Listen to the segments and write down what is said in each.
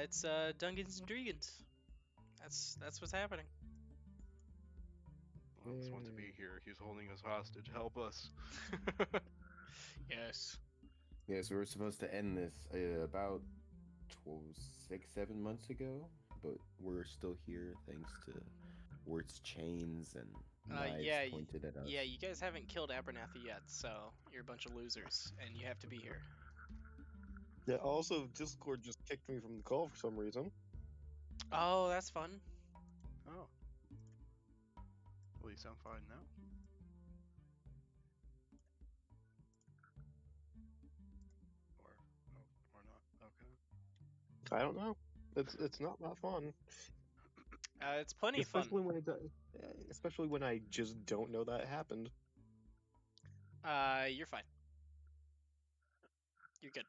It's Dungins Dreegins. That's what's happening. Lance wants to be here. He's holding us hostage. Help us. Yes. Yeah, so we're supposed to end this about 6, 7 months ago, but we're still here thanks to Wirt's chains and knives Yeah, pointed at us. yeah. You guys haven't killed Abernathy yet, so you're a bunch of losers, and you have to be here. Yeah, also, Discord just kicked me from the call for some reason. Oh, that's fun. Oh. Well, you sound fine now. Or not. Okay. I don't know. It's not that fun. It's plenty fun. Especially when I just don't know that happened. You're fine. You're good.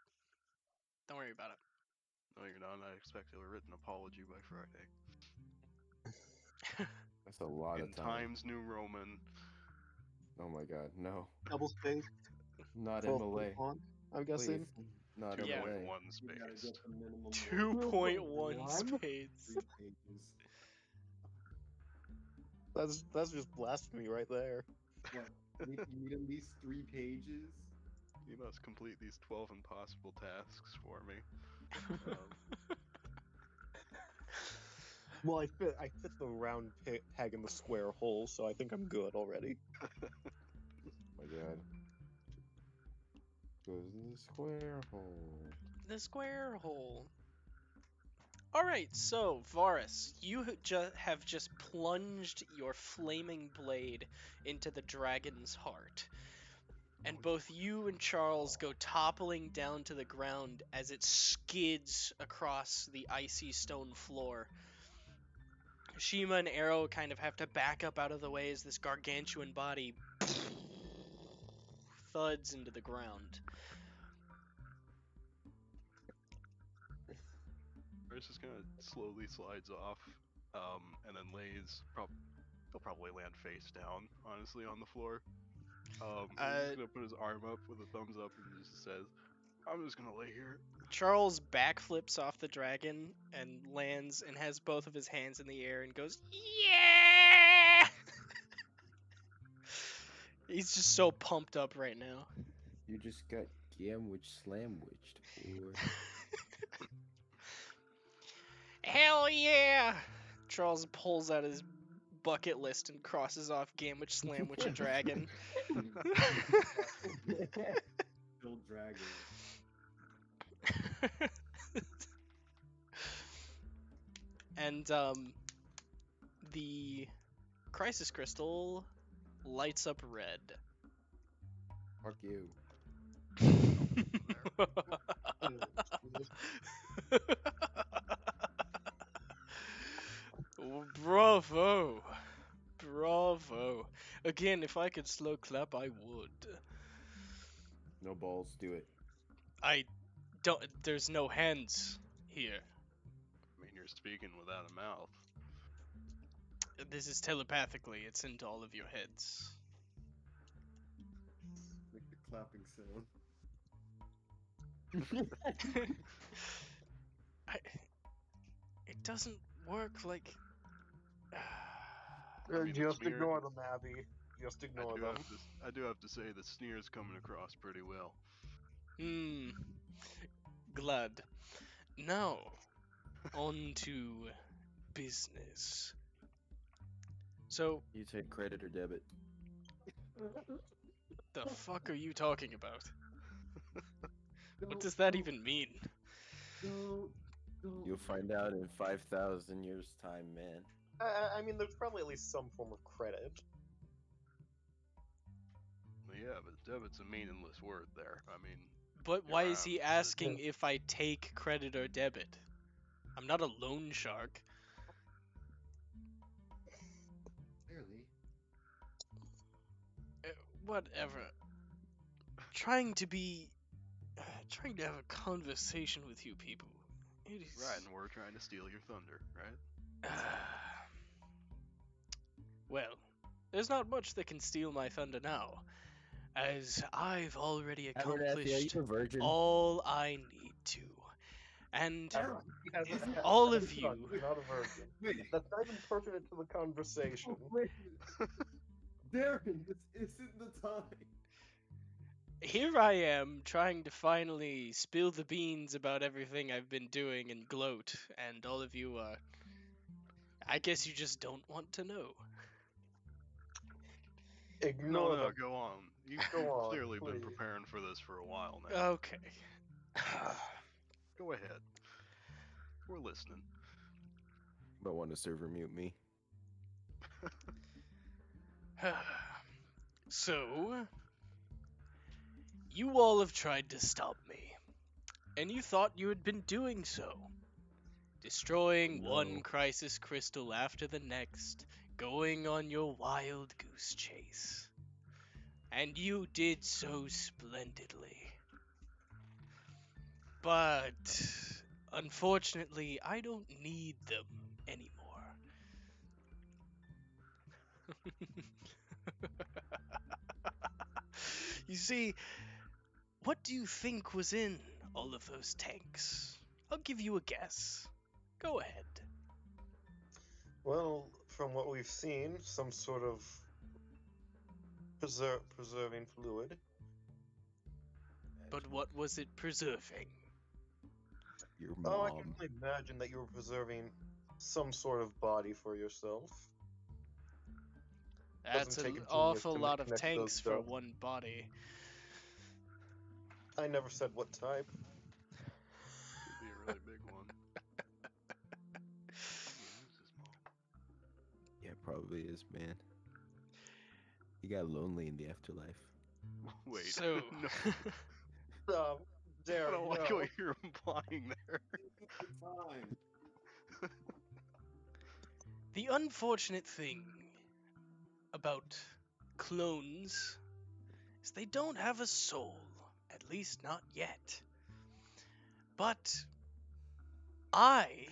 Don't worry about it. No, you're not. I expect a written apology by Friday. That's a lot In of time. Times New Roman. Oh my god, no. Double space. Not 12 MLA. font, I'm guessing. Please. Not 2.1 MLA. spaced. 2.1 spades. 3 pages. That's just blasphemy right there. What? You need at least 3 pages? You must complete these 12 impossible tasks for me. Well, I fit the round peg in the square hole, so I think I'm good already. Oh my god. Goes in the square hole. The square hole. Alright, so, Varus, you have just plunged your flaming blade into the dragon's heart. And both you and Charles go toppling down to the ground as it skids across the icy stone floor. Shima and Arrow kind of have to back up out of the way as this gargantuan body thuds into the ground. First just kind of slowly slides off, and then lays. He'll probably land face down, honestly, on the floor. He's gonna put his arm up with a thumbs up and just says, "I'm just gonna lay here." Charles backflips off the dragon and lands and has both of his hands in the air and goes, "Yeah!" He's just so pumped up right now. You just got slamwiched, boy. Hell yeah! Charles pulls out his bucket list and crosses off Gamwich Slamwich a dragon. Still dragon. And the crisis crystal lights up red. Fuck you. Bravo! Bravo! Again, if I could slow clap, I would. No balls, do it. I don't. There's no hands here. I mean, you're speaking without a mouth. This is telepathically. It's into all of your heads. Make the clapping sound. It doesn't work like. mean, Just it's weird. ignore them, Abby. Just ignore them. I do have to say the sneer's coming across pretty well. Glad. Now, on to business. So, You take credit or debit. the fuck are you talking about? What does that even mean? You'll find out in 5,000 years' time, man. I mean, there's probably at least some form of credit. Well, yeah, but debit's a meaningless word there. I mean, But why is he Yeah. asking if I take credit or debit? I'm not a loan shark. Clearly. Whatever. Trying to have a conversation with you people. It is right, and we're trying to steal your thunder, right? Well, there's not much that can steal my thunder now, as I've already Abernathy, are you accomplished a virgin? all I need to. And He hasn't had all had a of son, you, he's not a virgin. Wait, That's not even pertinent to the conversation. wait, Darren, this isn't the time. here I am trying to finally spill the beans about everything I've been doing and gloat, and all of you I guess you just don't want to know. No, Ignore no, them. go on. You've Go on, clearly been please. preparing for this for a while now. Okay. Go ahead. We're listening. Might want to server mute me. So, you all have tried to stop me, and you thought you had been doing so, destroying one No. crisis crystal after the next, going on your wild goose chase. And you did so splendidly. But unfortunately, I don't need them anymore. You see, what do you think was in all of those tanks? I'll give you a guess. Go ahead. Well, from what we've seen, some sort of preserving fluid. But what was it preserving? Your Oh, I mom. can only imagine that you were preserving some sort of body for yourself. That's Doesn't take an a genius awful to lot of connect those tanks for dots. one body. I never said what type. Could be a really big one. Probably is his mom. Yeah, probably is, man. He got lonely in the afterlife. Wait. So, No, I Derek, don't like no. what you're implying there. Time. the unfortunate thing about clones is they don't have a soul, at least not yet. But I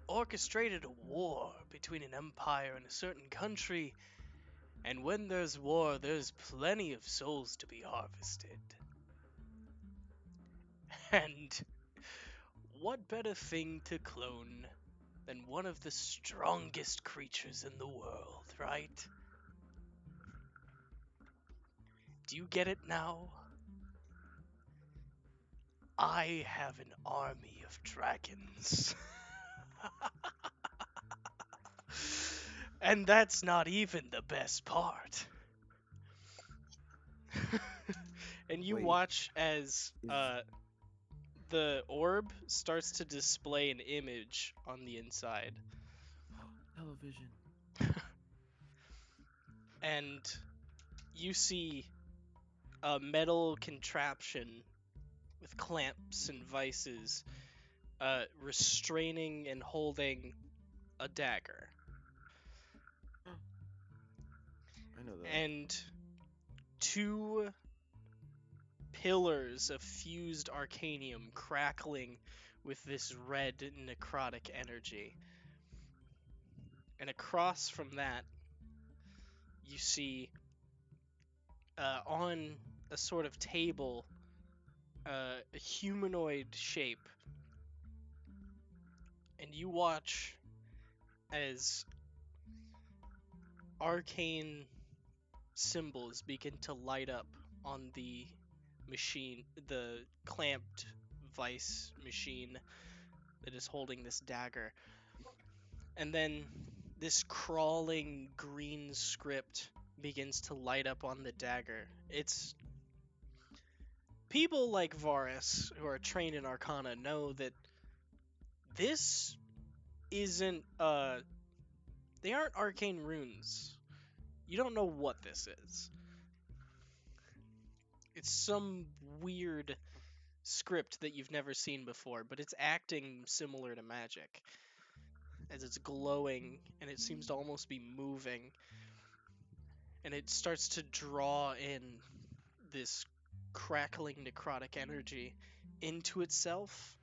orchestrated a war between an empire and a certain country, and when there's war, there's plenty of souls to be harvested. And what better thing to clone than one of the strongest creatures in the world, right? Do you get it now? I have an army of dragons. And that's not even the best part. And you Wait. watch as Is- the orb starts to display an image on the inside. Television. And you see a metal contraption with clamps and vices restraining and holding a dagger. I know that. And two pillars of fused arcanium crackling with this red necrotic energy. And across from that, you see on a sort of table a humanoid shape. And you watch as arcane symbols begin to light up on the machine, the clamped vice machine that is holding this dagger. And then this crawling green script begins to light up on the dagger. It's people like Varus who are trained in Arcana know that this isn't they aren't arcane runes. You don't know what this is. It's some weird script that you've never seen before, but it's acting similar to magic. As it's glowing and it seems to almost be moving. And it starts to draw in this crackling necrotic energy into itself.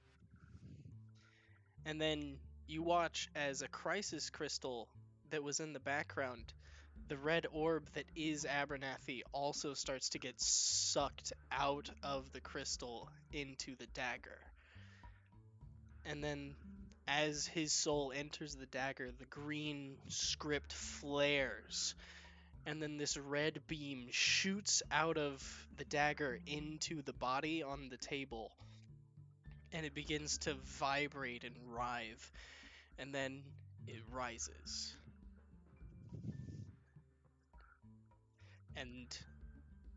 And then you watch as a crisis crystal that was in the background, the red orb that is Abernathy, also starts to get sucked out of the crystal into the dagger. and then as his soul enters the dagger, the green script flares, and then this red beam shoots out of the dagger into the body on the table, and it begins to vibrate and writhe, and then it rises. And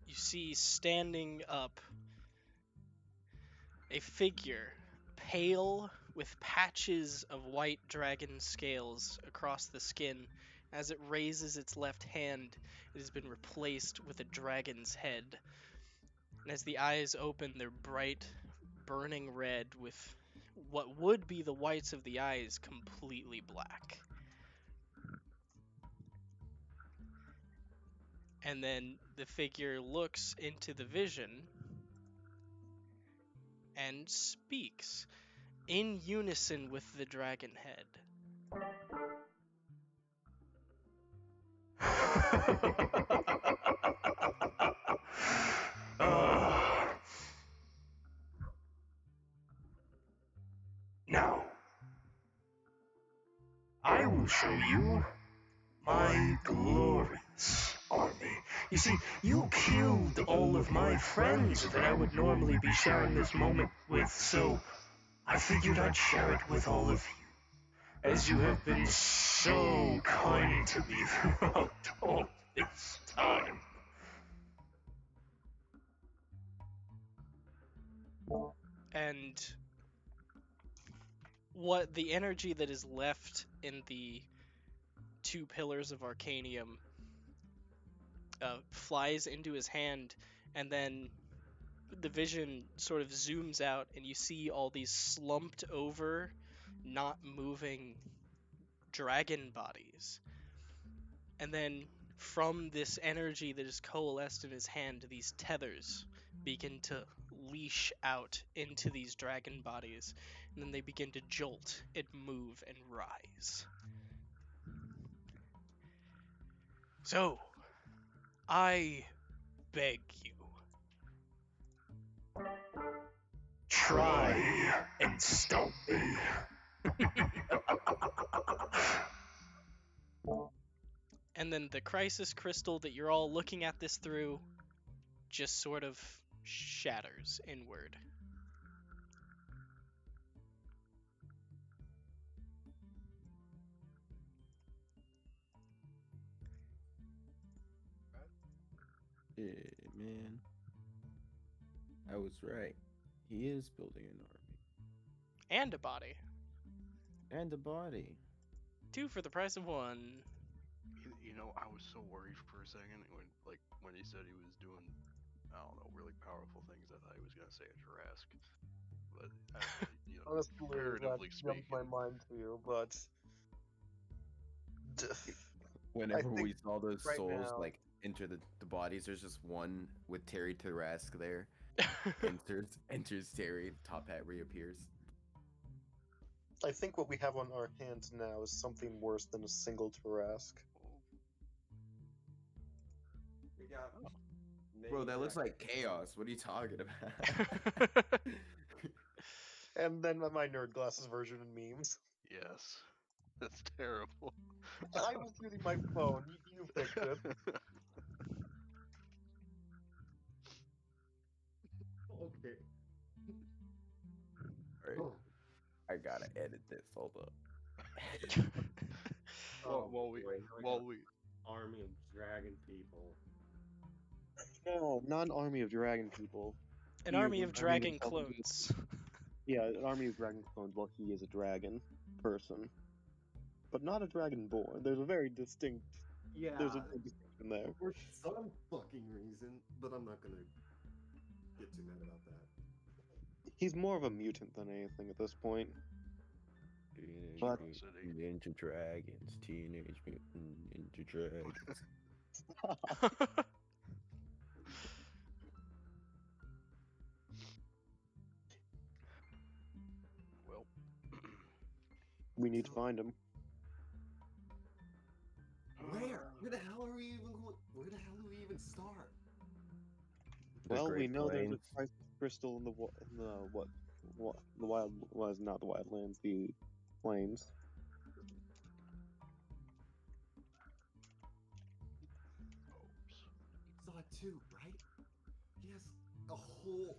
you see standing up a figure, pale with patches of white dragon scales across the skin. As it raises its left hand, it has been replaced with a dragon's head. And as the eyes open, they're bright, burning red with what would be the whites of the eyes completely black. And then the figure looks into the vision and speaks in unison with the dragon head. Now, I will show you my glorious army. You see, you killed all of my friends that I would normally be sharing this moment with, so I figured I'd share it with all of you, as you have been so kind to me throughout all this time. And what the energy that is left in the two pillars of Arcanium flies into his hand, and then the vision sort of zooms out, and you see all these slumped over, not moving dragon bodies. And then from this energy that is coalesced in his hand, these tethers begin to leash out into these dragon bodies, and then they begin to jolt and move and rise. So, I beg you, Try and stop me. and then the crisis crystal that you're all looking at this through just sort of shatters inward. Yeah, man. I was right. He is building an army. And a body. And a body. 2 for the price of 1. You know, I was so worried for a second when he said he was doing, I don't know, really powerful things. I thought he was gonna say a Jurassic, but you know, Honestly, that comparatively jumped my speaking, mind too, but Whenever think we saw those right souls now- like enter the bodies, there's just one with Terry Tarask there. enters Terry, top hat reappears. I think what we have on our hands now is something worse than a single Tarask. We got Bro, that looks like chaos. What are you talking about? And then my nerd glasses version in memes. yes, that's terrible. I was using my phone. You fixed it. Okay. Alright. I gotta edit this. Hold up. while we army of dragon people. No, not an army of dragon people. An He is army an of dragon intelligence- clones. Yeah, an army of dragon clones while he is a dragon person. But not a dragonborn. There's a very distinct Yeah, there's a big distinction there. for some fucking reason, but I'm not gonna get too mad about that. He's more of a mutant than anything at this point. Teenage But- Mutant Ninja Dragons. Teenage Mutant Ninja Dragons. well, We need to find him. Where? Where the hell are we even going? Where the hell do we even start? The Well, we Great know there's Plains. a crisis crystal in the the wild was not the wildlands, the plains. You saw it too, right? He has a whole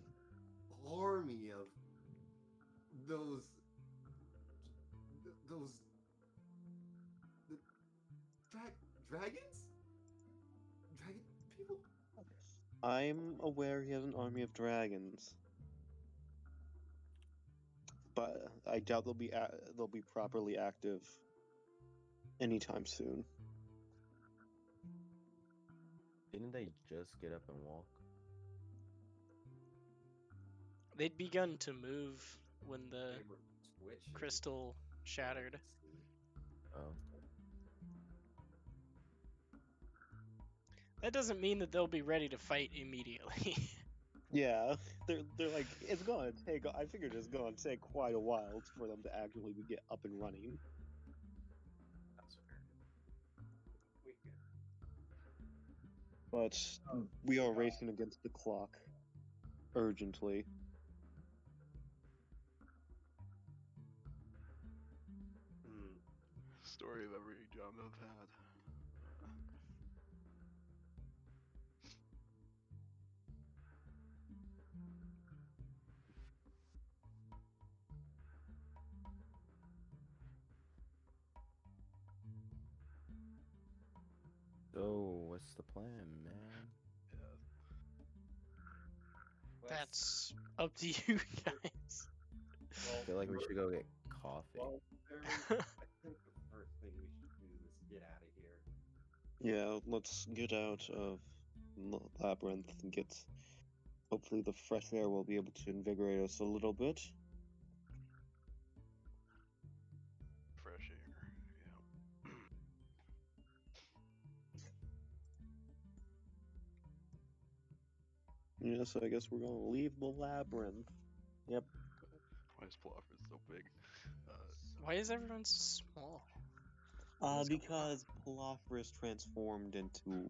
army of those those the dragons? Dragon people? I'm aware he has an army of dragons, but I doubt they'll be properly active anytime soon. Didn't they just get up and walk? They'd begun to move when the They were twitching. crystal shattered. Oh. That doesn't mean that they'll be ready to fight immediately. Yeah, they're like it's going to take. I figured it's going to take quite a while for them to actually get up and running. That's fair. But we are racing against the clock urgently. Story of every job I've had. So, what's the plan, man? That's up to you guys. I feel like we should go get coffee. Well, I think the first thing we should do is get out of here. Yeah, let's get out of the labyrinth and get. Hopefully, the fresh air will be able to invigorate us a little bit. Fresh air. Yeah. Yeah, so I guess we're gonna leave the labyrinth. Yep. Why is Palafra so big? Why is everyone so small? Because Palafra is transformed into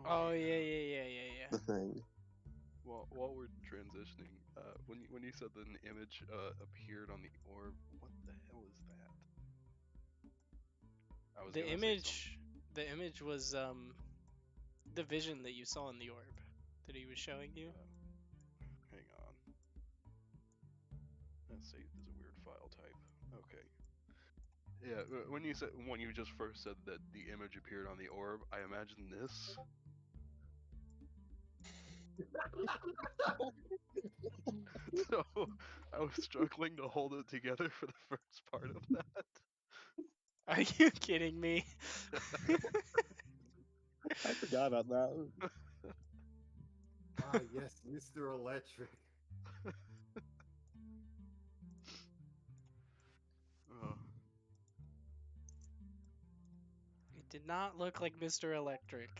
Oh yeah. the thing. While we're transitioning, when you said that an image appeared on the orb, what the hell is that? I was The gonna say image, the image was the vision that you saw in the orb that he was showing you. hang on. That's saved as a weird file type. Okay. Yeah, when you just first said that the image appeared on the orb, I imagined this. So I was struggling to hold it together for the first part of that. Are you kidding me? I forgot about that. Ah, yes, Mr. Electric. Oh, It did not look like Mr. Electric.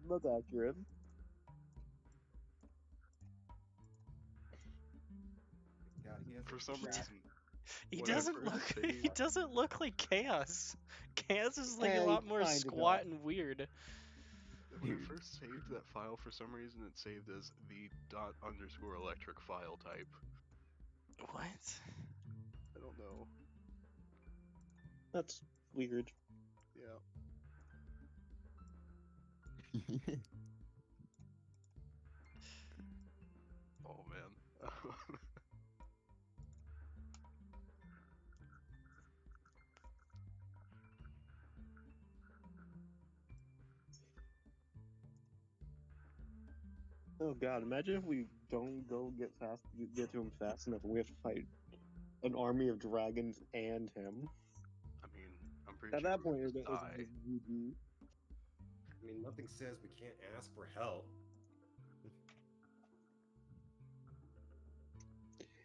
That's accurate. God, he has for a some cat. reason, He when I doesn't first look. saved- He doesn't look like Chaos. Chaos is like a Yeah, he lot more kinda squat does. and weird. when I first saved that file, for some reason it saved as the ._electric file type. What? I don't know. That's weird. Yeah. Oh man. Oh god, imagine if we don't get to him fast enough and we have to fight an army of dragons and him. I mean, I'm pretty At sure that we point, would it's just just die. GG. I mean, nothing says we can't ask for help.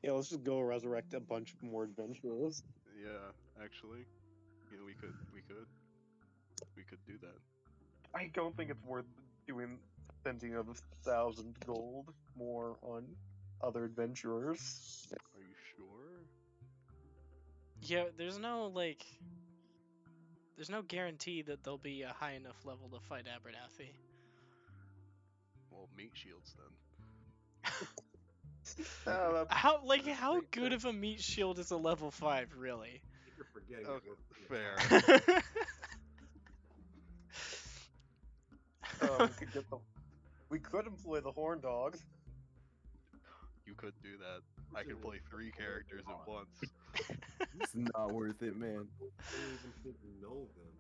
Yeah, let's just go resurrect a bunch more adventurers. Yeah, actually, you know, we could do that. I don't think it's worth spending 1,000 gold more on other adventurers. Are you sure? Yeah, there's no guarantee that they'll be a high enough level to fight Abernathy. Well, meat shields then. How That's how pretty good good. of a meat shield is a level 5, really? I think you're forgetting Oh, that we're playing fair. attack. We could employ the horn dog. You could do that. I could play 3 characters at once. It's not worth it, man. I don't even think we know them.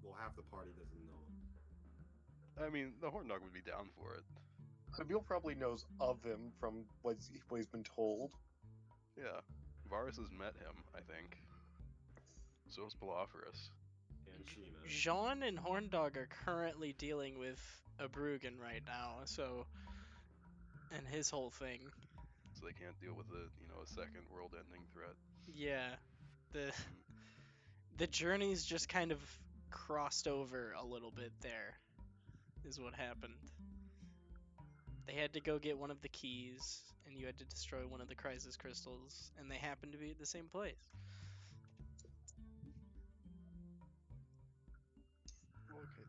Well, half the party doesn't know him. I mean, the horn dog would be down for it. Camille probably knows of him from what he's been told. Yeah. Varus has met him, I think. So has Palaphorus. And Sheena. Jean and Horndog are currently dealing with a Bruggen right now, so and his whole thing. So they can't deal with a second world-ending threat. Yeah. The journeys just kind of crossed over a little bit there, is what happened. They had to go get one of the keys, and you had to destroy one of the crisis crystals, and they happened to be at the same place. Okay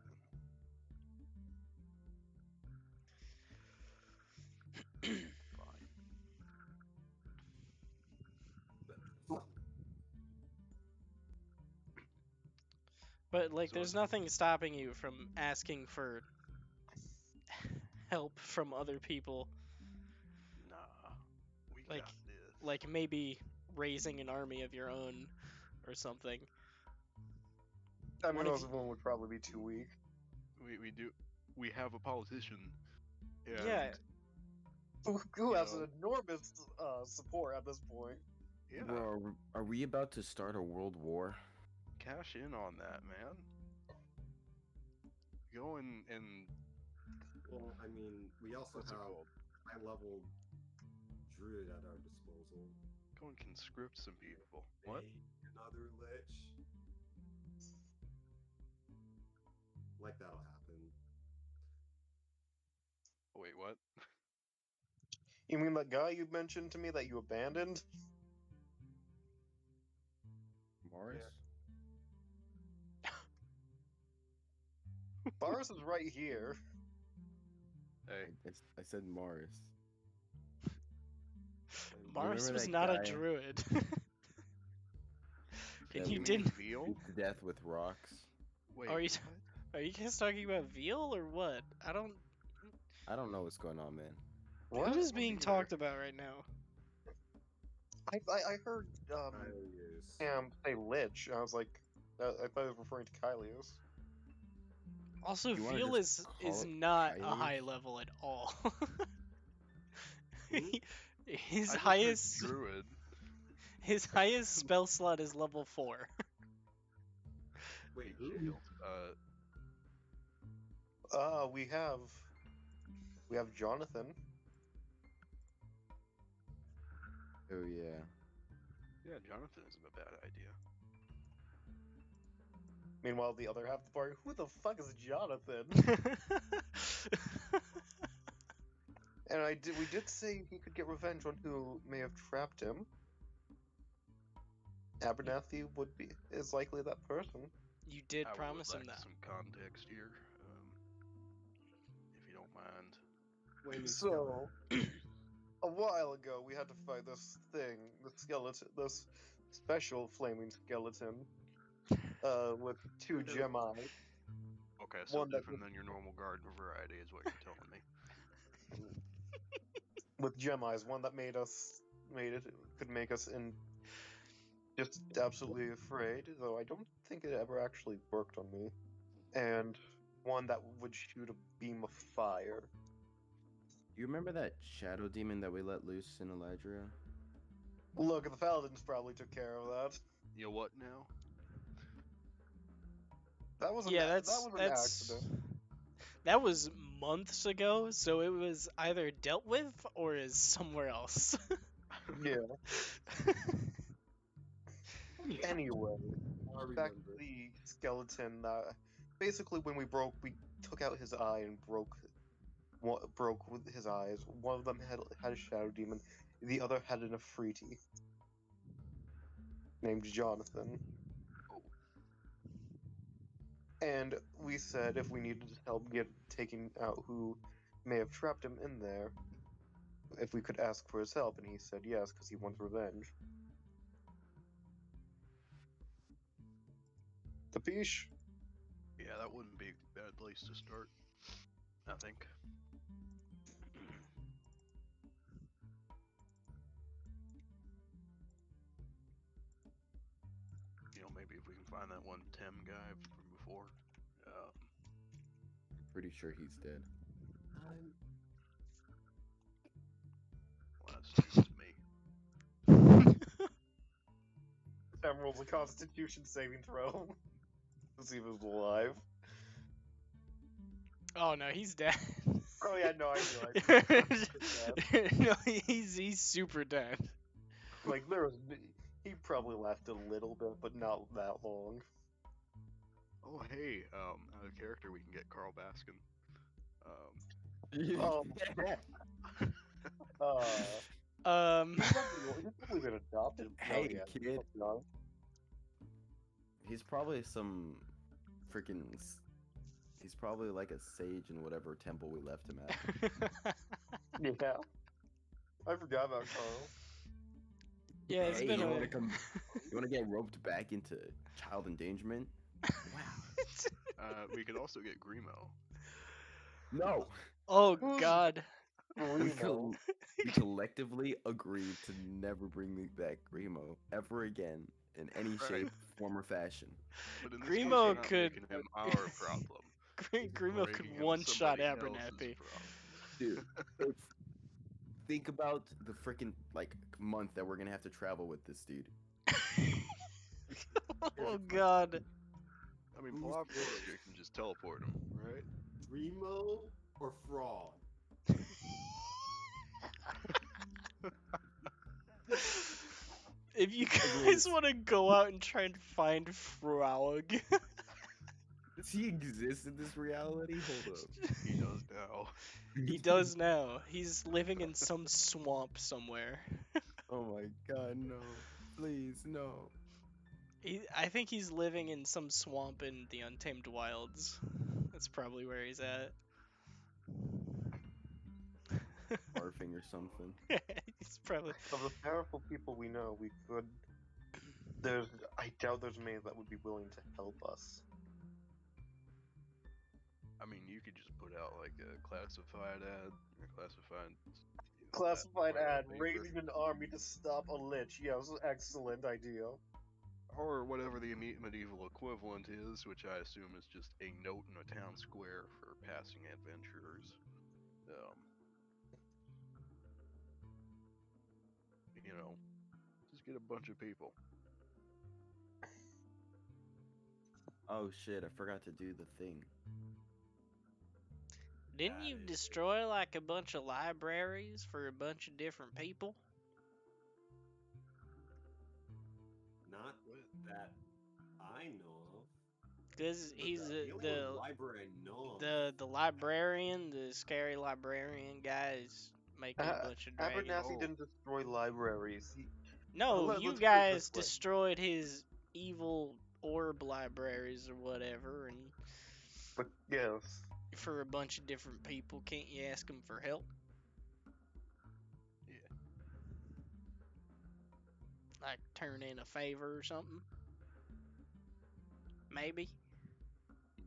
then. Fine. But like, So there's nothing stopping you from asking for help from other people. Nah. We Like, got this. like maybe raising an army of your own or something. I mean, One of most you- of them would probably be too weak. We have a politician. And Yeah, Who has You know. an enormous support at this point. yeah, Bro, are we about to start a world war? cash in on that, man. Go and Well, I mean, we also what's it have called? high-level druid at our disposal. Go and conscript some people. What? Hey, another lich. Like that'll happen. Oh, wait, what? You mean that guy you mentioned to me that you abandoned? Morris? Boris is right here. Hey, I said Morris. Mars remember was that not a guy druid. And that you we didn't. Veal? beat to death with rocks? Wait, Are you what? are you guys talking about Veal or what? I don't. I don't know what's going on, man. What is being Either. talked about right now? I heard Yes. Cam say lich, and I was like, I thought he was referring to Kylios. Also, You wanna Veal just is call it not a Kylios? high level at all. Hmm? His I just highest heard druid. his highest spell slot is level 4. Wait, Meat who? shield. We have Jonathan. Oh yeah. Yeah, Jonathan isn't a bad idea. Meanwhile, the other half of the party, who the fuck is Jonathan? And we did say he could get revenge on who may have trapped him. Abernathy is likely that person. You did I promise would him like that. some context here, if you don't mind. Flaming So, a while ago, we had to fight this thing, this special flaming skeleton, with two Gemini. Okay, so One that different than your normal garden variety is what you're telling me. with Gemini's, one that could make us just absolutely afraid, though I don't think it ever actually worked on me. And one that would shoot a beam of fire. You remember that shadow demon that we let loose in Eladria? Look, the paladins probably took care of that. You know what now? That was Yeah, that was an accident. that was months ago, so it was either dealt with or is somewhere else. Yeah. Anyway, I back to remember. the skeleton. Basically, when we took out his eye and broke with his eyes. One of them had a shadow demon. The other had an Afriti named Jonathan. And we said if we needed help taking out who may have trapped him in there, if we could ask for his help, and he said yes because he wants revenge. Capiche? Yeah, that wouldn't be a bad place to start, I think. Maybe if we can find that one Tim guy from before. Pretty sure he's dead. Well, that's me. Tim rolls a Constitution saving throw to see if he's alive. Oh no, he's dead. Oh yeah, no, I realize. No, he's super dead. Like he probably lasted a little bit, but not that long. Oh hey, out of character we can get Carl Baskin. Oh. He's probably been adopted. Hey, yeah, kid. He's probably some freaking. He's probably like a sage in whatever temple we left him at. Yeah. I forgot about Carl. Yeah, it's hey, been you a... want to get roped back into child endangerment? Wow. We could also get Grimo. No. Oh God. We collectively agreed to never bring back Grimo ever again in any shape, form, or fashion. But in this Grimo case, we're not could- making him our problem. Grimo We're could making him one-shot somebody else's Abernathy. problem. Dude, think about the freaking month that we're gonna have to travel with this dude. Oh God. I mean, Palabra can just teleport him, right? Remo or Frog? If you guys want to go out and try and find Frog. Does he exist in this reality? Hold up. He does now. He does now. He's living in some swamp somewhere. Oh my God, no! Please, no! I think he's living in some swamp in the Untamed Wilds. That's probably where he's at. Barfing or something. He's probably. Of the powerful people we know, we could. I doubt there's many that would be willing to help us. I mean, you could just put out like a classified ad or Classified ad, paper. raising an army to stop a lich. Yes, excellent idea. Or whatever the medieval equivalent is, which I assume is just a note in a town square for passing adventurers. Just get a bunch of people. Oh shit! I forgot to do the thing. Didn't you destroy like a bunch of libraries for a bunch of different people? Not that I know of. Because he's The only the library I know of. the librarian, the scary librarian guy is making a bunch of dragons. Abernathy didn't destroy libraries. No, Let's you put it guys this way. destroyed his evil orb libraries or whatever, and But yes. for a bunch of different people, can't you ask them for help? Yeah. Like turn in a favor or something? Maybe.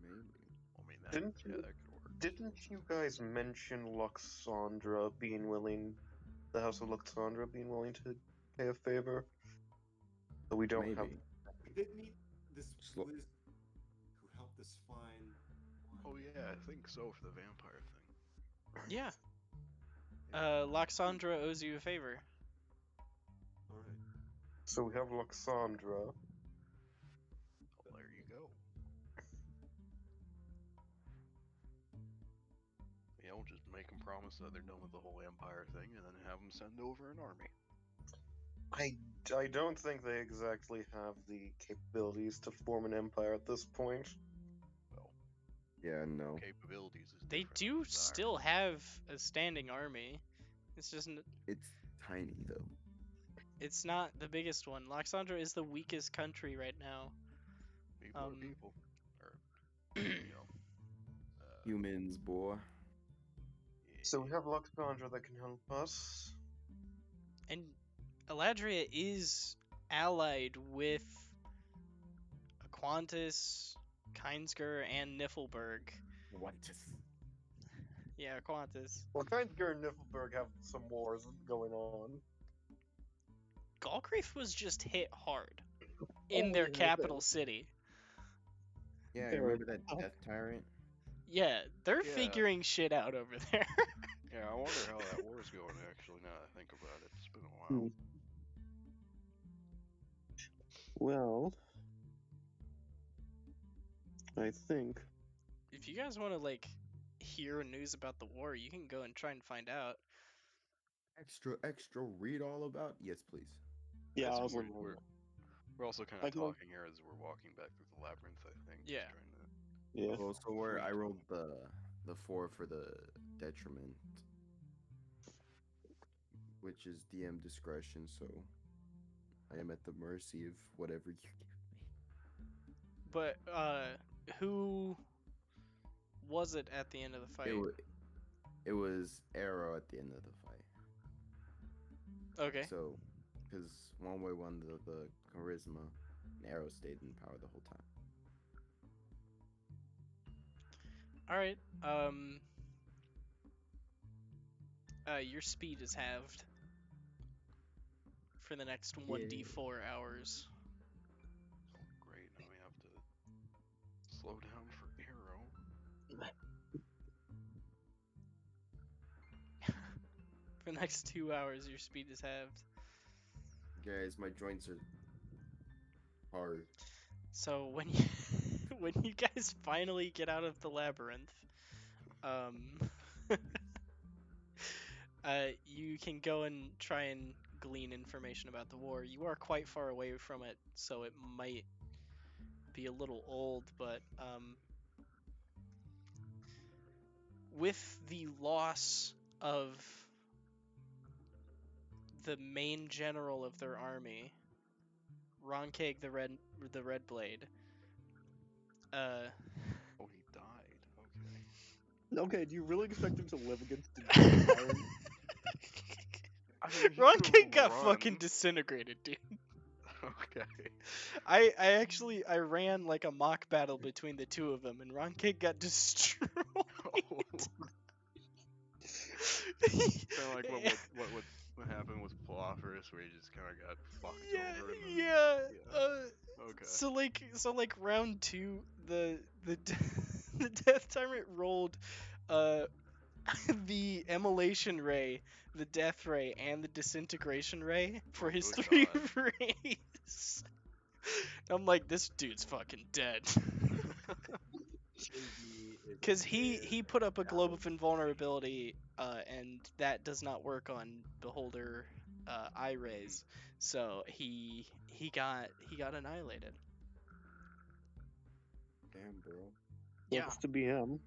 I mean, that Didn't could work. Didn't you guys mention Luxandra being willing, the House of Luxandra being willing to pay a favor? But we don't have. We did meet this Slow- wizard who helped us find. Oh yeah, I think so for the vampire thing. Yeah. Loxandra owes you a favor. Alright. So we have Luxandra. Well, there you go. Just make them promise that they're done with the whole empire thing, and then have them send over an army. I don't think they exactly have the capabilities to form an empire at this point. Well, Yeah, no. capabilities is They different do than desire. still have a standing army. It's just It's tiny though. it's not the biggest one. Loxandra is the weakest country right now. People are people. Or you know, Humans, boy. So we have Luxandra that can help us. And Eladria is allied with Aquantis, Keinsker, and Niflberg. What? Just Yeah, Aquantis. Well, Keinsker and Niflberg have some wars going on. Galgreath was just hit hard in Oh, their yeah, capital city. yeah. They're Remember that tough. Death Tyrant? Yeah, they're Yeah. figuring shit out over there. yeah, I wonder how that war's going. Actually, now that I think about it, it's been a while. Hmm. Well, I think If you guys want to like hear news about the war, you can go and try and find out. Extra. Read all about. Yes, please. yeah, I assume was we're, wondering. we're, we're also kind I of can- talking here as we're walking back through the labyrinth. I think. Yeah. Just trying to. Yeah. Well, so where I Read. rolled the 4 for the detriment, which is DM discretion. So I am at the mercy of whatever you give me. But who was it at the end of the fight? It was Arrow at the end of the fight. Okay. So, because one way won the charisma, and Arrow stayed in power the whole time. All right. Your speed is halved for the next 1d4 hours. Oh, great! Now we have to slow down for Arrow. For the next 2 hours, your speed is halved. Guys, my joints are hard. So when you when you guys finally get out of the labyrinth, you can go and try and glean information about the war. You are quite far away from it, so it might be a little old, but with the loss of the main general of their army, Ronkeg the Red Blade, Oh, he died. Okay. Okay, do you really expect him to live against the Death Tyrant? I mean, he Ron could've King got run. fucking disintegrated, dude. Okay. I actually ran like a mock battle between the two of them, and Ron King got destroyed. Oh. Kind of like what happened with Plophorus, where he just kind of got fucked Yeah, over. And then, yeah. Okay. So like round two, the the Death Tyrant rolled the Immolation Ray, the Death Ray, and the Disintegration Ray for Oh, his good 3 God. rays. I'm like, this dude's fucking dead. Because he put up a globe of invulnerability, and that does not work on Beholder eye rays, so he got annihilated. Damn, bro. Yeah. Looks to be him.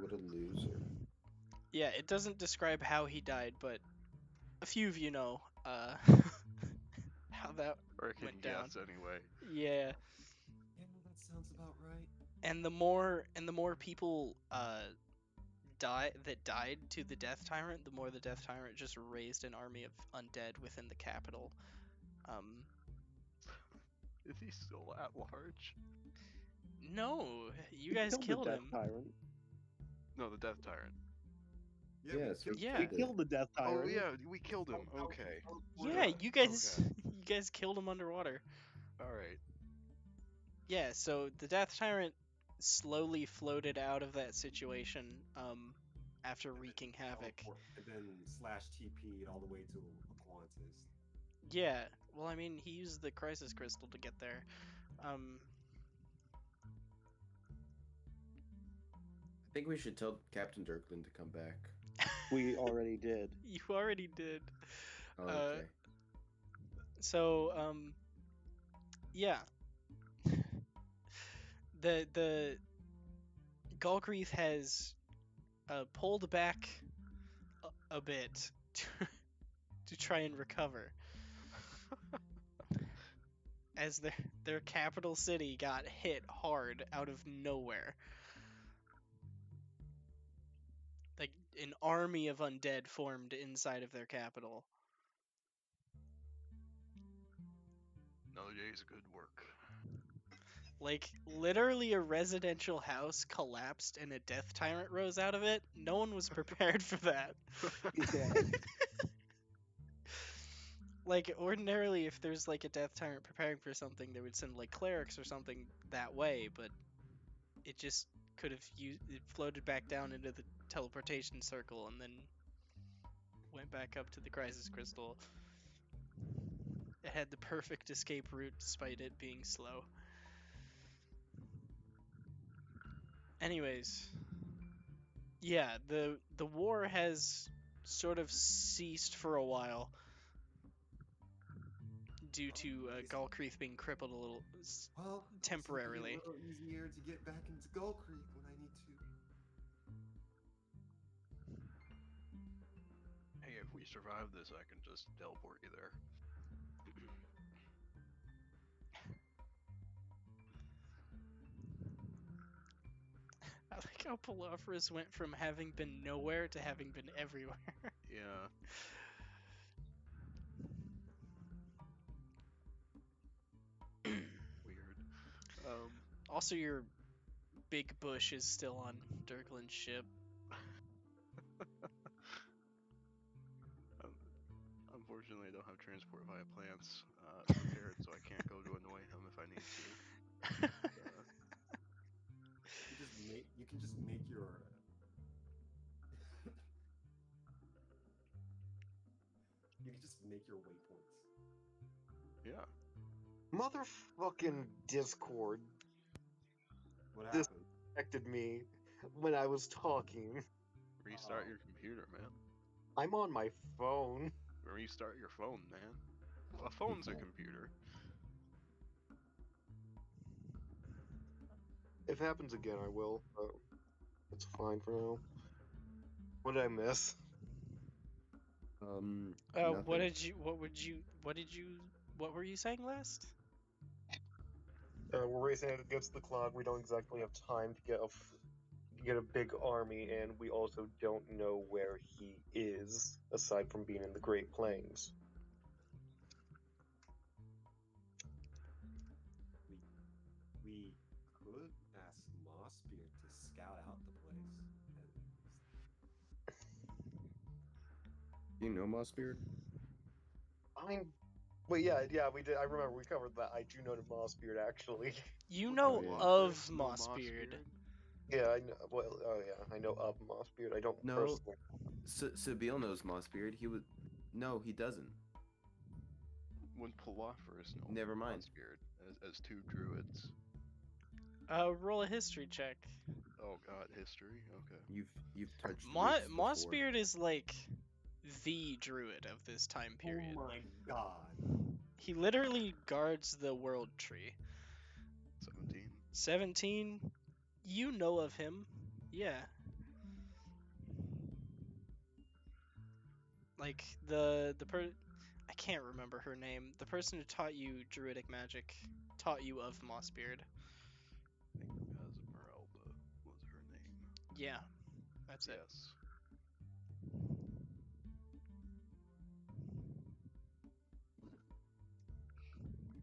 What a loser. Yeah, it doesn't describe how he died, but a few of you know how that Or I can went down. guess anyway. Yeah, Yeah, that sounds about right. and the more people died to the Death Tyrant, the more the Death Tyrant just raised an army of undead within the capital. Is he still at large? No, you He guys killed killed the Death him. Tyrant. No, the Death Tyrant. Yes, we Yeah. We killed it. killed the Death Tyrant. Oh yeah, we killed him. Okay. Yeah, Yeah, you guys okay. you guys killed him underwater. All right. Yeah, so the Death Tyrant slowly floated out of that situation after wreaking havoc. And then slash TP'd all the way to Aquantis. Yeah, well, I mean, he used the Crisis Crystal to get there. I think we should tell Captain Dirkland to come back. We already did. You already did. Oh, okay. So, yeah. The Galgreath has pulled back a bit to try and recover. as their capital city got hit hard out of nowhere. Like an army of undead formed inside of their capital. Another day's good work. Like literally a residential house collapsed and a death tyrant rose out of it. No one was prepared for that. Yeah. Like ordinarily if there's like a death tyrant preparing for something, they would send like clerics or something that way, but it just could have it floated back down into the teleportation circle and then went back up to the crisis crystal. It had the perfect escape route despite it being slow. Anyways, yeah, the war has sort of ceased for a while due to Gulcreath being crippled a little Well, temporarily. It's making it a little easier to get back into Gull Creek when I need to. Hey, if we survive this, I can just teleport you there. I like how Palafras went from having been nowhere to having been everywhere. Yeah. Weird. Also, your big bush is still on Dirklin's ship. Unfortunately, I don't have transport via plants prepared, so I can't go to annoy him if I need to. You can just make your you can just make your waypoints. Yeah. Motherfucking Discord What This- happened? affected me when I was talking. Restart Uh-oh. your computer, man. I'm on my phone. Restart your phone, man. A phone's a computer. If it happens again, I will. It's fine for now. What did I miss? What Nothing. what were you saying last? We're racing against the clock. We don't exactly have time to get a big army, and we also don't know where he is, aside from being in the Great Plains. We could ask Mossbeard to scout out the place. You know Mossbeard? Wait, yeah, we did. I remember we covered that. I do know the Mossbeard, actually. You What, know yeah. of Palafras, no Mossbeard. Yeah, I know. Well, oh yeah, I know of Mossbeard. I don't No. personally. Sabine knows Mossbeard. He would. No, he doesn't. When Palafras, no. Never mind. Spirit as two druids. Roll a history check. Oh god, history. Okay. You've touched roots before. Mossbeard is like the druid of this time period. Oh my god. He literally guards the world tree. 17. 17. You know of him. Yeah. Like I can't remember her name. The person who taught you druidic magic taught you of Mossbeard. I think Esmeralda was her name. Yeah. That's it. Yes.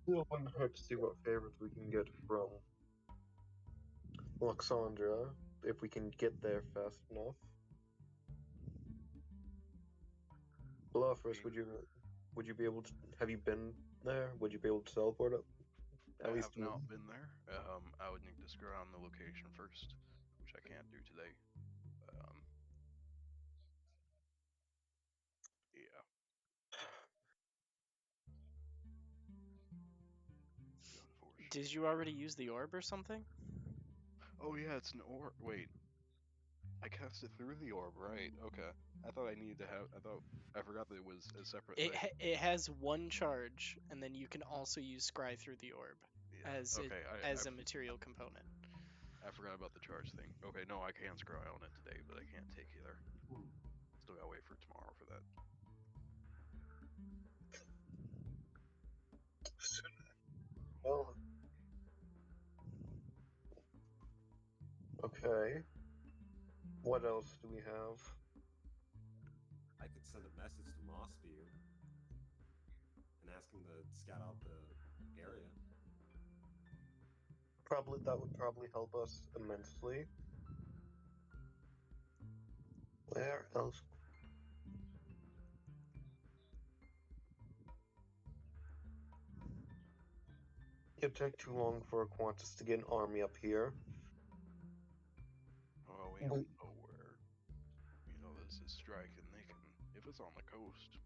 We'll have to see what favors we can get from Luxandra if we can get there fast enough. Bluffers, would you be able to? Have you been there? Would you be able to teleport up? I have not been there. I would need to screw around the location first, which I can't do today. Yeah. Did you already use the orb or something? Oh yeah, it's an orb. Wait, I cast it through the orb, right? Okay. I thought I needed to have. I forgot that it was a separate thing. It has one charge, and then you can also use scry through the orb as a material component. I forgot about the charge thing. Okay, no, I can scry on it today, but I can't take either. Still gotta wait for tomorrow for that. what else do we have? I could send a message to Mossview and ask him to scout out the area. Probably that would probably help us immensely. Where else? It'd take too long for Qantas to get an army up here. Well, we We- don't know where, this is striking. They can, if it's on the coast,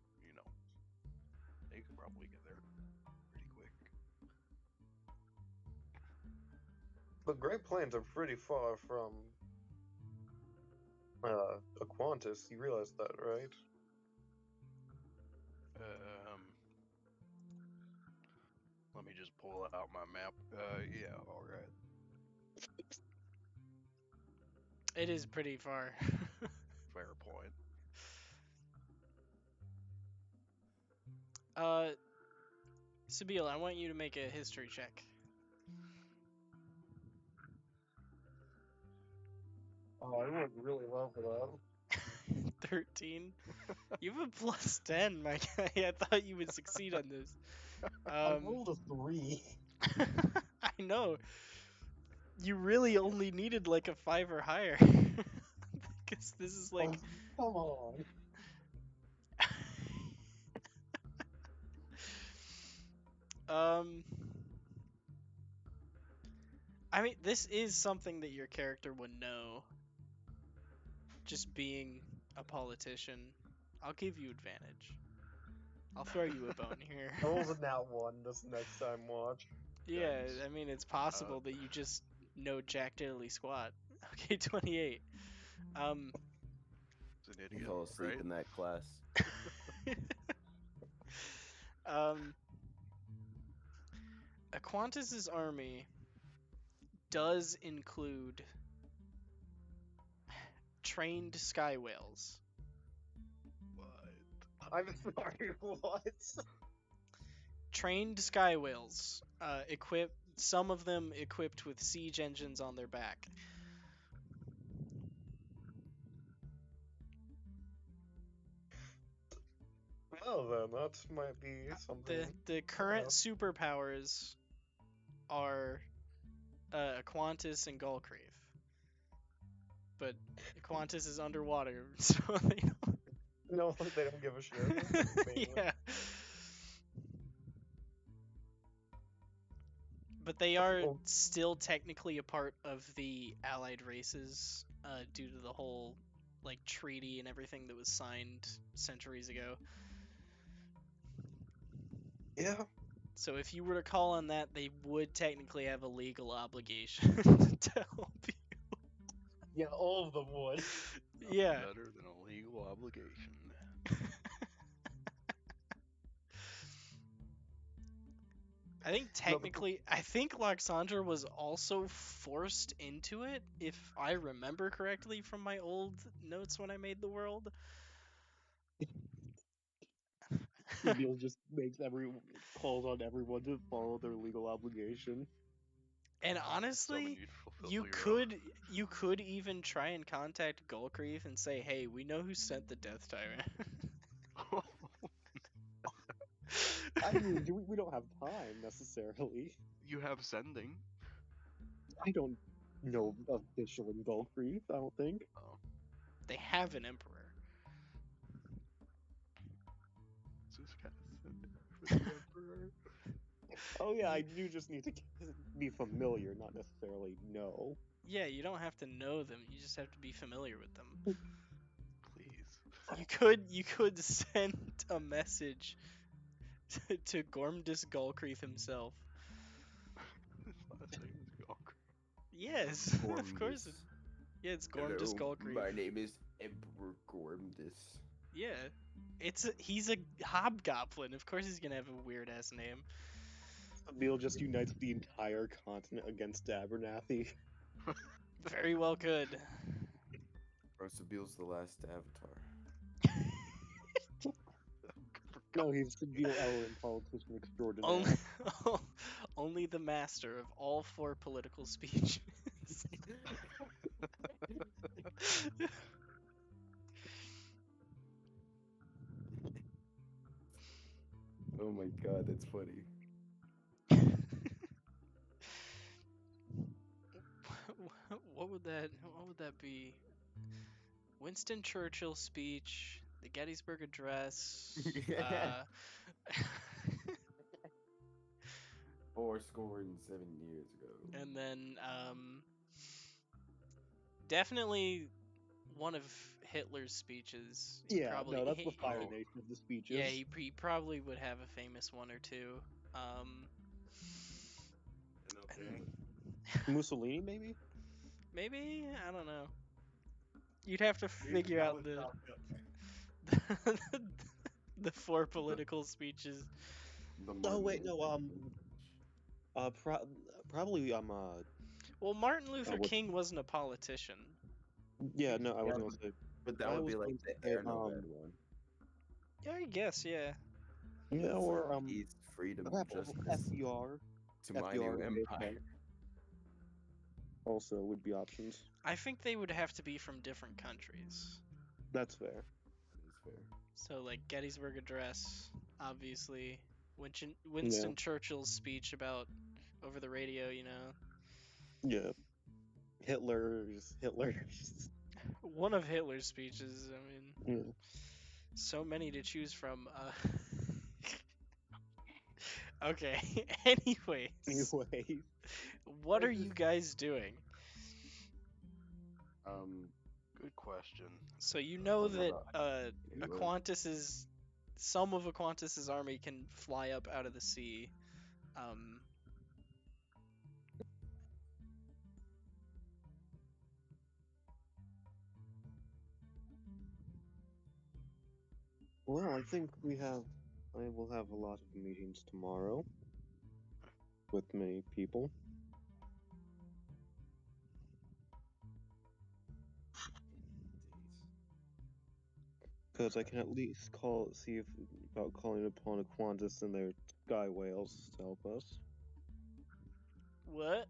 they could probably get there pretty quick. The Great Plains are pretty far from Qantas. You realize that, right? Let me just pull out my map. Yeah, all right. It is pretty far. Fair point. Sabine, I want you to make a history check. Oh, I would really love that. 13. You have a plus 10, my guy. I thought you would succeed on this. I rolled a 3. I know. You really only needed like a 5 or higher. Because this is like. Come on. um. I mean, this is something that your character would know. Just being a politician. I'll give you advantage. I'll throw you a bone here. I rolled a nat 1 this next time watch. Yeah, Yikes. I mean, it's possible that you just know Jack Diddley squat. Okay, 28. It's an I idiot, fell asleep right? in that class. Aquantis's army does include trained sky whales. What? I'm sorry, what? Trained sky whales, some of them equipped with siege engines on their back. Well then, that might be something. The current superpowers are Aquantis and Gulcreef. But Aquantis is underwater, so they don't. No, they don't give a shit. Yeah. But they are Oh. still technically a part of the allied races due to the whole like treaty and everything that was signed centuries ago. Yeah. So if you were to call on that, they would technically have a legal obligation to help you. Yeah, all of them would. Yeah. Better than a legal obligation. I think technically, I think Loxandra was also forced into it, if I remember correctly from my old notes when I made the world. Emil just calls on everyone to follow their legal obligation. And Someone honestly, you'd fulfill you your could even try and contact Gulcreef and say, "Hey, we know who sent the Death Tyrant." oath. I mean, we don't have time necessarily. You have sending. I don't know official in Gulfreath, I don't think. Oh, They have an emperor. just kind of sending for the emperor. Oh yeah, I do just need to be familiar, not necessarily know. Yeah, you don't have to know them. You just have to be familiar with them. Please. You could send a message to Gormdis Gulcreef himself. His last name is Gawker. Yes, of course. Gormdis. Yeah, it's Gormdis Hello, Gulcreef. my name is Emperor Gormdis. Yeah, he's a hobgoblin. Of course, he's gonna have a weird ass name. Emil just unites the entire continent against Abernathy. Very well could. Rosabil's the last avatar. No, he's Emil Elrond, politician extraordinaire. Only, only the master of all 4 political speeches. Oh my god, that's funny. What would that be? Winston Churchill speech, the Gettysburg Address, uh, 4 score and 7 years ago. and then definitely one of Hitler's speeches. He Yeah, probably no, that's the he, Fire Oh. Nation of the speeches. yeah, he probably would have a famous one or two. Um, Okay. Mussolini, maybe? maybe I don't know. You'd have to Maybe figure that out was the Top Gun. the four political speeches. The Oh Martin wait, no. Luther King. Probably Well, Martin Luther what? King wasn't a politician. Yeah, no, I was Yeah, gonna say. but that I would was be like going to the say, air nomad one. Yeah, I guess, yeah. yeah, It's or peace, freedom, perhaps justice FDR. to my FDR new and empire. AFK also would be options. I think they would have to be from different countries. That's fair. That is fair. So, like, Gettysburg Address, obviously. Winston Churchill's speech about over the radio, you know. Yeah. Hitler's. One of Hitler's speeches, I mean, Yeah. so many to choose from. Okay, anyways. Anyway, What are This you is- guys doing? Good question. So you know that Halo. some of Aquantis's army can fly up out of the sea. well, I think I will have a lot of meetings tomorrow with many people. Because I can at least see if about calling upon Aquantis and their sky whales to help us. What?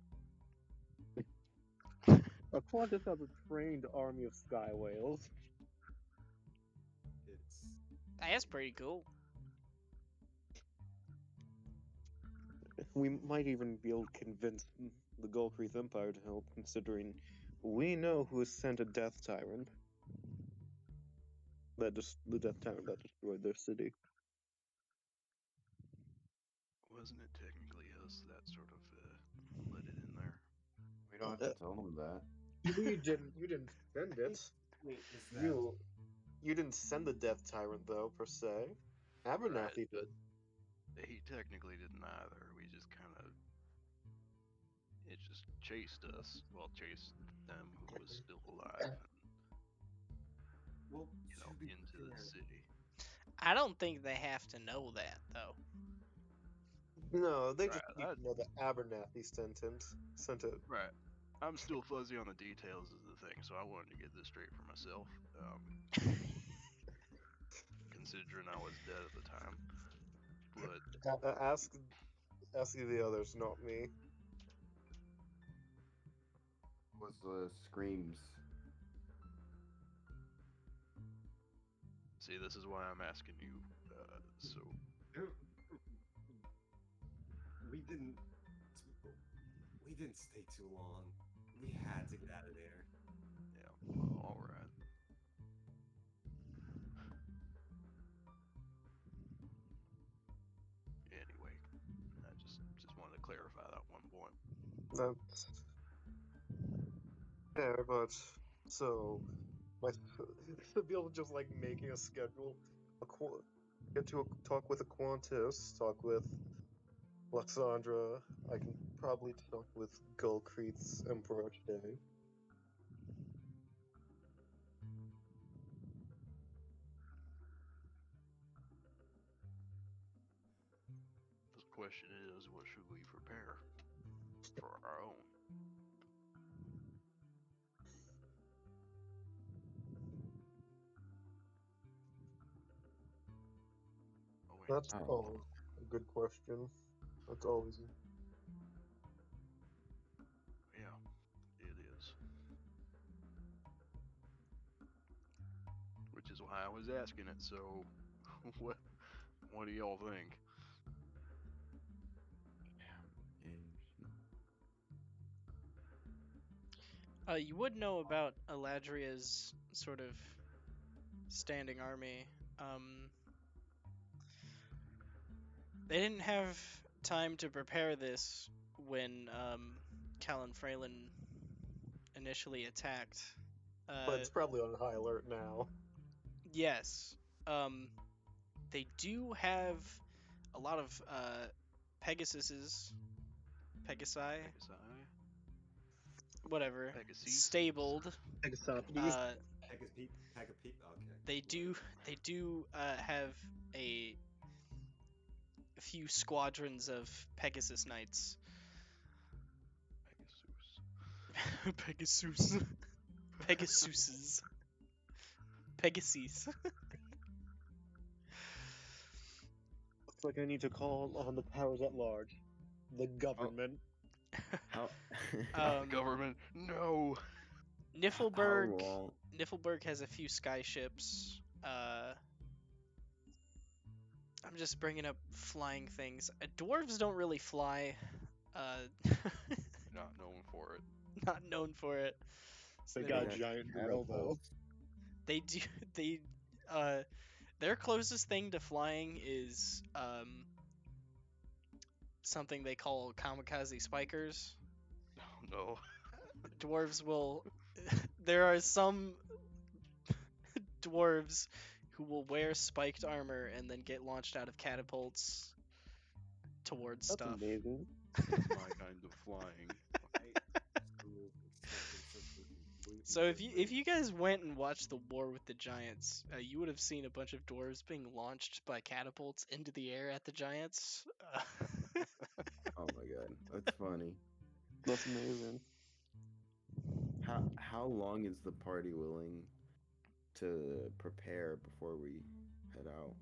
Aquantis has a trained army of sky whales. It's That's pretty cool. We might even be able to convince the Gulfreath Empire to help, considering we know who has sent a Death Tyrant. The Death Tyrant that destroyed their city. Wasn't it technically us that sort of let it in there? We don't have to tell them that. You didn't send it. wait, is that You didn't send the Death Tyrant though, per se. Abernathy Right, did. He technically didn't either. We just kind of. It just chased us. Well, chased them who was still alive. well? You know, to be into the fair, city. I don't think they have to know that though. No, they just Right, need to know that Abernathy sent it. Right. I'm still fuzzy on the details of the thing, so I wanted to get this straight for myself. Considering I was dead at the time. But Ask the others, not me. Was screams. see, this is why I'm asking you. So we didn't stay too long. We had to get out of there. yeah, well, all right. Anyway, I just wanted to clarify that one point. That's fair, but so my to be able to just like making a schedule, get to talk with a Qantas, talk with Luxandra. I can probably talk with Gulcreath's Emperor today. The question is, what should we prepare for our own? Oh, wait. That's Oh. always a good question. That's always Yeah, it is. why I was asking it. So, what do y'all think? You would know about Eladria's sort of standing army. They didn't have time to prepare this when Callan Freyland initially attacked. But it's probably on high alert now. Yes. They do have a lot of Pegasi, Pegasi? whatever, Pegasus? stabled. Exoptides. Pegapeep. Okay. They do have a few squadrons of Pegasus Knights. Pegasus. Pegasuses. Pegasus. Looks like I need to call on the powers at large. The government. How Not the government. No. Niflberg. long? Niflberg has a few sky-ships. I'm just bringing up flying things. Dwarves don't really fly. Not known for it. Not known for it. So They they got a don't- giant drill though. They do. They. Their closest thing to flying is something they call kamikaze spikers. No. Dwarves will. There are some dwarves who will wear spiked armor and then get launched out of catapults towards That's stuff. amazing. That's my kind of flying. So if you guys went and watched the War with the Giants, you would have seen a bunch of dwarves being launched by catapults into the air at the giants. Oh my god, that's funny. That's amazing. How long is the party willing to prepare before we head out?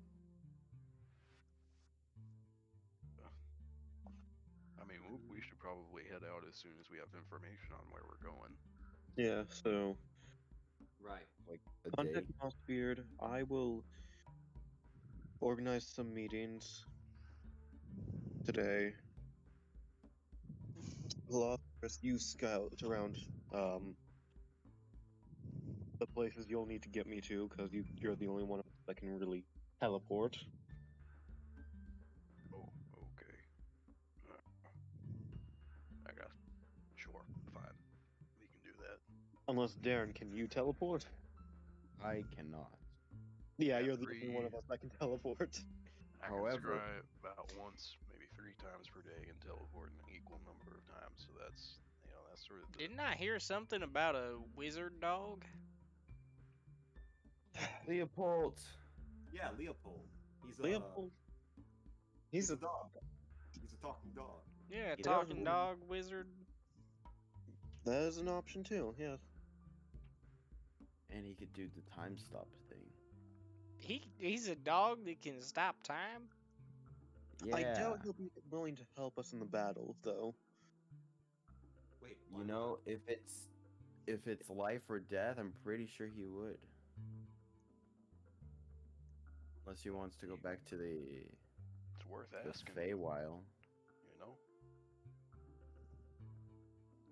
I mean, we should probably head out as soon as we have information on where we're going. Yeah, so Right. Like a contact day? Mossbeard. I will organize some meetings today. Velociraptor, you scout around the places you'll need to get me to, because you're the only one that can really teleport. Oh, okay. I guess. Sure, fine. We can do that. Unless Darren, can you teleport? I cannot. Yeah, Yeah, you're the only one of us that can teleport. I However- can scry about once, maybe 3 times per day, and teleport an equal number of times. So that's that's sort of the. Didn't I hear something about a wizard dog? Leopold! Yeah, Leopold. He's a Leopold. he's a dog. He's a talking dog. Yeah, He talking doesn't- dog wizard. That is an option too, yeah. And he could do the time stop thing. He's a dog that can stop time. Yeah. I doubt he'll be willing to help us in the battle, though. Wait, why You not? know, if it's life or death, I'm pretty sure he would. Unless he wants to go back to the It's worth asking. Feywild. You know.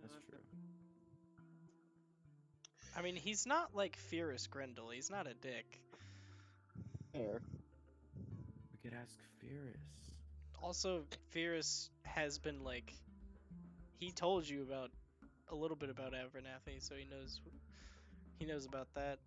That's true. I mean, he's not like Fierce Grendel. He's not a dick. Fair. We could ask Fierce. Also, Fierce has been like, he told you about a little bit about Abernathy, so he knows about that.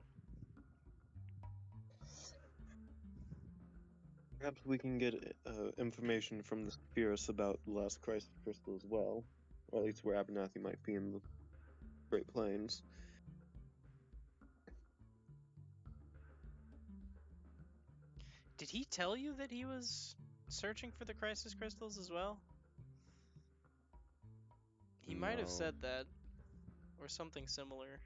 Perhaps we can get information from the Spheres about the last Crisis Crystal as well. Or at least where Abernathy might be in the Great Plains. Did he tell you that he was searching for the Crisis Crystals as well? He might have No. said that, or something similar.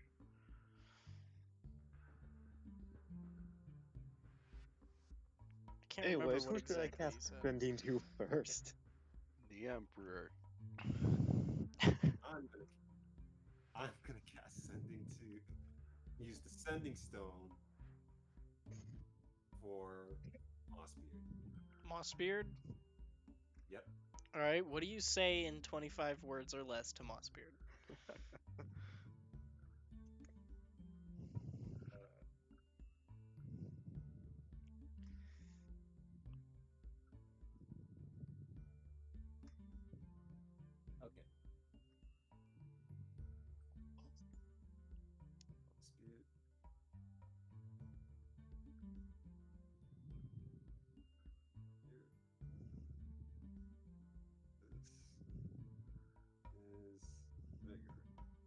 I can't remember Anyways, what who should I exactly he cast said. Sending to first? The Emperor. I'm gonna cast sending to use the sending stone Mossbeard. Mossbeard? Yep. All right, what do you say in 25 words or less to Mossbeard? Okay. Mossbeard. Here. This is vigor.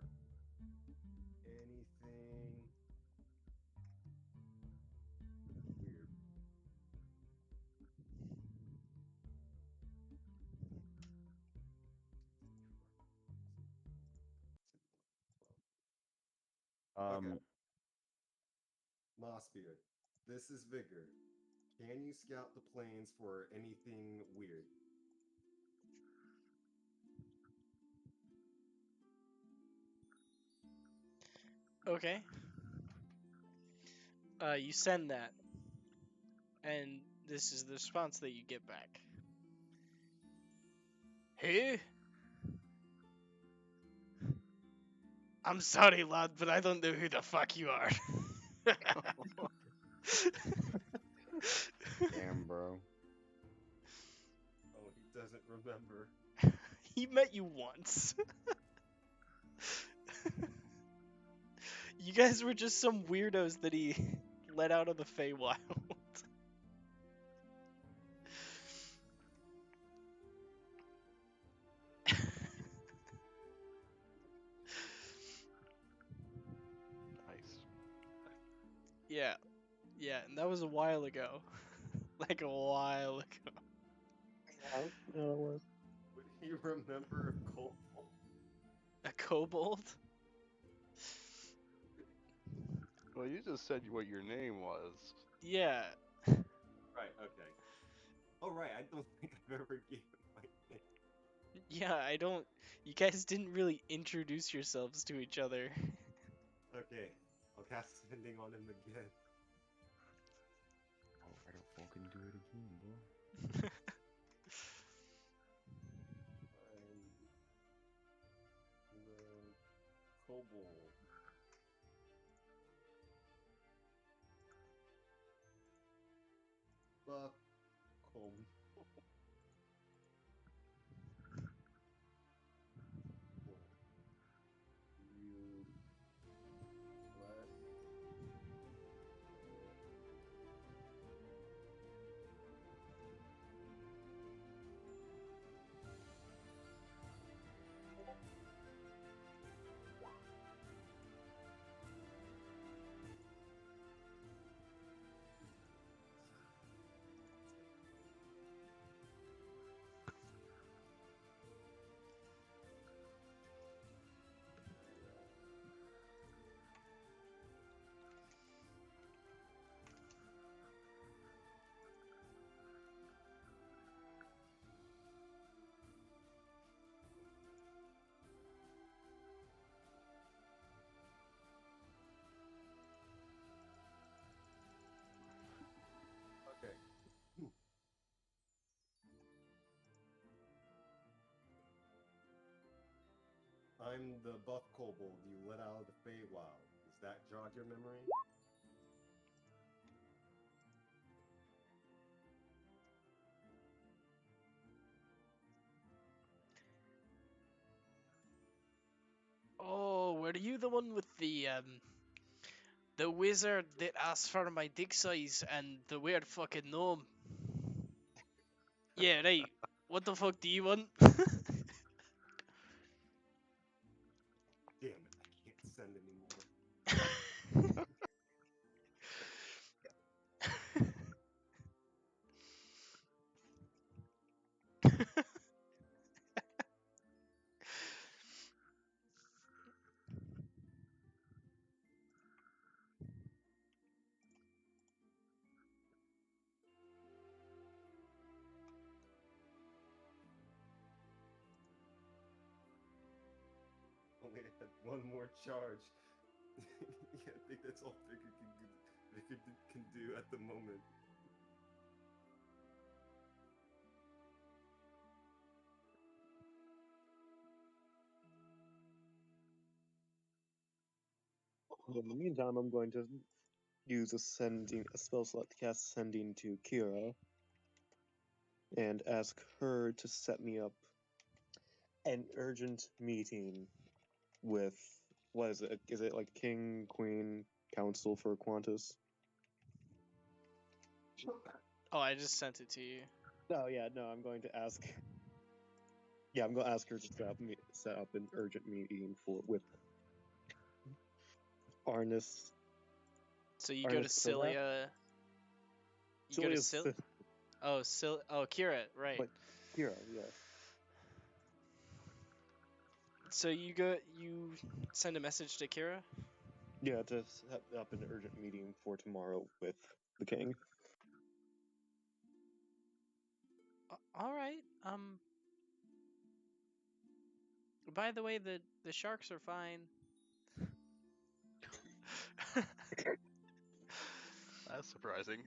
Can you scout lanes for anything weird? Okay. Um, Mossbeard. This is vigor. Can you scout the plains for anything weird? Okay. You send that, and this is the response that you get back. Who? I'm sorry, lad, but I don't know who the fuck you are. damn, bro. Oh, he doesn't remember. He met you once. You guys were just some weirdos that he let out of the Feywild. Nice. Yeah, and that was a while ago. Like a while ago. Yeah, yeah, it was. Would he remember a cold? A kobold? Well, you just said what your name was. Yeah. Right, okay. Oh, right, I don't think I've ever given my name. Yeah, I don't. You guys didn't really introduce yourselves to each other. Okay, I'll cast Sending on him again. Oh, I don't fucking do it again, bro. And the kobold. Buck kobold. You let Okay. I'm the buff kobold you let out of the Feywild. Does that jog your memory? Oh, were you the one with the wizard that asked for my dick size and the weird fucking gnome? Yeah, right. What the fuck do you want? Damn it, I can't send anymore. one more charge. Yeah, I think that's all Vicar can do at the moment. In the meantime, I'm going to use a spell slot to cast Sending to Kira and ask her to set me up an urgent meeting with, what is it? Is it like King, Queen, Council for Qantas? Oh, I just sent it to you. Oh yeah, no, I'm going to ask. Yeah, I'm going to ask her to set up an urgent meeting with Arnis. So you go to Arnis Kilrath? Cilia. You go to Cilia's Sil. Oh, Kira, right. But Kira, yes. So you send a message to Kira. Yeah, to set up an urgent meeting for tomorrow with the king. All right. By the way, the sharks are fine. That's surprising.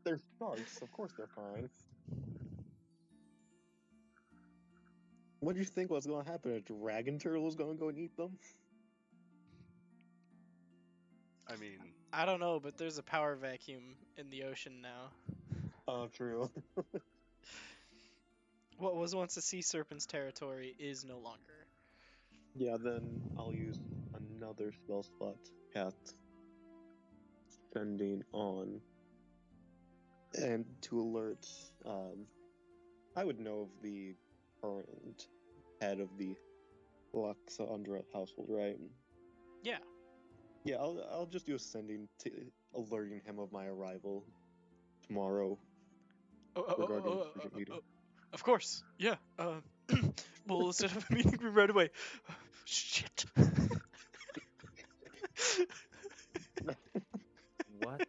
They're sharks, of course they're fine. What do you think was going to happen? A dragon turtle was going to go and eat them? I mean, I don't know, but there's a power vacuum in the ocean now. Oh, true. What was once a sea serpent's territory is no longer. Yeah, then I'll use another spell slot to cast Sending on. And to alert, I would know of the current head of the Luxandra household, right? Yeah. Yeah, I'll just do a Sending to alerting him of my arrival tomorrow regarding the urgent meeting. Of course. Yeah. We'll set up a meeting right away. Shit. What?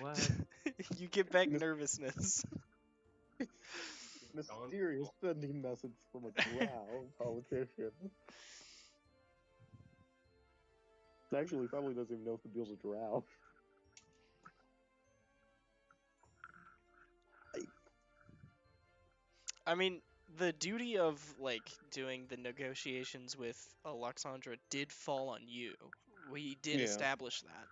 What? You get back nervousness. Mysterious sending message from a drow politician. Actually, he probably doesn't even know if the deal's a drow. I mean, the duty of like doing the negotiations with Alexandra did fall on you. We did Yeah. establish that.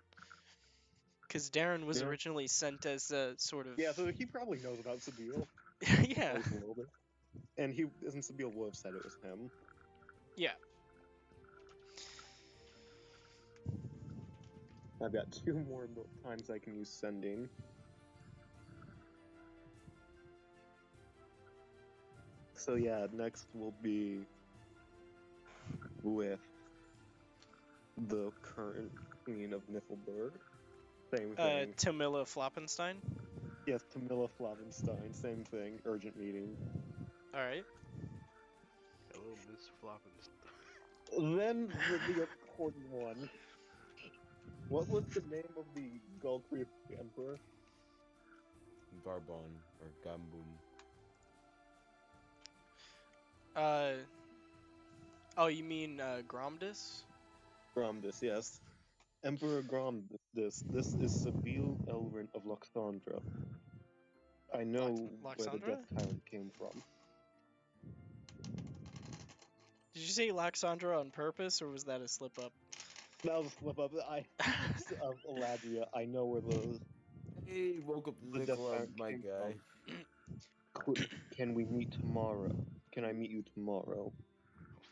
Because Darren was Yeah. originally sent as a sort of. Yeah, so he probably knows about Sabine. Yeah. At least a little bit. And Sabine would have said it was him. Yeah. I've got 2 more times I can use sending. So yeah, next will be with the current Queen of Niflberg. Same thing. Tamila Floppenstein. Yes, Tamila Flavenstein. Same thing. Urgent meeting. All right. hello, Miss Floppins. Then the important one. What was the name of the Gull Creek Emperor? Garbon or Gambum. Oh, you mean Gromdus? Gromdus, yes. Emperor Gromdus. This is Sabine Elrin of Loxandra. I know where the Loxandra? Death Tyrant came from. Did you say Loxandra on purpose, or was that a slip up? That was a slip up. Of Eladria. I know where the Hey, woke up The the Death club, Tyrant my came guy. Can we meet tomorrow? Can I meet you tomorrow? Oh,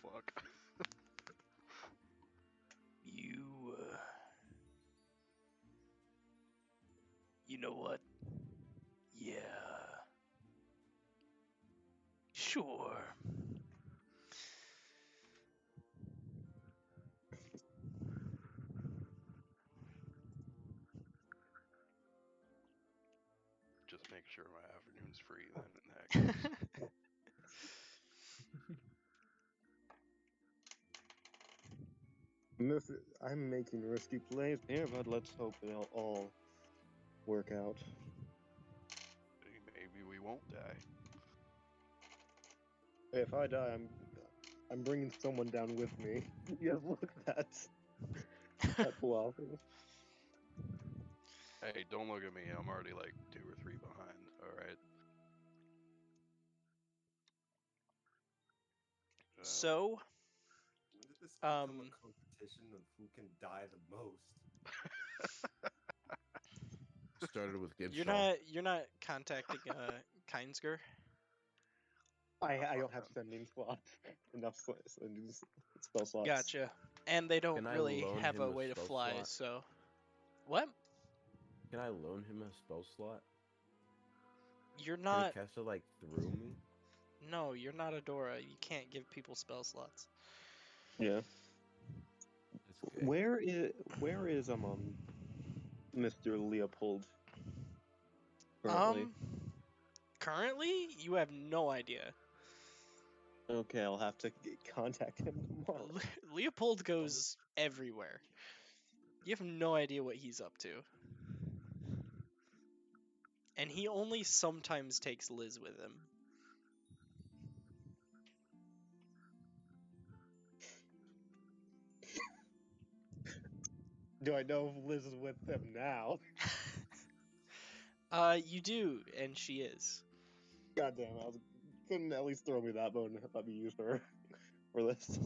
fuck. You know what? Yeah. Sure. Just make sure my afternoon's free then in that case. I'm making risky plays here, but let's hope it'll all work out. Maybe we won't die. If I die, I'm bringing someone down with me. Yeah, look that's laughing. Hey, don't look at me. I'm already like 2 or 3 behind. All right. So, When did this become um, a competition of who can die the most? Started with you're Gibshaw. not contacting Kinsger? I don't have man. sending slots. Enough sending spell slots. Gotcha. And they don't Can I really loan have him a a way to spell fly, slot? so what? Can I loan him a spell slot? You're Can he not. cast it like through me? No, you're not Adora. You can't give people spell slots. Yeah. That's gay. Where is Mr. Leopold currently? Currently, you have no idea. Okay, I'll have to contact him tomorrow. Leopold goes everywhere. You have no idea what he's up to. And he only sometimes takes Liz with him. Do I know if Liz is with him now? You do, and she is. Goddamn, couldn't at least throw me that bone and let me use her for this.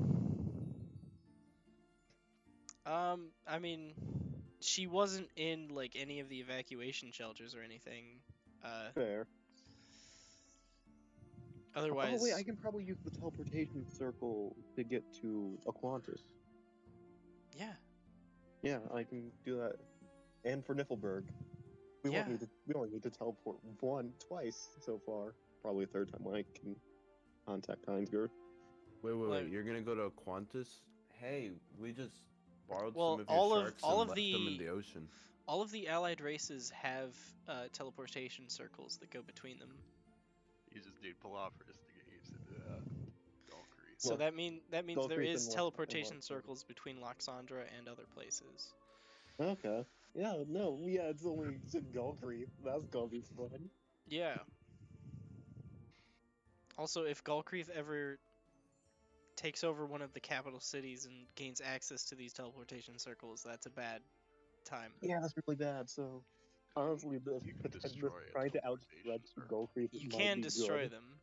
I mean, she wasn't in like any of the evacuation shelters or anything. Fair. Otherwise, Oh wait, I can probably use the teleportation circle to get to Aquantis. yeah, Yeah, I can do that. And for Niflberg. We only need to teleport twice so far. Probably a third time when I can contact Heinsger. Wait, Like- you're gonna go to Qantas? Hey, we just borrowed Well, some of your all of- sharks all and of left them in the- the ocean. all of the allied races have teleportation circles that go between them. You just need Palafris to get used to Valkyrie. So Well, that means there Valkyrie's is in teleportation Loxandra. circles between Loxandra and other places. Okay. Yeah, no, yeah, it's only Valkyrie. That's gonna be fun. Yeah. Also, if Galkreath ever takes over one of the capital cities and gains access to these teleportation circles, that's a bad time. Yeah, that's really bad. So honestly, You can destroy a trying to teleportation outstretch circle. Valkyrie You might can be destroy good. them.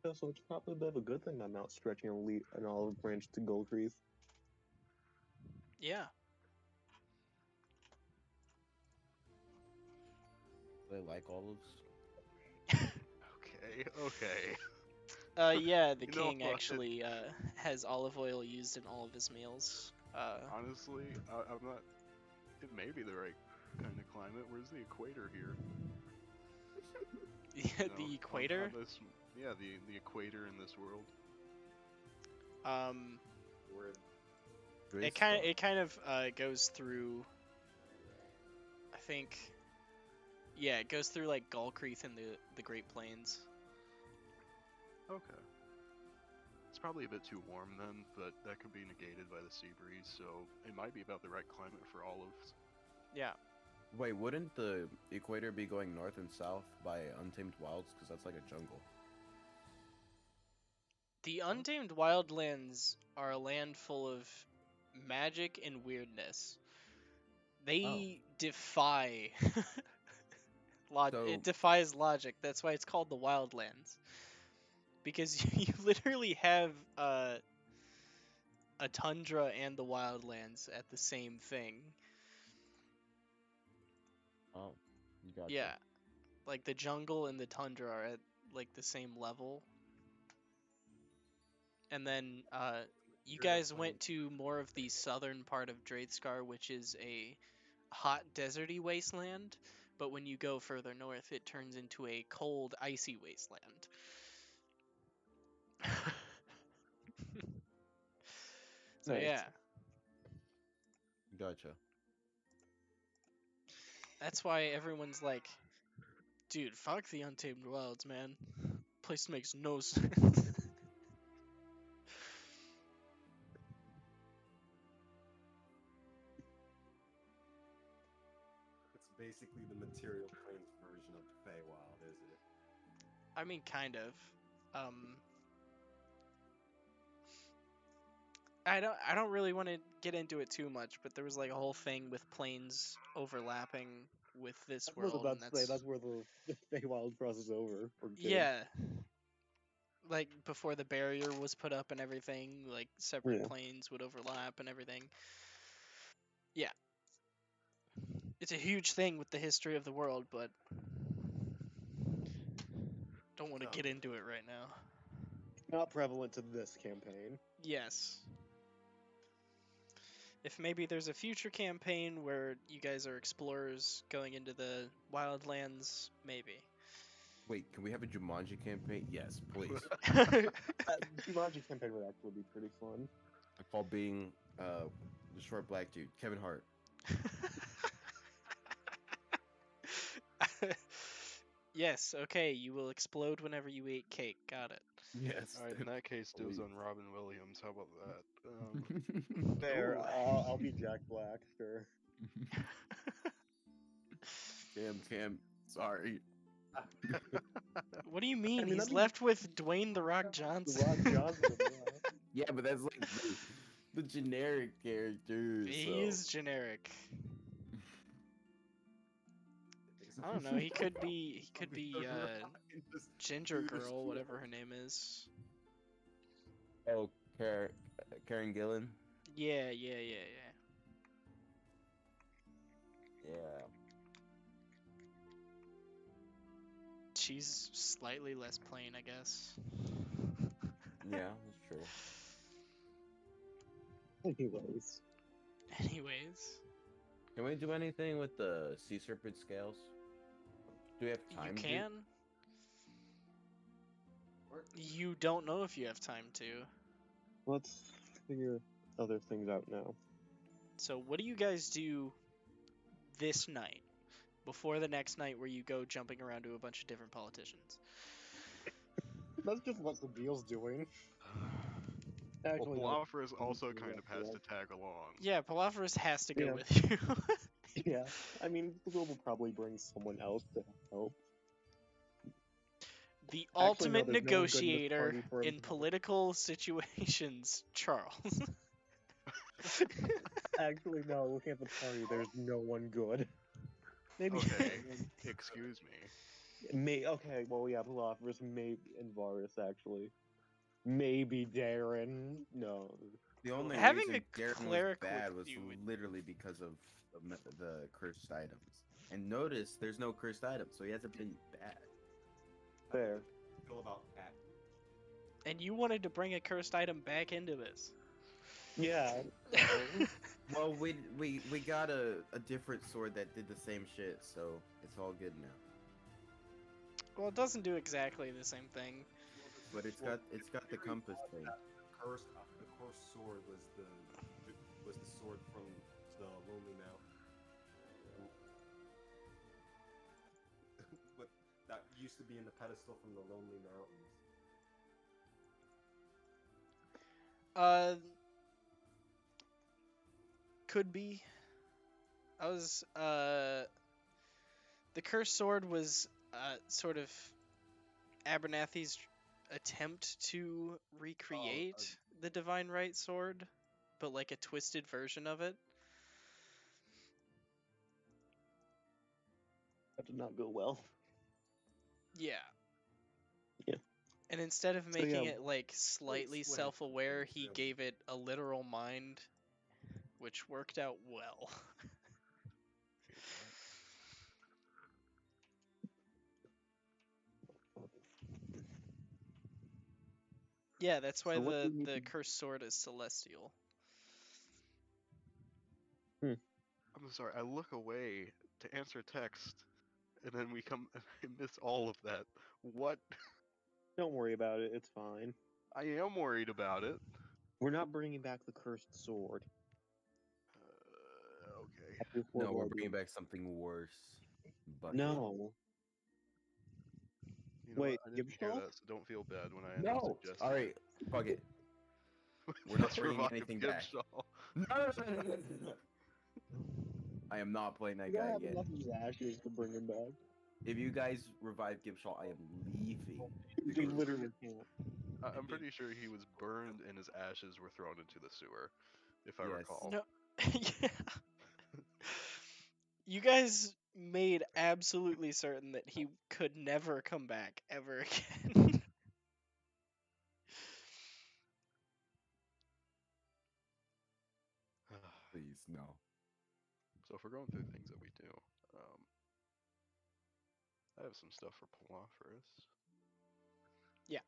Yeah, so it's probably a bit of a good thing I'm outstretching an olive branch to Valkyrie. Yeah. They like olives. Okay. Yeah, the You know king what? actually has olive oil used in all of his meals. Honestly, I'm not. It may be the right kind of climate. Where's the equator here? You know, The on equator. this, yeah, the equator in this world. Where It kind of goes through. I think. Yeah, it goes through like Galkreath and the Great Plains. Okay. It's probably a bit too warm then, but that could be negated by the sea breeze, so it might be about the right climate for olives. Yeah. Wait, wouldn't the equator be going north and south by Untamed Wilds? Because that's like a jungle. The Untamed Wildlands are a land full of magic and weirdness. They defy So- it defies logic. That's why it's called the Wildlands. Because you literally have a tundra and the wildlands at the same thing. Oh, gotcha. Yeah. Like the jungle and the tundra are at like the same level. And then you guys went to more of the southern part of Draithskar, which is a hot deserty wasteland, but when you go further north it turns into a cold icy wasteland. So Nice. yeah, Gotcha. that's why everyone's like, dude, fuck the Untamed Wilds, man. Place makes no sense. It's basically the material planes version of the Feywild, is it? I mean, kind of. I don't really want to get into it too much, but there was like a whole thing with planes overlapping with this I was world, about and to say that's where the Feywild crosses over. Or did. yeah, like before the barrier was put up and everything, like separate Yeah. planes would overlap and everything. Yeah, it's a huge thing with the history of the world, but don't want to get into it right now. Not prevalent to this campaign. Yes. If maybe there's a future campaign where you guys are explorers going into the wildlands, maybe. Wait, can we have a Jumanji campaign? Yes, please. Jumanji campaign would actually be pretty fun. While being the short black dude, Kevin Hart. Yes, okay, you will explode whenever you eat cake. Got it. Yes. Alright, in that case, dibs on Robin Williams. How about that? Fair. Ooh. I'll be Jack Black. Sure. Cam, sorry. What do you mean? I mean, He's that'd be- left with Dwayne the Rock Johnson. The Rock Johnson. Yeah. Yeah, but that's like the generic character. He so. is generic. I don't know. He could be. He could be Ginger Girl, whatever her name is. Oh, Karen Gillan. Yeah. Yeah. She's slightly less plain, I guess. Yeah, that's true. Anyways. Anyways, Can we do anything with the sea serpent scales? Do we have time? you to? can. You don't know if you have time to. Let's figure other things out now. So, what do you guys do this night before the next night where you go jumping around to a bunch of different politicians? That's just what the deal's doing. Well, Actually, no. Palaveras also kind of has to tag along. Yeah, Palaveras has to go Yeah. with you. Yeah, I mean, Google will probably bring someone else to help. The Actually, no, ultimate there's no one good in this negotiator party for him in to help. political situations, Charles. Actually, no, looking at the party, there's no one good. Maybe. Okay, excuse me. Okay, well, yeah, Palaveras, maybe, and Varus, actually. Maybe Darren. No. The only Having reason a Darren cleric was bad with was you would- literally because of the cursed items. And notice there's no cursed items, so he hasn't been bad. Fair. Feel about that. And you wanted to bring a cursed item back into this. Yeah. Well, we got a different sword that did the same shit, so it's all good now. Well, it doesn't do exactly the same thing. But it's got the compass thing. The cursed sword was the sword from the Lonely Mountain. But that used to be in the pedestal from the Lonely Mountains. Could be. The cursed sword was sort of Abernathy's attempt to recreate the divine right sword, but like a twisted version of it. That did not go well. Yeah. Yeah. And instead of So, making yeah. it like slightly Explain. self-aware, he Yeah. gave it a literal mind, which worked out well. Yeah, that's why So what do we need the to- cursed sword is celestial. I'm sorry, I look away to answer text, and then we come and I miss all of that. What? Don't worry about it. It's fine. I am worried about it. We're not bringing back the cursed sword. Okay. No, we're bringing back something worse. But No. You know Wait, what? I didn't give hear yourself? that, so don't feel bad when I end up no. suggesting. All right, fuck it. We're not bringing Revive anything back. Gibshaw. No. I am not playing that You gotta guy have again. enough of his ashes to bring him back. If you guys revive Gibshaw, I am leaving. the You group. literally can't. I'm pretty sure he was burned and his ashes were thrown into the sewer, if I Yes. recall. No. Yeah. You guys made absolutely certain that he could never come back ever again. Please, no. So if we're going through things that we do, I have some stuff for Palophorus. Yeah.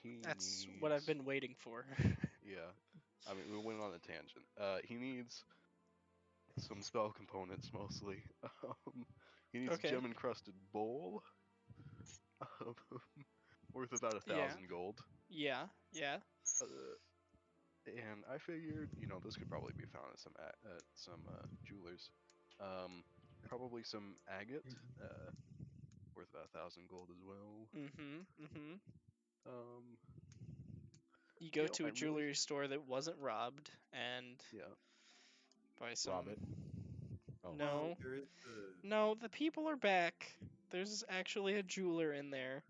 He That's needs... what I've been waiting for. Yeah. I mean, we went on a tangent. He needs some spell components mostly. He needs Okay. a gem-encrusted bowl. Worth about 1,000 gold. Yeah. And I figured, this could probably be found at some jewelers. Probably some agate, worth about 1,000 gold as well. Mm-hmm. Um, You go to I a really, jewelry store that wasn't robbed and yeah. buy some. Rob it. Oh. No. There is the No, the people are back. There's actually a jeweler in there.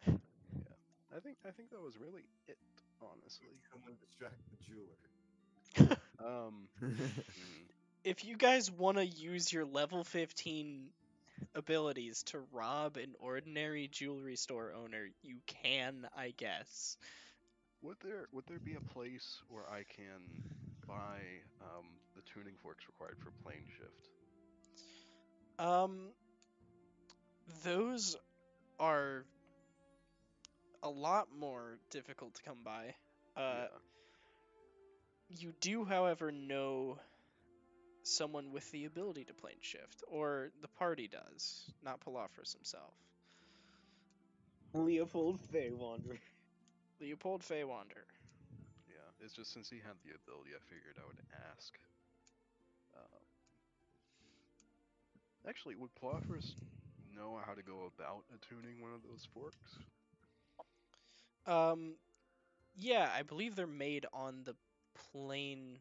I think that was really it, honestly. someone distract the jeweler. If you guys want to use your level 15 abilities to rob an ordinary jewelry store owner, you can, I guess. Would there be a place where I can buy the tuning forks required for plane shift? Those are a lot more difficult to come by. Yeah. You do, however, know someone with the ability to plane shift, or the party does, not Palophorus himself. Leopold Feywander. Leopold Feywander. Yeah, it's just since he had the ability, I figured I would ask. Actually, would Palophorus know how to go about attuning one of those forks? Yeah, I believe they're made on the plane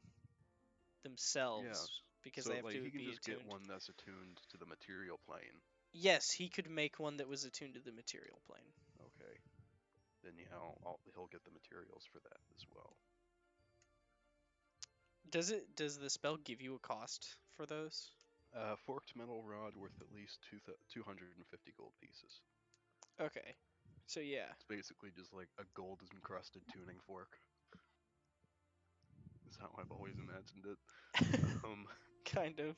themselves because So they have like to he can be just get attuned. one that's attuned to the material plane. Yes, he could make one that was attuned to the material plane. Okay. Then yeah, he'll get the materials for that as well. Does the spell give you a cost for those? Forked metal rod worth at least 250 gold pieces. Okay. So yeah. It's basically just like a gold encrusted tuning fork. Is how I've always imagined it. Kind of.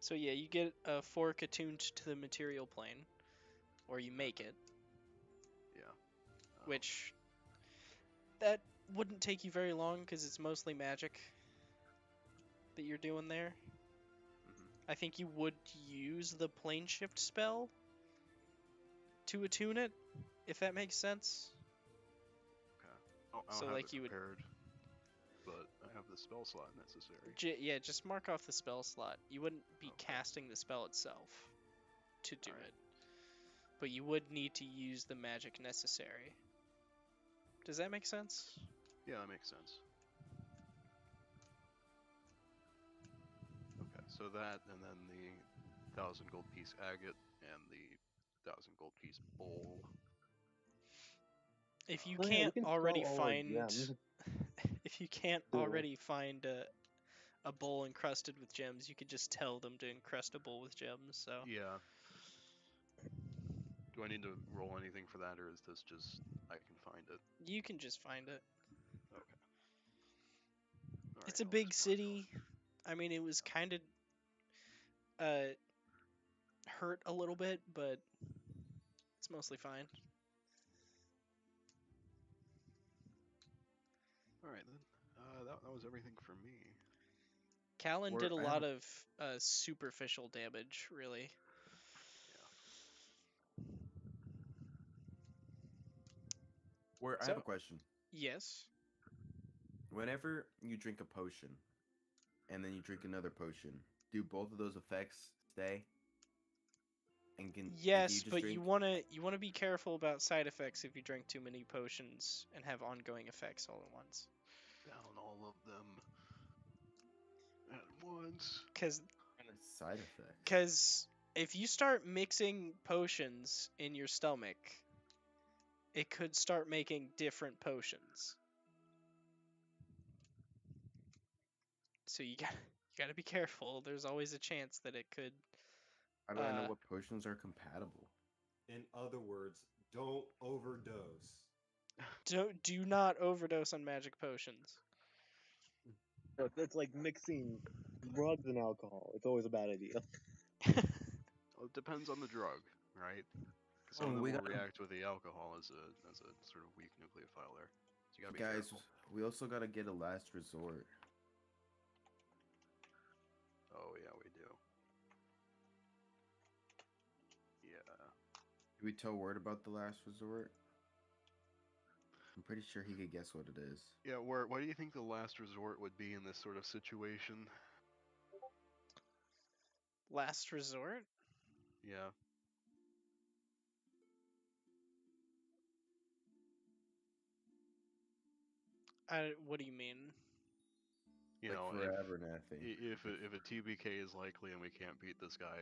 So yeah, you get a fork attuned to the material plane, or you make it. Yeah. Which that wouldn't take you very long because it's mostly magic that you're doing there. I think you would use the plane shift spell to attune it, if that makes sense. Okay. I don't So, have like, it you would- prepared, but I have the spell slot necessary. Yeah, just mark off the spell slot. You wouldn't be Okay. casting the spell itself to do Alright. it, but you would need to use the magic necessary. Does that make sense? Yeah, that makes sense. Okay, so that, and then the 1,000 gold piece agate, and the 1,000 gold piece bowl. If you Oh, yeah, we can't can sell already all our find, gems. if you can't Cool. already find a bowl encrusted with gems, you could just tell them to encrust a bowl with gems. So Yeah. Do I need to roll anything for that, or is this just I can find it? you can just find it. Okay. It's a big city. I mean, it was kind of hurt a little bit, but it's mostly fine. Alright then. That was everything for me. Callan did a lot of superficial damage, really. I have a question. Yes. Whenever you drink a potion, and then you drink another potion, do both of those effects stay? And Yes, but you wanna be careful about side effects if you drink too many potions and have ongoing effects all at once. down all of them at once. Because Kind of side effects. if you start mixing potions in your stomach, it could start making different potions. So you gotta be careful. There's always a chance that it could. How do I know what potions are compatible? In other words, don't overdose. Do not overdose on magic potions. It's like mixing drugs and alcohol. It's always a bad idea. Well, it depends on the drug, right? Because some Oh, of them we will gotta- react with the alcohol as a sort of weak nucleophile there. So you gotta be Guys, careful. we also gotta get a last resort. Oh yeah, we do. Yeah. Did we tell Word about the last resort? I'm pretty sure he could guess what it is. Yeah, why do you think the last resort would be in this sort of situation? Last resort? Yeah. What do you mean? You Like know, forever, nothing. if a TBK is likely and we can't beat this guy,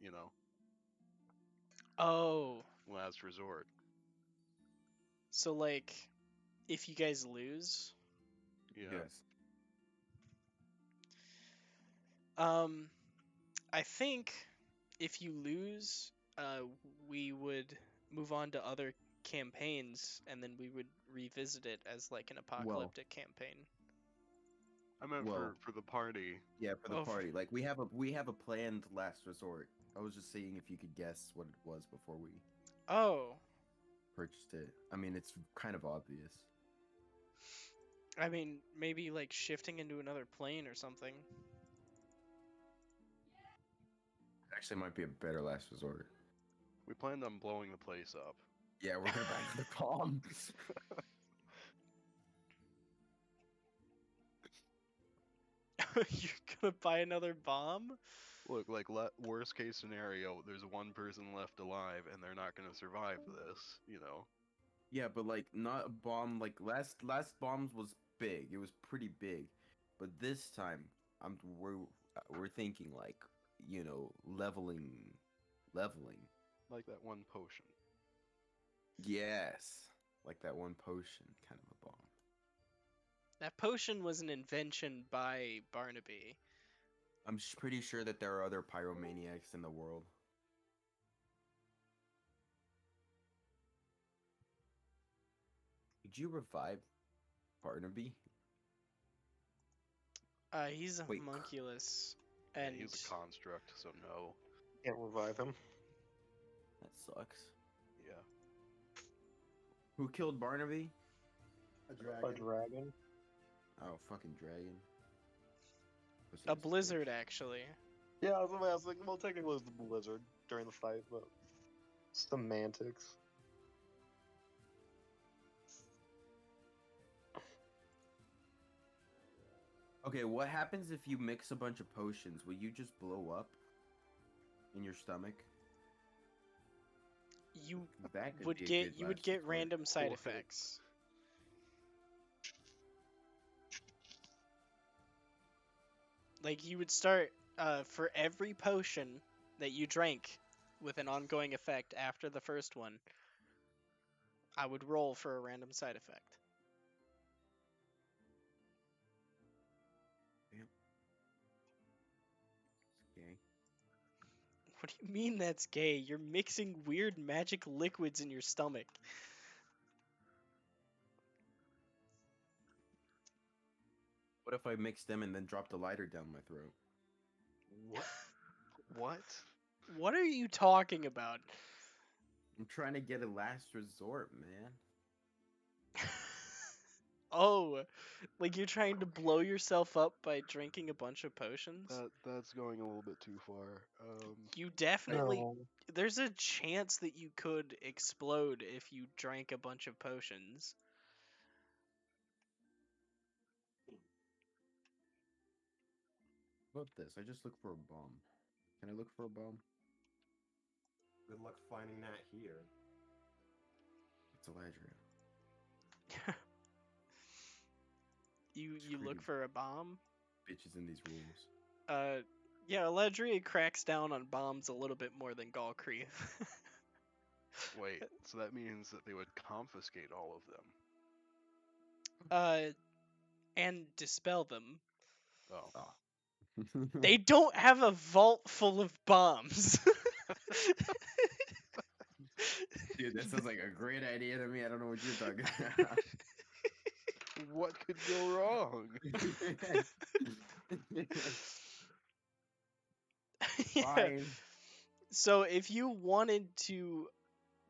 you know, Oh, last resort. so like, if you guys lose, Yeah. Yes. I think if you lose, we would move on to other campaigns, and then we would revisit it as like an apocalyptic campaign. I meant Well- for the party. Yeah, for the Oh, party. Like we have a planned last resort. I was just seeing if you could guess what it was before we Oh, purchased it. I mean, it's kind of obvious. I mean, maybe like shifting into another plane or something. Actually, might be a better last resort. We planned on blowing the place up. Yeah, we're gonna buy another bomb. You're gonna buy another bomb? Look, like worst case scenario, there's one person left alive and they're not gonna survive this. You know. Yeah, but like not a bomb. Like last bombs was big. It was pretty big, but this time we're thinking like leveling. Like that one potion. Yes, like that one potion kind of a bomb. That potion was an invention by Barnaby. I'm pretty sure that there are other pyromaniacs in the world. Did you revive Barnaby? He's a Wait, homunculus, Yeah, and he's a construct, so no. Can't revive him. That sucks. Yeah. Who killed Barnaby? A A dragon. dragon. Oh, fucking dragon. Pussy a ass blizzard bitch. actually. Yeah, I was like, well, technically it was the blizzard during the fight, but semantics. Okay, what happens if you mix a bunch of potions? Will you just blow up in your stomach? You That could would be a get good you would last get resort. random side Cool. effects. Like you would start for every potion that you drank with an ongoing effect after the first one, I would roll for a random side effect. Okay. What do you mean that's gay? You're mixing weird magic liquids in your stomach. What if I mix them and then drop the lighter down my throat? What? What? What are you talking about? I'm trying to get a last resort, man. Oh, like you're trying to blow yourself up by drinking a bunch of potions? That's going a little bit too far. You definitely. No. There's a chance that you could explode if you drank a bunch of potions. What about this? I just look for a bomb. Can I look for a bomb? Good luck finding that here. It's Eladria. You look for a bomb. Bitches in these rules. Yeah, Eladria cracks down on bombs a little bit more than Galkree. Wait, so that means that they would confiscate all of them. And dispel them. Oh. They don't have a vault full of bombs. Dude, that sounds like a great idea to me. I don't know what you're talking about. What could go wrong? Yeah. Fine. So if you wanted to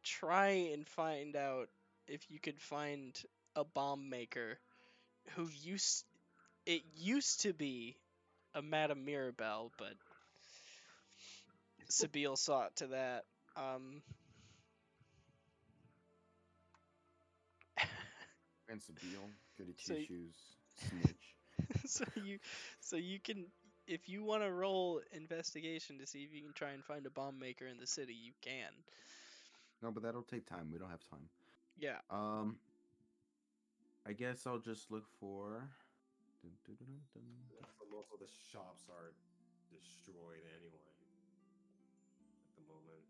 try and find out if you could find a bomb maker who used to be a Madame Mirabelle, but Sabine saw it to that. And Sabine, goody So two shoes, snitch. so you can, if you want to roll investigation to see if you can try and find a bomb maker in the city, you can. No, but that'll take time. We don't have time. Yeah. I guess I'll just look for. So most of the shops are destroyed anyway. At the moment.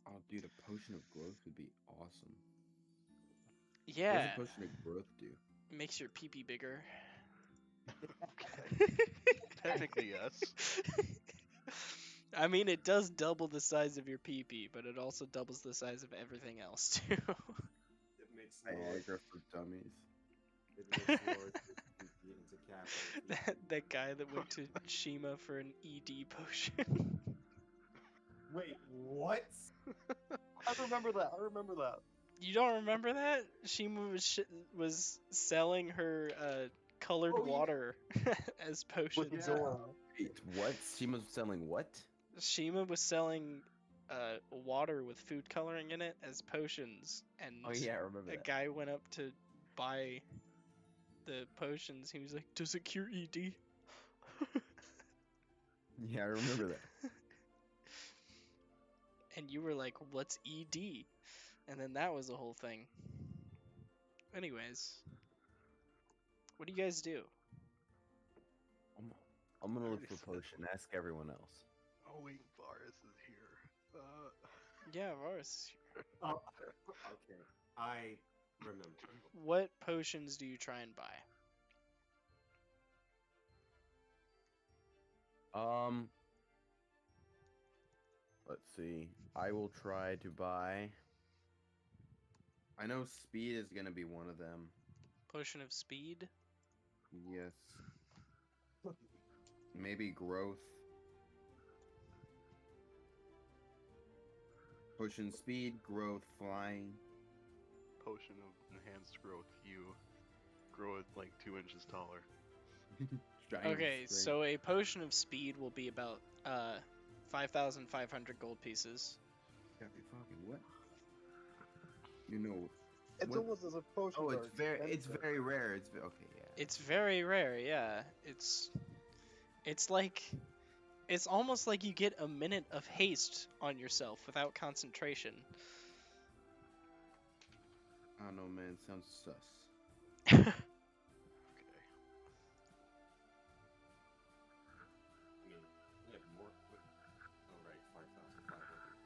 Oh, dude, a potion of growth would be awesome. What Yeah. does a potion of growth do? It makes your pee-pee bigger. Technically, yes. I mean, it does double the size of your pee-pee, but it also doubles the size of everything else too. It makes Lord, Viagra for dummies. it makes Lord into capital. that guy that went to Shima for an ED potion. Wait, what? I remember that. You don't remember that? Shima was selling her colored Oh, yeah. water as potions. With Yeah. Zora. Wait, what? Shima's selling what? Shima was selling water with food coloring in it as potions, and Oh yeah, I remember a that. guy went up to buy the potions. He was like, "Does it cure ED?" Yeah, I remember that. And you were like, "What's ED?" And then that was the whole thing. Anyways, what do you guys do? I'm gonna look already for said potion. Ask everyone else. Oh wait, Varus is here. Yeah, Varus. Oh, okay. I remember. What potions do you try and buy? Let's see. I will try to buy. I know speed is gonna be one of them. Potion of speed? Yes. Maybe growth. Potion speed, growth, flying. Potion of enhanced growth. You grow it like 2 inches taller. Giant Okay, strength. so a potion of speed will be about 5,500 gold pieces. Gotta be fucking what? You know. It's what- almost as a potion. Oh, it's very rare. Okay, yeah. It's very rare, yeah. It's almost like you get a minute of haste on yourself without concentration. I don't know, man. Sounds sus. Okay. I mean, yeah, more. Oh, right, 5,500.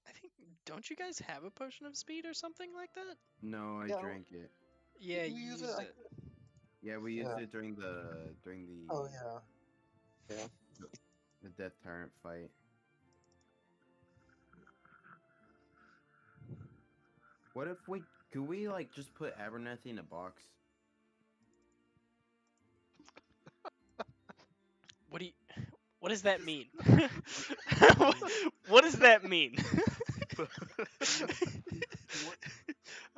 I think, don't you guys have a potion of speed or something like that? No, I Yeah, drank it. Yeah, you you use used it, it. Yeah, we used Yeah. it during the Oh yeah. the Death Tyrant fight. What if could we like just put Abernathy in a box? What does that mean? What does that mean?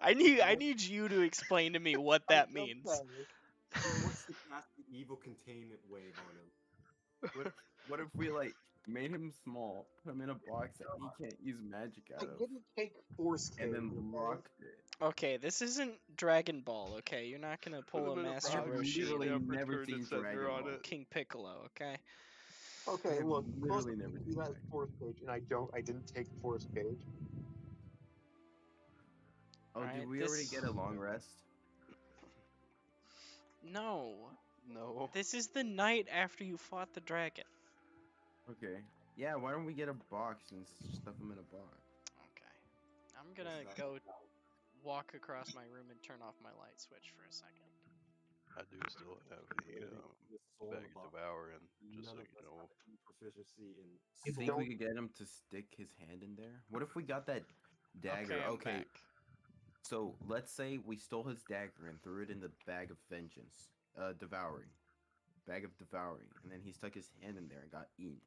I need you to explain to me what that means. He wants to cast the evil containment wave on him. What if we like made him small, put him in a box that he can't use magic I out of, didn't take Force and then Cage, okay? locked it? Okay, this isn't Dragon Ball, okay? You're not gonna pull a Would've been a Master problem. Roshi literally Yeah, never return to seen sender Dragon on Ball. it. King Piccolo, okay? Okay, have look, close literally to never me seen that Dragon Force Cage, and I didn't take Force Cage. Oh, Alright, did we already this- get a long rest? No. No. This is the night after you fought the dragon. Okay. Yeah, why don't we get a box and stuff them in a box? Okay. I'm gonna go walk across my room and turn off my light switch for a second. I do still have a bag of devouring, just so you know. Proficiency in You You think we don't- could get him to stick his hand in there? What if we got that dagger? I'm back. So let's say we stole his dagger and threw it in the bag of vengeance, devouring, bag of devouring, and then he stuck his hand in there and got eaten.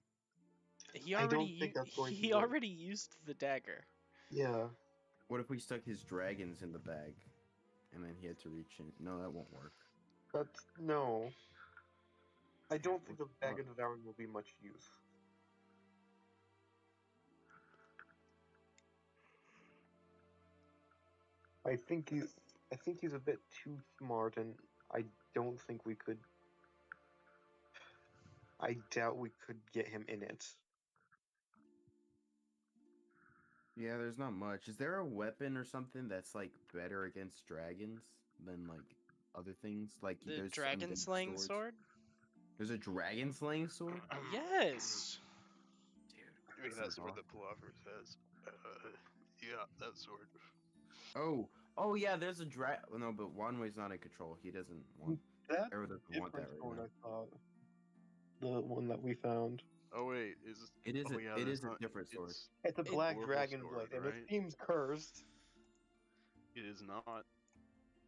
I don't think that's going to He work. already used the dagger. Yeah. What if we stuck his dragons in the bag, and then he had to reach in? No, that won't work. No. I don't think the bag of devouring will be much use. I think he's a bit too smart, and I don't think we could. I doubt we could get him in it. Yeah, there's not much. Is there a weapon or something that's like better against dragons than like other things? Like The there's dragon undead slaying swords. sword? There's a dragon slaying sword. Yes. I mean, This that's is what awesome. the palaver says. Yeah, that sword. Oh yeah. There's a No, but Wanwei's not in control. He doesn't want. That Arrow doesn't want that different right sword, now. I thought. The one that we found. Oh wait, It is. Oh yeah, It that's is a not. different sword. It's a black Oracle dragon sword, blade, and right? it seems cursed. It is not.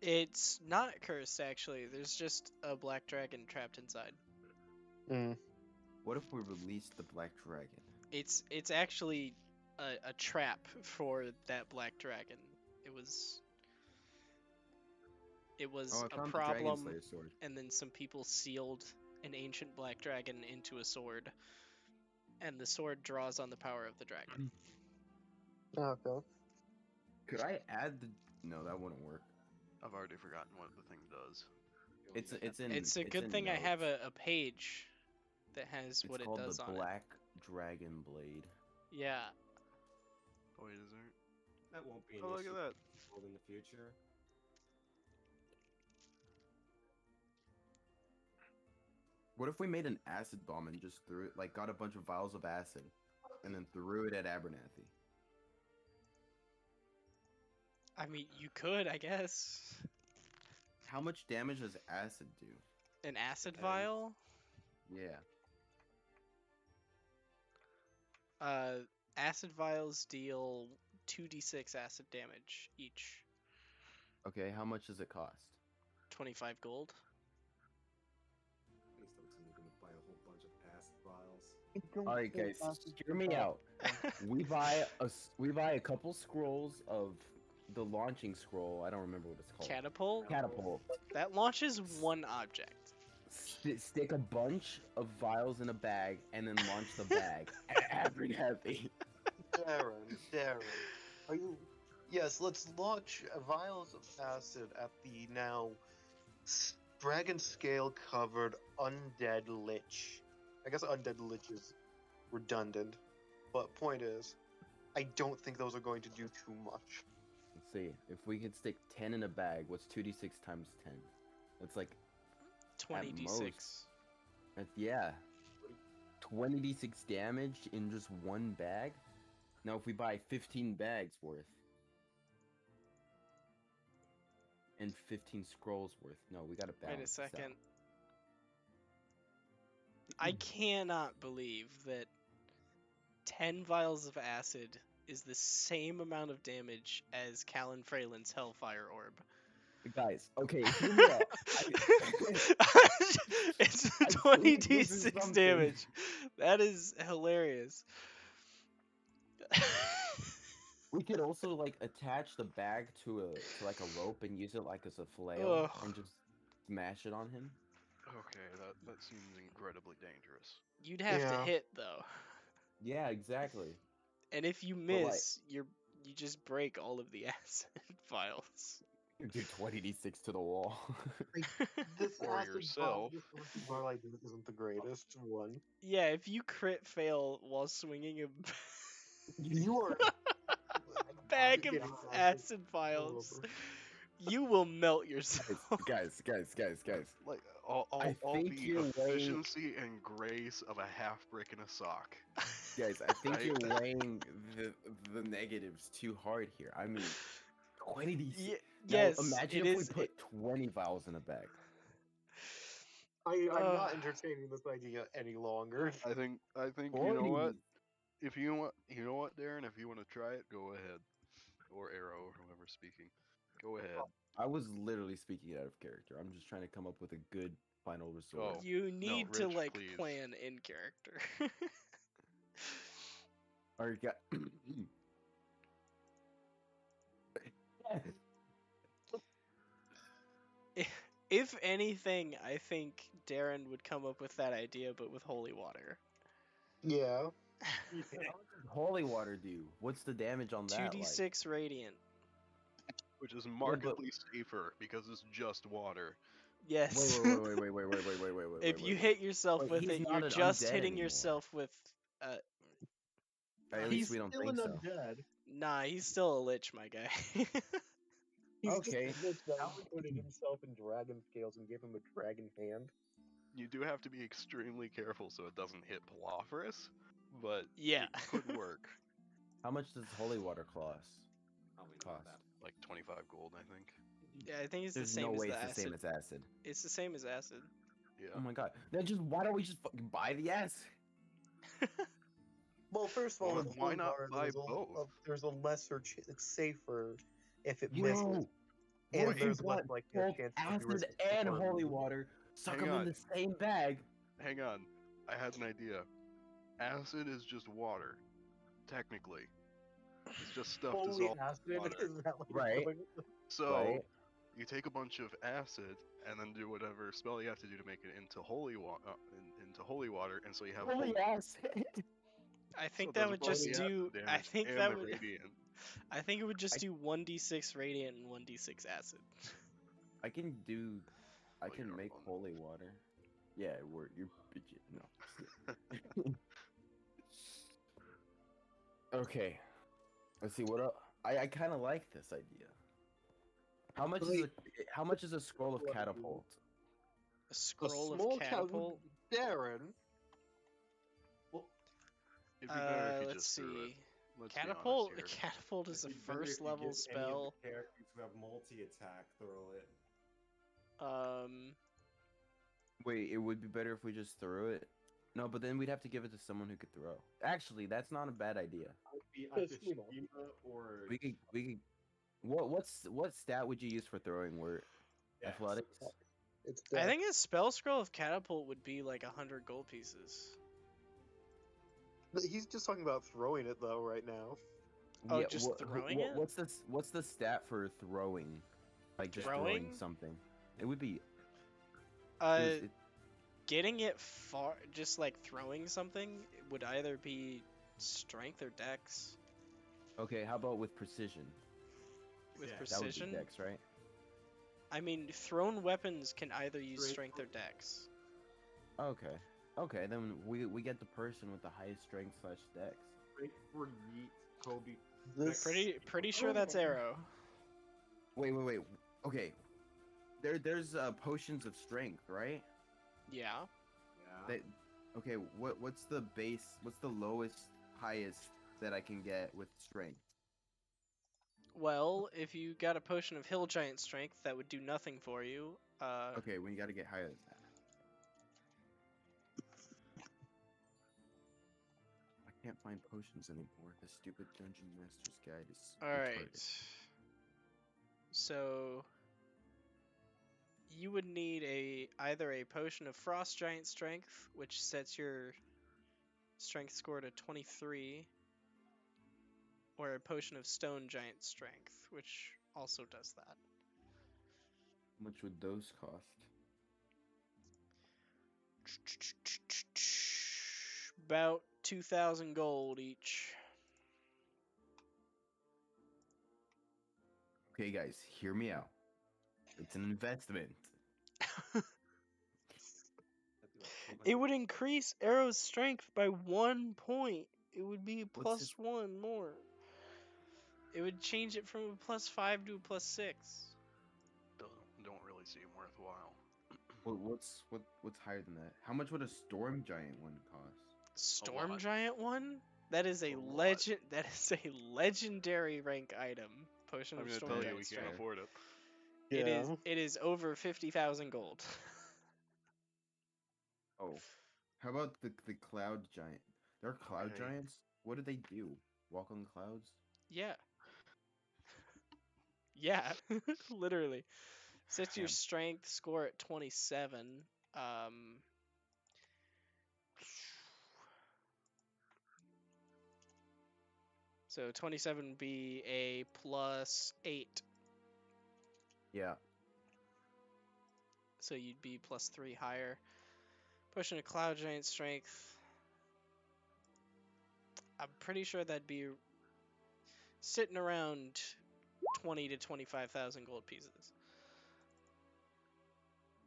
It's not cursed, actually. There's just a black dragon trapped inside. Mm. What if we release the black dragon? It's actually a trap for that black dragon. It was Oh, I a found the dragon problem, slayer sword. and then some people sealed an ancient black dragon into a sword, and the sword draws on the power of the dragon. Okay. Could I add the? No, that wouldn't work. I've already forgotten what the thing does. It's in. It's a good in thing I have notes. a page that has It's what it called does the on black dragon blade. it. Yeah. Oh wait, is there? That won't be an Oh look issue at that. in the future. What if we made an acid bomb and just threw it, like got a bunch of vials of acid, and then threw it at Abernathy? I mean, you could, I guess. How much damage does acid do? An acid Depends. vial? Yeah. Acid vials deal 2d6 acid damage each. Okay, how much does it cost? 25 gold. At least I'm gonna buy a whole bunch of acid vials. All right, guys, hear me out. We buy a couple scrolls of the launching scroll. I don't remember what it's called. Catapult? Catapult. That launches one object. Stick a bunch of vials in a bag and then launch the bag at Abernathy. Darren, are you? Yes, let's launch vials of acid at the now dragon scale covered undead lich. I guess undead lich is redundant, but point is, I don't think those are going to do too much. Let's see. If we could stick 10 in a bag, what's 2d6 times 10? That's like 20d6. most. Yeah. 20d6 damage in just one bag? Now if we buy 15 bags worth. And 15 scrolls worth. No, we gotta balance Wait a this out. second. I cannot believe that 10 vials of acid is the same amount of damage as Callan Freyland's Hellfire Orb. Guys, okay, hear me out. It's I think 20d6 this is something. damage. That is hilarious. We could also like attach the bag to like a rope and use it like as a flail Ugh. and just smash it on him. Okay, that seems incredibly dangerous. You'd have to Yeah. hit though. Yeah, exactly. And if you But, like- miss, you just break all of the acid vials. You do 20d6 to the wall. This Or acid yourself. vial idea isn't the greatest one. Yeah, if you crit fail while swinging a You are bag of getting acid vials, You will melt yourself. Guys. Like I all think the you're weighing- efficiency and grace of a half brick in a sock. Guys, I think Right? you're weighing the negatives too hard here. I mean, 20 Ye- Now, yes, imagine it if we is. put 20 vials in a bag. I'm not Ugh. entertaining this idea any longer. I think you know what? If you want, you know what, Darren, if you want to try it, go ahead. Or Arrow, or whoever's speaking. Go ahead. I was literally speaking out of character. I'm just trying to come up with a good final resort. Oh. You need to Rich, like please. plan in character. Alright, got. If anything, I think Darren would come up with that idea, but with holy water. Yeah. Holy water do? What's the damage on that? 2d6 radiant. Which is markedly safer because it's just water. Yes. Wait. If you hit yourself Wait, with he's it, not you're an just undead hitting anymore. yourself with. At He's least we don't still think an so. undead. Nah, he's still a lich, my guy. He's Okay. just a lich that included himself in dragon scales and gave him a dragon hand. You do have to be extremely careful so it doesn't hit Palophorus, but Yeah. it could work. How much does holy water cost? Probably not that. Like 25 gold, I think. Yeah, I think it's There's the same no as way the it's the acid. same as acid. It's the same as acid. Yeah. Oh my god. Then just why don't we just fucking buy the acid? Well, first of all, Why- with why holy not water, buy both? there's a lesser, it's safer if it Yo, misses, what and if you there's less bought likely a both chance of acid resistance and before holy you- water, suck Hang them in on. the same bag? Hang on. I had an idea. Acid is just water. Technically. It's just stuff Holy dissolved acid, in water. is that what Right. you're going with? So, Right? you take a bunch of acid and then do whatever spell you have to do to make it into holy water, and so you have Holy acid. I think so that it would does just both the do. acid I damage think and that the would. radiant. I think it would just do 1d6 radiant and 1d6 acid. I can do. I Oh, can you're make wrong. holy water. Yeah, you're no. Okay. Let's see what else. I kind of like this idea. How much is a scroll of catapult? A scroll small of catapult. Darren. It'd be better if you Let's just threw it. see. Let's be Catapult. honest here. Catapult is a It'd be better if first you level get any of spell. the characters who have multi-attack throw it. Wait, it would be better if we just threw it. No, but then we'd have to give it to someone who could throw. Actually, that's not a bad idea. I'd be Because, either you know, Shima or We could. What stat would you use for throwing? Where Dex. athletics? It's I death. think a spell scroll of catapult would be like 100 gold pieces. He's just talking about throwing it though right now. Oh, just throwing it? What's the stat for throwing? Like just throwing Throwing? something. It would be. Uh, getting it far, just like throwing something, would either be strength or dex. Okay, how about with precision? With Yeah, that That would precision, be dex, right? I mean, thrown weapons can either use Strength strength or dex. Okay. Okay, then we get the person with the highest strength / dex. Straight for Yeet, Kobe. This Pretty sure that's arrow. Wait. Okay. There's potions of strength, right? Yeah. Yeah. Okay, what's the base? What's the lowest, highest that I can get with strength? Well, if you got a potion of hill giant strength, that would do nothing for you. Okay, we gotta get higher than that. I can't find potions anymore. The stupid Dungeon Master's Guide is Alright. retarded. So you would need either a potion of frost giant strength, which sets your strength score to 23, or a potion of stone giant strength, which also does that. How much would those cost? About 2,000 gold each. Okay, guys, hear me out. It's an investment. It would increase Arrow's strength by 1 point. It would be What's his- +1 more. It would change it from a +5 to a +6. seem worthwhile. What's higher than that? How much would a storm giant one cost? Storm lot. giant one? That is a A lot. legend. That is a legendary rank item. Potion I'm of gonna storm tell you, giant we strength. can't afford it. It is. Yeah. It is over 50,000 gold. Oh, how about the cloud giant? There are cloud Okay. giants. What do they do? Walk on clouds? Yeah. Yeah. Literally. Set your Damn. strength score at 27. So 27 would be a +8. Yeah. So you'd be +3 higher. Pushing a cloud giant strength. I'm pretty sure that'd be sitting around 20 to 25,000 gold pieces.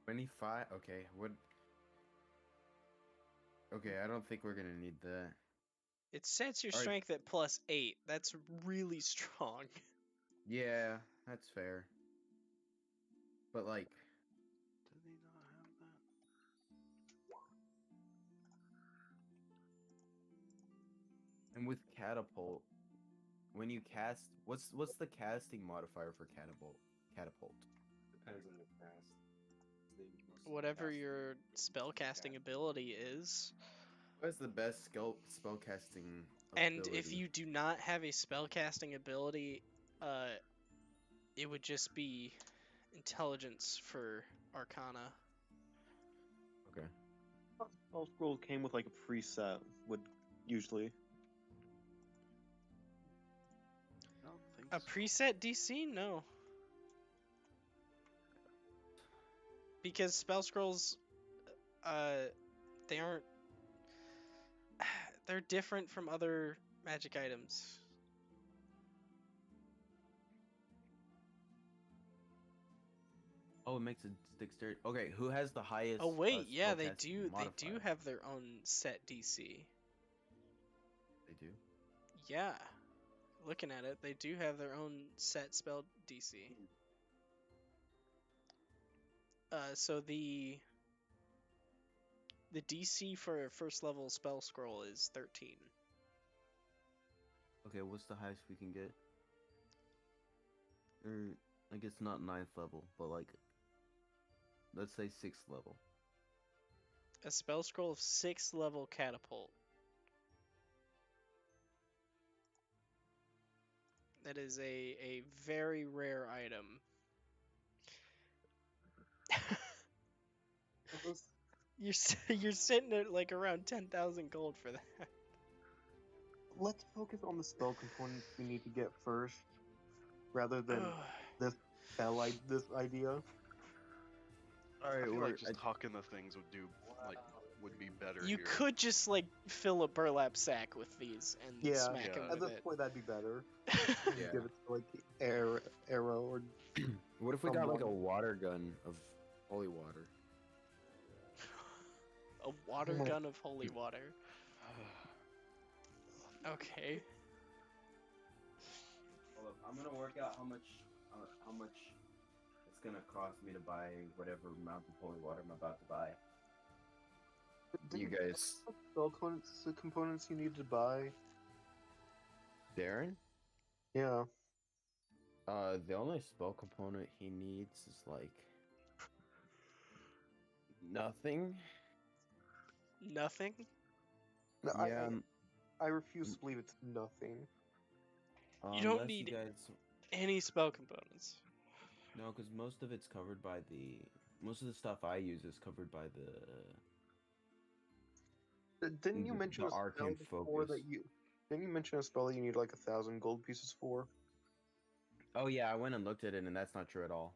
25. Okay. What? Okay, I don't think we're gonna need that. It sets your All right. strength at +8. That's really strong. Yeah, that's fair. But like, Did they not have that? and with catapult, when you cast, what's the casting modifier for catapult? Catapult. Depends on the cast. Whatever your spellcasting ability is. What is the best spell casting And ability? if you do not have a spellcasting ability, it would just be intelligence for Arcana. Okay. Spell scroll came with like a preset, would usually. I don't think A so. preset DC? No. Because spell scrolls, they aren't. They're different from other magic items. Oh, it makes it dexterity. Okay, who has the highest? Oh wait, yeah, they spellcasting do. They do modifier? have their own set DC. They do. Yeah, looking at it, they do have their own set spell DC. So the DC for a first level spell scroll is 13. Okay, what's the highest we can get? Or I guess not 9th level, but like, let's say 6th level. A spell scroll of 6th level catapult. That is a very rare item. You're sitting at like around 10,000 gold for that. Let's focus on the spell components we need to get first, rather than this this idea. All I right, feel like just talking the things would be better You here. could just like fill a burlap sack with these and Yeah, smack yeah. them At with this it. point, that'd be better. Yeah. Give it to like arrow or What if we got like a someone. water gun of holy water? A water gun of holy water. Okay. Hold up, I'm gonna work out how much it's gonna cost me to buy whatever amount of holy water I'm about to buy. You guys, spell components you need to buy. Darren? Yeah. The only spell component he needs is like nothing. Nothing? No, Yeah. I refuse to believe it's nothing. You don't Unless need you guys. any spell components. No, because most of it's covered by most of the stuff I use is covered by Didn't you mention the a spell arcane before focus. that you? Didn't you mention a spell that you need like 1,000 gold pieces for? Oh yeah, I went and looked at it, and that's not true at all.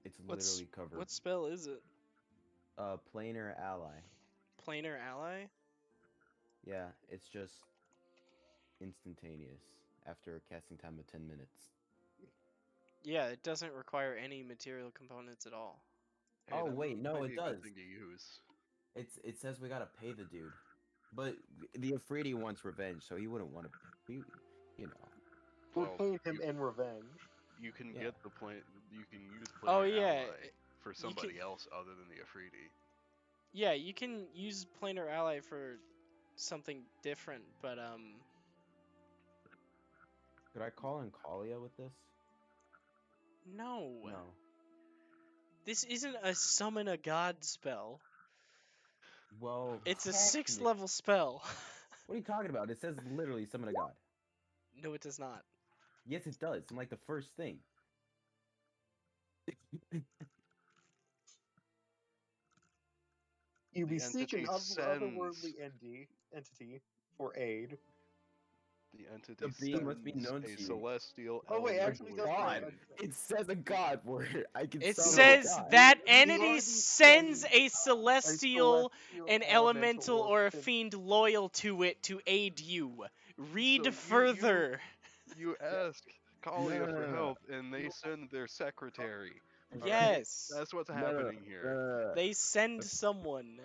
It's literally covered. What spell is it? Planar ally. Planar ally? Yeah, it's just instantaneous after a casting time of 10 minutes. Yeah, it doesn't require any material components at all. Hey, Oh that wait, no, might it be a good does. thing to use. It says we gotta pay the dude, but the Afridi wants revenge, so he wouldn't want to. You know. We're Well, paying him in revenge. You can Yeah. get you can use Oh planar yeah, ally for somebody else other than the Afridi. yeah, you can use planar ally for something different, but Could I call in Kalia with this? no. No. This isn't a summon a god spell. Well, It's a 6th technic- level spell. What are you talking about? It says literally summon a god. No, it does not. Yes, it does. I'm like the first thing. You be The seeking entity otherworldly sends. entity for aid. The entity The being must be sends known a to you. celestial Oh, wait, elemental actually or does say God. fiend. It says a god word. I can It summon No, a says god. that the entity already sends sends a celestial, an elemental, or a fiend. fiend loyal to it to aid you. Read So further. you ask Kalia for No. help, and they send their secretary. All right, Yes. that's what's No. happening here. They send someone.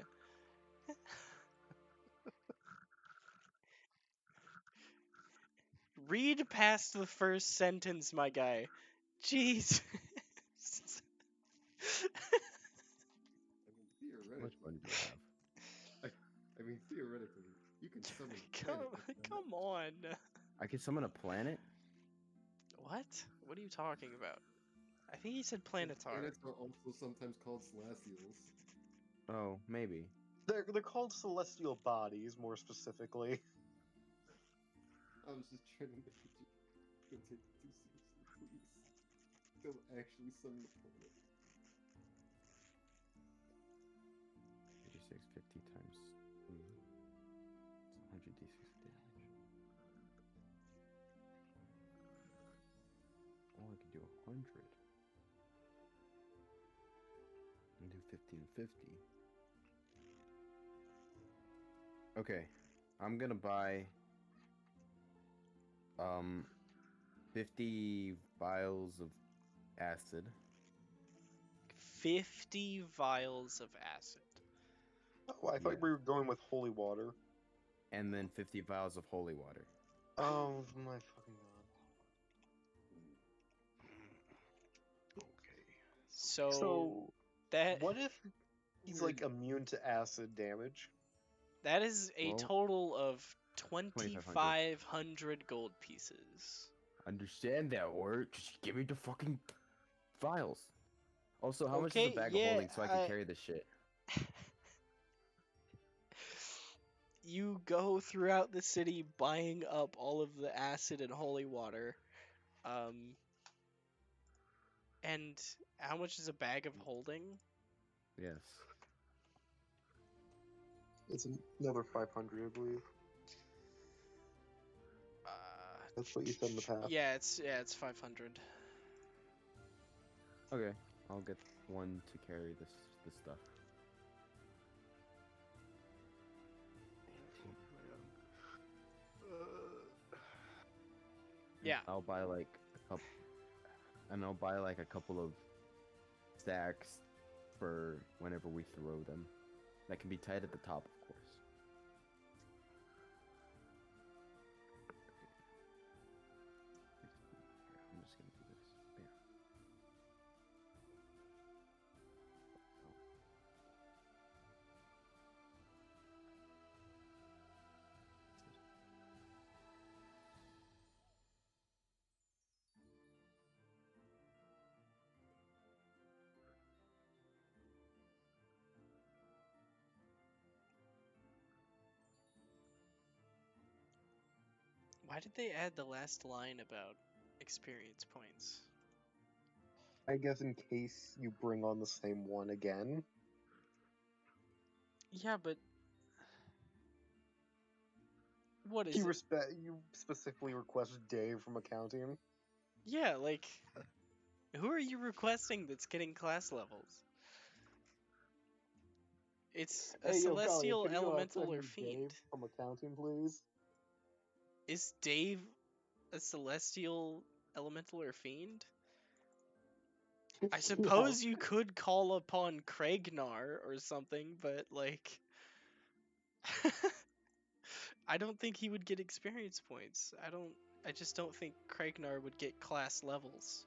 Read past the first sentence, my guy. Jeez. How much money do you have? I mean, theoretically, you can summon a come, planet with that. come on. I can summon a planet? What? What are you talking about? I think he said planetar. Planets are also sometimes called celestials. Oh, maybe. They're called celestial bodies, more specifically. I was just trying to make it. Don't take it too seriously, please. Don't actually summon a planet. 36, 50 times. It's 100 d6 damage. Oh, I can do 100. And do 50 and 50. Okay. I'm gonna buy 50 vials of acid 50 vials of acid. Oh, I thought Yeah. we were going with holy water. and then 50 vials of holy water. Oh my fucking god. Okay. So that What if he's like immune to acid damage? that is a Well, total of 2,500. 2,500 gold pieces. Understand that, or just give me the fucking vials. Also, how much is a Okay, bag of yeah, holding so I can carry this shit? You go throughout the city buying up all of the acid and holy water. And how much is a bag of holding? Yes. It's another 500, I believe. That's what you said in the past. Yeah, it's 500. Okay, I'll get one to carry this stuff. Yeah. I'll buy like a couple, and I'll buy like a couple of stacks for whenever we throw them. That can be tied at the top, of course. I'm just gonna do this. Bam. Why did they add the last line about experience points? I guess in case you bring on the same one again. Yeah, but what is You it? you specifically request Dave from accounting. Yeah, like who are you requesting that's getting class levels? It's a Hey, yo, Kalia, celestial, can you elemental, send or me Dave fiend. from accounting, please? Is Dave a celestial, elemental, or fiend? I suppose you could call upon Kraignar or something, but like I don't think he would get experience points. I just don't think Kraignar would get class levels.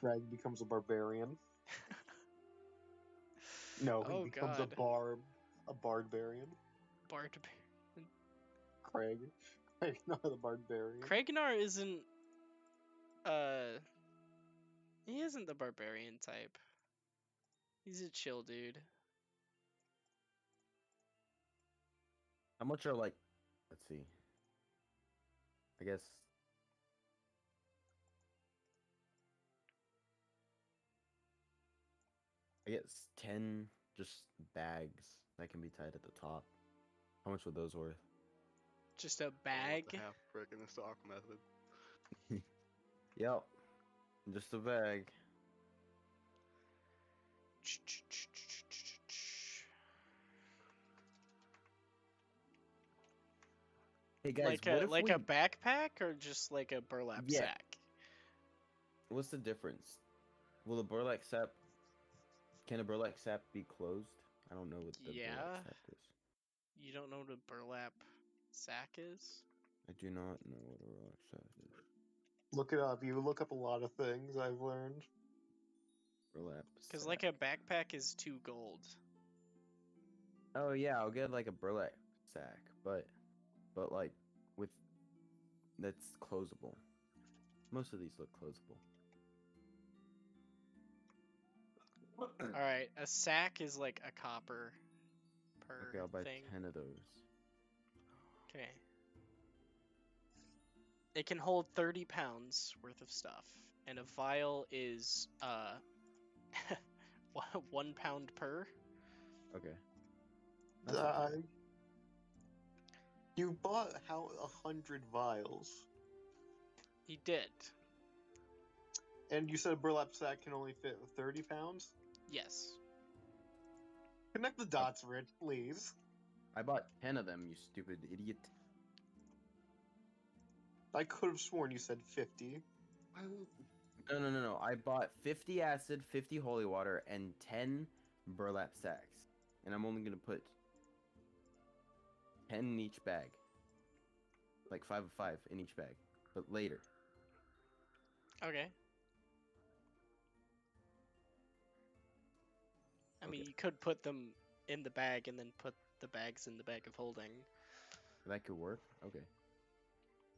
Craig becomes a barbarian. No, he Oh becomes god. a barbarian. Bard. Craig. Craig, not the barbarian. Cragnar isn't. He isn't the barbarian type. He's a chill dude. How much are like? Let's see. I guess. I guess 10 just bags that can be tied at the top. How much were those worth? Just a Almost bag. a half brick in the stock method. Yep. Just a bag. Hey guys, Like what a if like we... a backpack or just like a burlap Yeah. sack? What's the difference? Will a burlap sack... Can a burlap sack be closed? I don't know what the Yeah. burlap sack is. You don't know what a burlap sack is? I do not know what a burlap sack is. Look it up. You look up a lot of things I've learned. Burlap Because sack. like a backpack is 2 gold. Oh yeah, I'll get like a burlap sack, but like with that's closable. Most of these look closable. All right, a sack is like a copper per Okay, I'll buy thing. 10 of those. Okay. It can hold 30 pounds worth of stuff, and a vial is 1 pound per. Okay. That's not bad. You bought 100 vials, He did. and you said a burlap sack can only fit 30 pounds? Yes. Connect the dots, Rich, please. I bought 10 of them, you stupid idiot. I could have sworn you said 50. No. I bought 50 acid, 50 holy water, and 10 burlap sacks. And I'm only gonna put 10 in each bag. Like 5 of 5 in each bag. But later. Okay. I mean, Okay. you could put them in the bag and then put the bags in the bag of holding. That could work? Okay.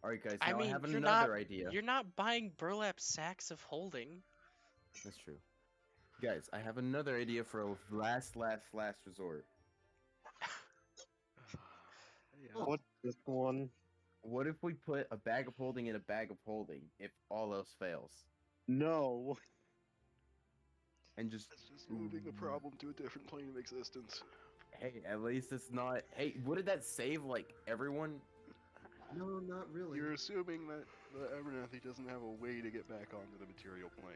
Alright guys, I now I mean, have you're another not idea. you're not buying burlap sacks of holding. That's true. Guys, I have another idea for a last resort. Yeah. What's this one? What if we put a bag of holding in a bag of holding if all else fails? No. And just... That's just moving the problem to a different plane of existence. Hey, at least it's not... Hey, wouldn't that save, like, everyone? No, not really. You're assuming that the Abernathy doesn't have a way to get back onto the material plane.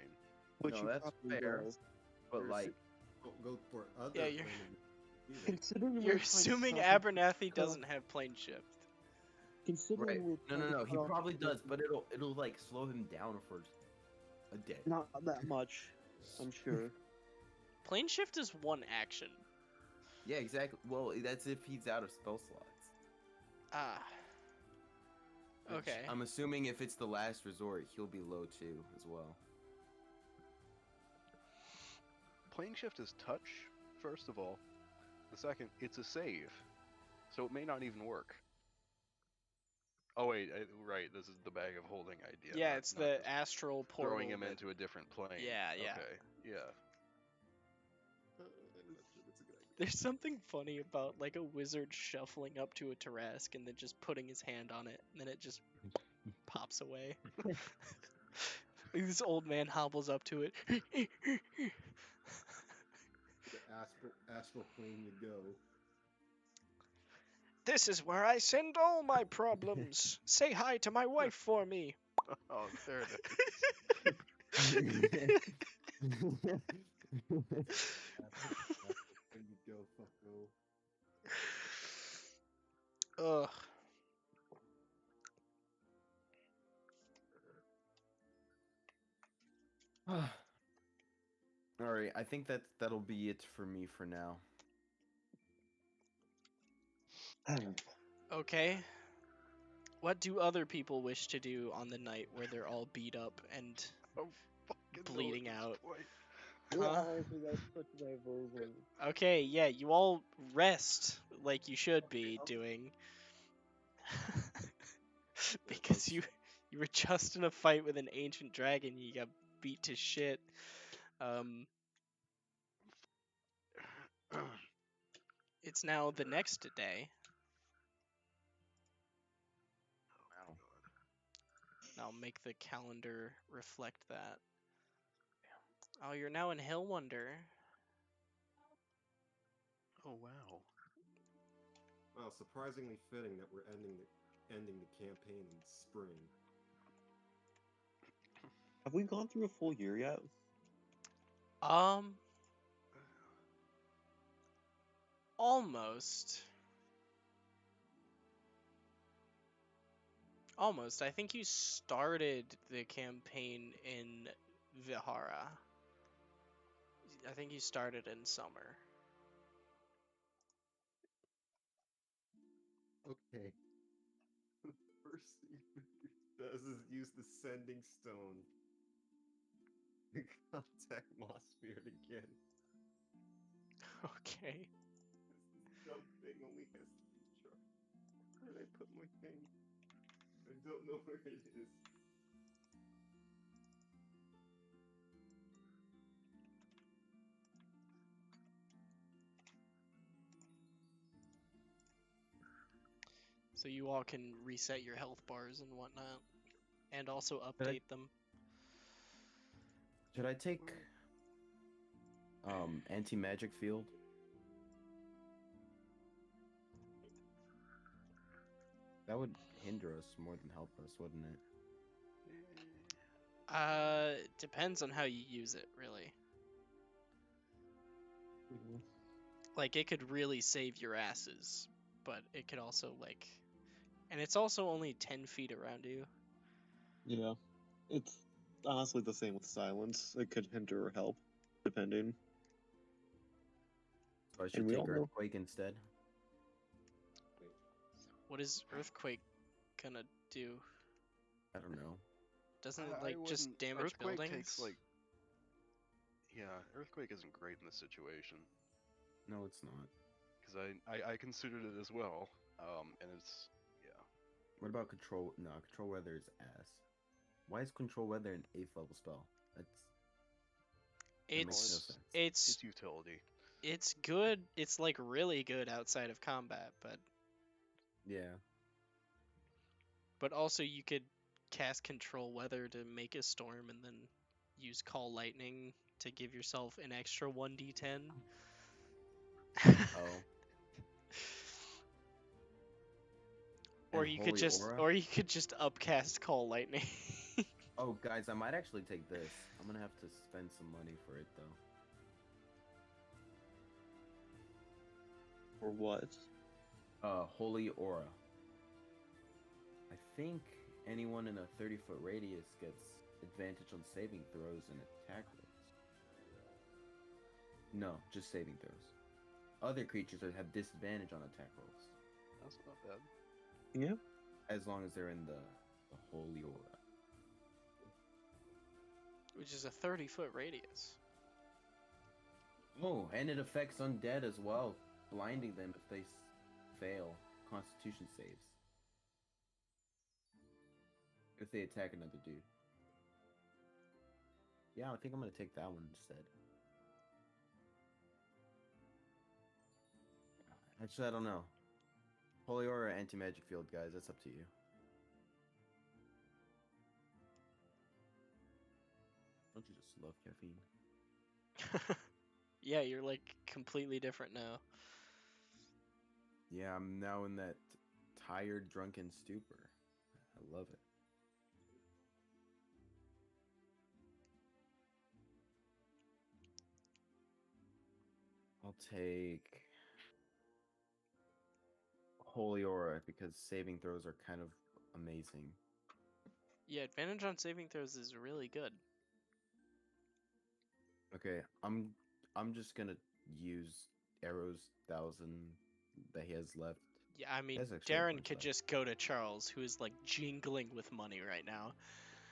Which No, he that's probably fair. does. But, You're like... Go for other Yeah, you're- plane Considering You're we're trying to assuming stop him Abernathy from- doesn't have plane shift. Considering Right. we're No, trying to he cut off probably the- does, but it'll like, slow him down for a day. Not that much, I'm sure. Plane shift is 1 action. Yeah, exactly. Well, that's if he's out of spell slots. Ah. Which Okay. I'm assuming if it's the last resort, he'll be low too, as well. Plane shift is touch, first of all. The second, it's a save. So it may not even work. Oh wait, right, this is the bag of holding idea. Yeah, not- it's not the just astral portal. throwing him that- into a different plane. Yeah, yeah. Okay, yeah. That's a good idea. There's something funny about like a wizard shuffling up to a Tarask and then just putting his hand on it, and then it just pops away. This old man hobbles up to it. The astral plane you go. This is where I send all my problems. Say hi to my wife for me. Oh, there it is. When you go, fucko. Ugh. Alright, I think that'll be it for me for now. Okay. What do other people wish to do on the night where they're all beat up and I'm fucking bleeding done at out? this point. Huh? Honestly, that's such a diversion. Okay, yeah, you all rest like you should be doing. Because you were just in a fight with an ancient dragon, you got beat to shit. It's now the next day. Wow. I'll make the calendar reflect that. Oh, you're now in Hill Wonder. Oh wow. Wow, surprisingly fitting that we're ending the campaign in spring. Have we gone through a full year yet? Almost. Almost. I think you started the campaign in Vihara. I think you started in summer. Okay. The first thing he does is use the sending stone to contact Mossbeard again. Okay. This dumb thing only has three charges. Where did I put my thing? I don't know where it is. So you all can reset your health bars and whatnot. And also Should I- update them. Should I take anti-magic field? That would hinder us more than help us, wouldn't it? Depends on how you use it, really. Mm-hmm. Like, it could really save your asses, but it could also, like... And it's also only 10 feet around you. Yeah. It's honestly the same with silence. It could hinder or help, depending. So I And should we take all know. earthquake instead. What is Earthquake gonna do? I don't know. Doesn't it, I like, just wouldn't- damage Earthquake buildings? takes like. Yeah, earthquake isn't great in this situation No, it's not. because I considered it as well. And it's What about control? No, control weather is ass. Why is control weather an 8th level spell? That makes no It's sense. it's utility. it's good. It's like really good outside of combat, Yeah. but also you could cast control weather to make a storm and then use call lightning to give yourself an extra 1d10. Oh. Or And you could holy just aura? upcast call lightning. Oh, guys, I might actually take this. I'm gonna have to spend some money for it though. Or what? Holy aura. I think anyone in a 30-foot radius gets advantage on saving throws and attack rolls. No, just saving throws. Other creatures have disadvantage on attack rolls, That's not bad. Yeah. as long as they're in the holy aura. Which is a 30-foot radius. Oh, and it affects undead as well, blinding them if they fail Constitution saves. If they attack another dude. Yeah, I think I'm gonna take that one instead. Actually, I don't know. Holy Aura or Anti-Magic Field, guys, that's up to you. Don't you just love caffeine? Yeah, you're like completely different now. Yeah, I'm now in that tired, drunken stupor. I love it. I'll take Holy Aura because saving throws are kind of amazing. Yeah, advantage on saving throws is really good. Okay, I'm just gonna use Arrow's 1,000 that he has left Yeah, I mean, That's actually Darren nice could left. just go to Charles, who is like jingling with money right now.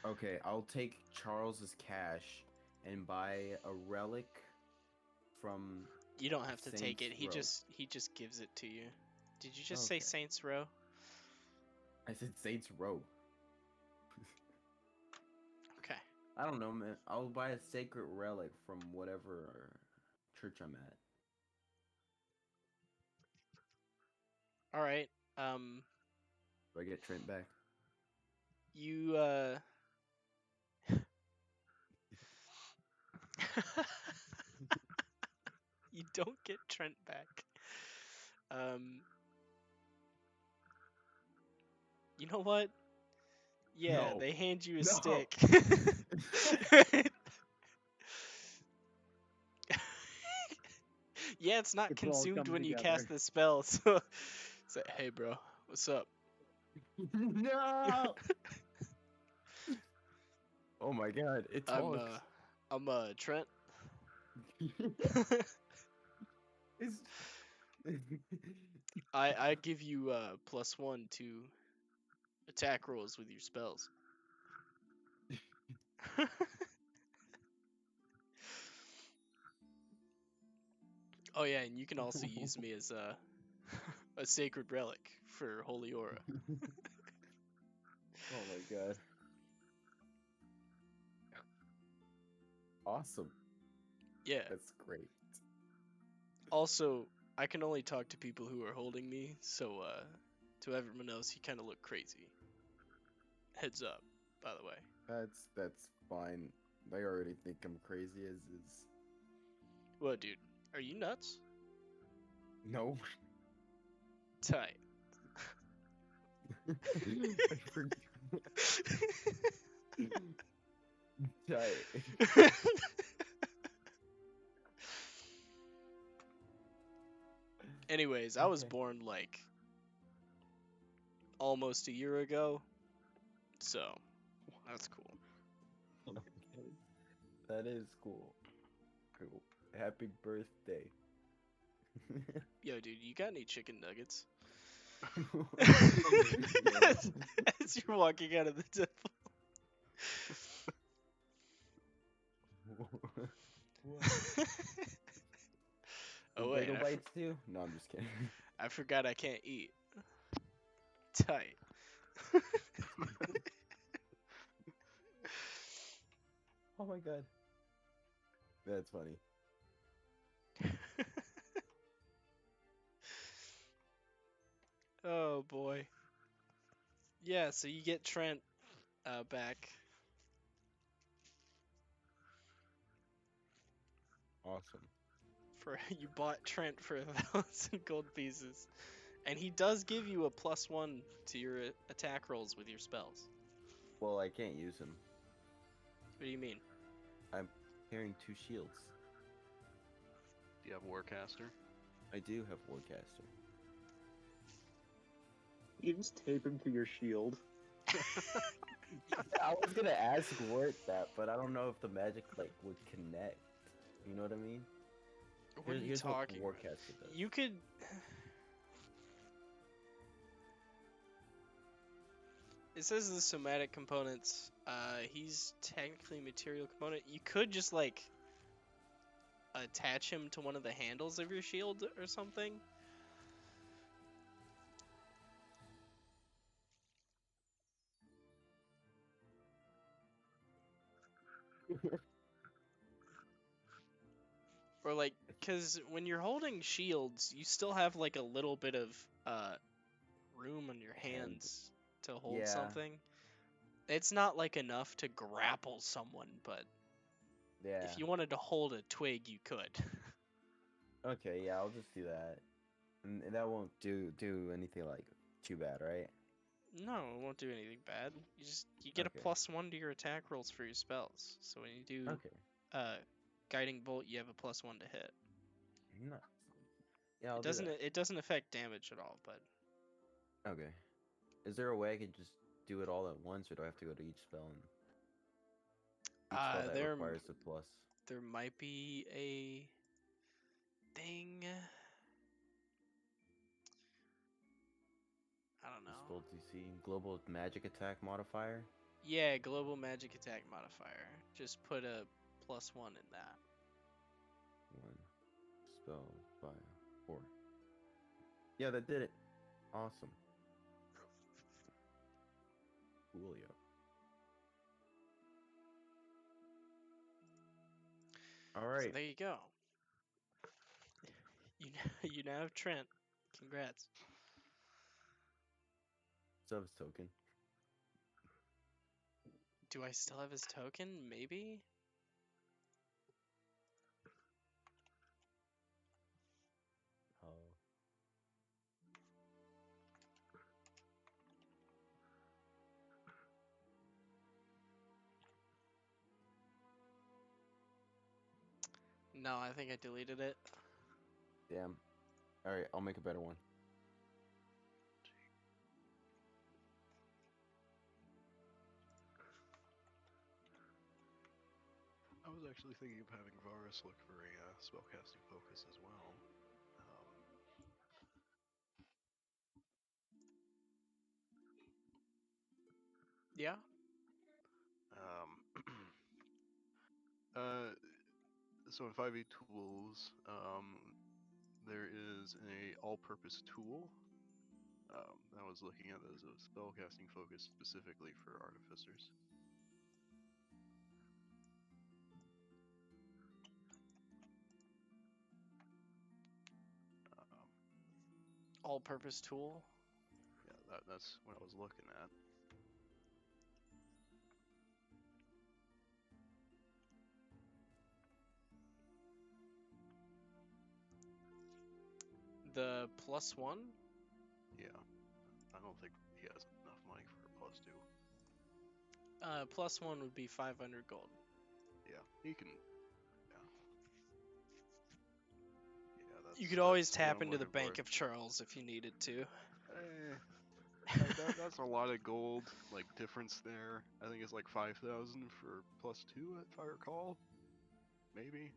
Okay, I'll take Charles's cash and buy a relic from You don't have to take Saints it. He Row. just gives it to you. Did you just say Okay. Saints Row? I said Saints Row. Okay. I don't know, man. I'll buy a sacred relic from whatever church I'm at. All right. Do I get Trent back? You you don't get Trent back. You know what? Yeah, No. they hand you a No. stick. Yeah, it's not It's all consumed coming when you together. cast the spell. So say, "Hey, bro, what's up?" No. Oh my God! It talks. I'm Trent. It's... I give you +1 to attack rolls with your spells. Oh yeah, and you can also use me as a sacred relic for holy aura. Oh my God! Awesome. Yeah. That's great. Also, I can only talk to people who are holding me, so to everyone else, you kind of look crazy. Heads up, by the way. That's fine. They already think I'm crazy as is. What, dude? Are you nuts? No. Tight. I forgot. Tight. Anyways, I was Okay. born like almost a year ago, so that's cool. Okay. That is cool. Cool. Happy birthday. Yo, dude, you got any chicken nuggets? Yeah. As you're walking out of the temple. Oh wait, Bagel bites too? No, I'm just kidding. I forgot I can't eat. Tight. Oh my God. That's funny. Oh boy. Yeah, so you get Trent back. Awesome. For you bought Trent for 1,000 gold pieces, and he does give you a +1 to your attack rolls with your spells. Well, I can't use him. What do you mean? I'm carrying 2 shields. Do you have Warcaster? I do have Warcaster. You just tape him to your shield. I was gonna ask Wart that, but I don't know if the magic would connect. You know what I mean? What are you Here's talking what about? Warcaster does. You could. It says the somatic components. He's technically material component. You could just like attach him to one of the handles of your shield or something. Or like, cause when you're holding shields, you still have like a little bit of room on your hands to hold Yeah. something. It's not like enough to grapple someone, but Yeah. if you wanted to hold a twig, you could. Okay, yeah, I'll just do that. And that won't do anything like too bad, right? No, it won't do anything bad. You get Okay. a +1 to your attack rolls for your spells. So when you do Okay. guiding bolt, you have a +1 to hit. No. Yeah, I'll do that. It doesn't affect damage at all, but Okay. Is there a way I could just do it all at once, or do I have to go to each spell and each spell that requires a plus? there might be a thing. Global DC, global magic attack modifier. Yeah, global magic attack modifier. Just put a +1 in that. 1 spell by 4. Yeah, that did it. Awesome. Coolio. All So right. there you go. You now have Trent. Congrats. Subs token. Do I still have his token? Maybe? Oh. No, I think I deleted it. Damn. All right, I'll make a better one. I was actually thinking of having Varus look for a spellcasting focus as well. Yeah? Um, uh, so in 5e tools, there is a all-purpose tool. I was looking at as a spellcasting focus specifically for artificers. All-purpose tool? Yeah, that's what I was looking at. The +1? Yeah, I don't think he has enough money for a +2. +1 would be 500 gold. Yeah, he can. Yeah. Yeah, that's. You could always that's what tap I'm into the looking for. Bank of Charles if you needed to. That's a lot of gold, like difference there. I think it's like 5,000 for +2, if I recall. Maybe.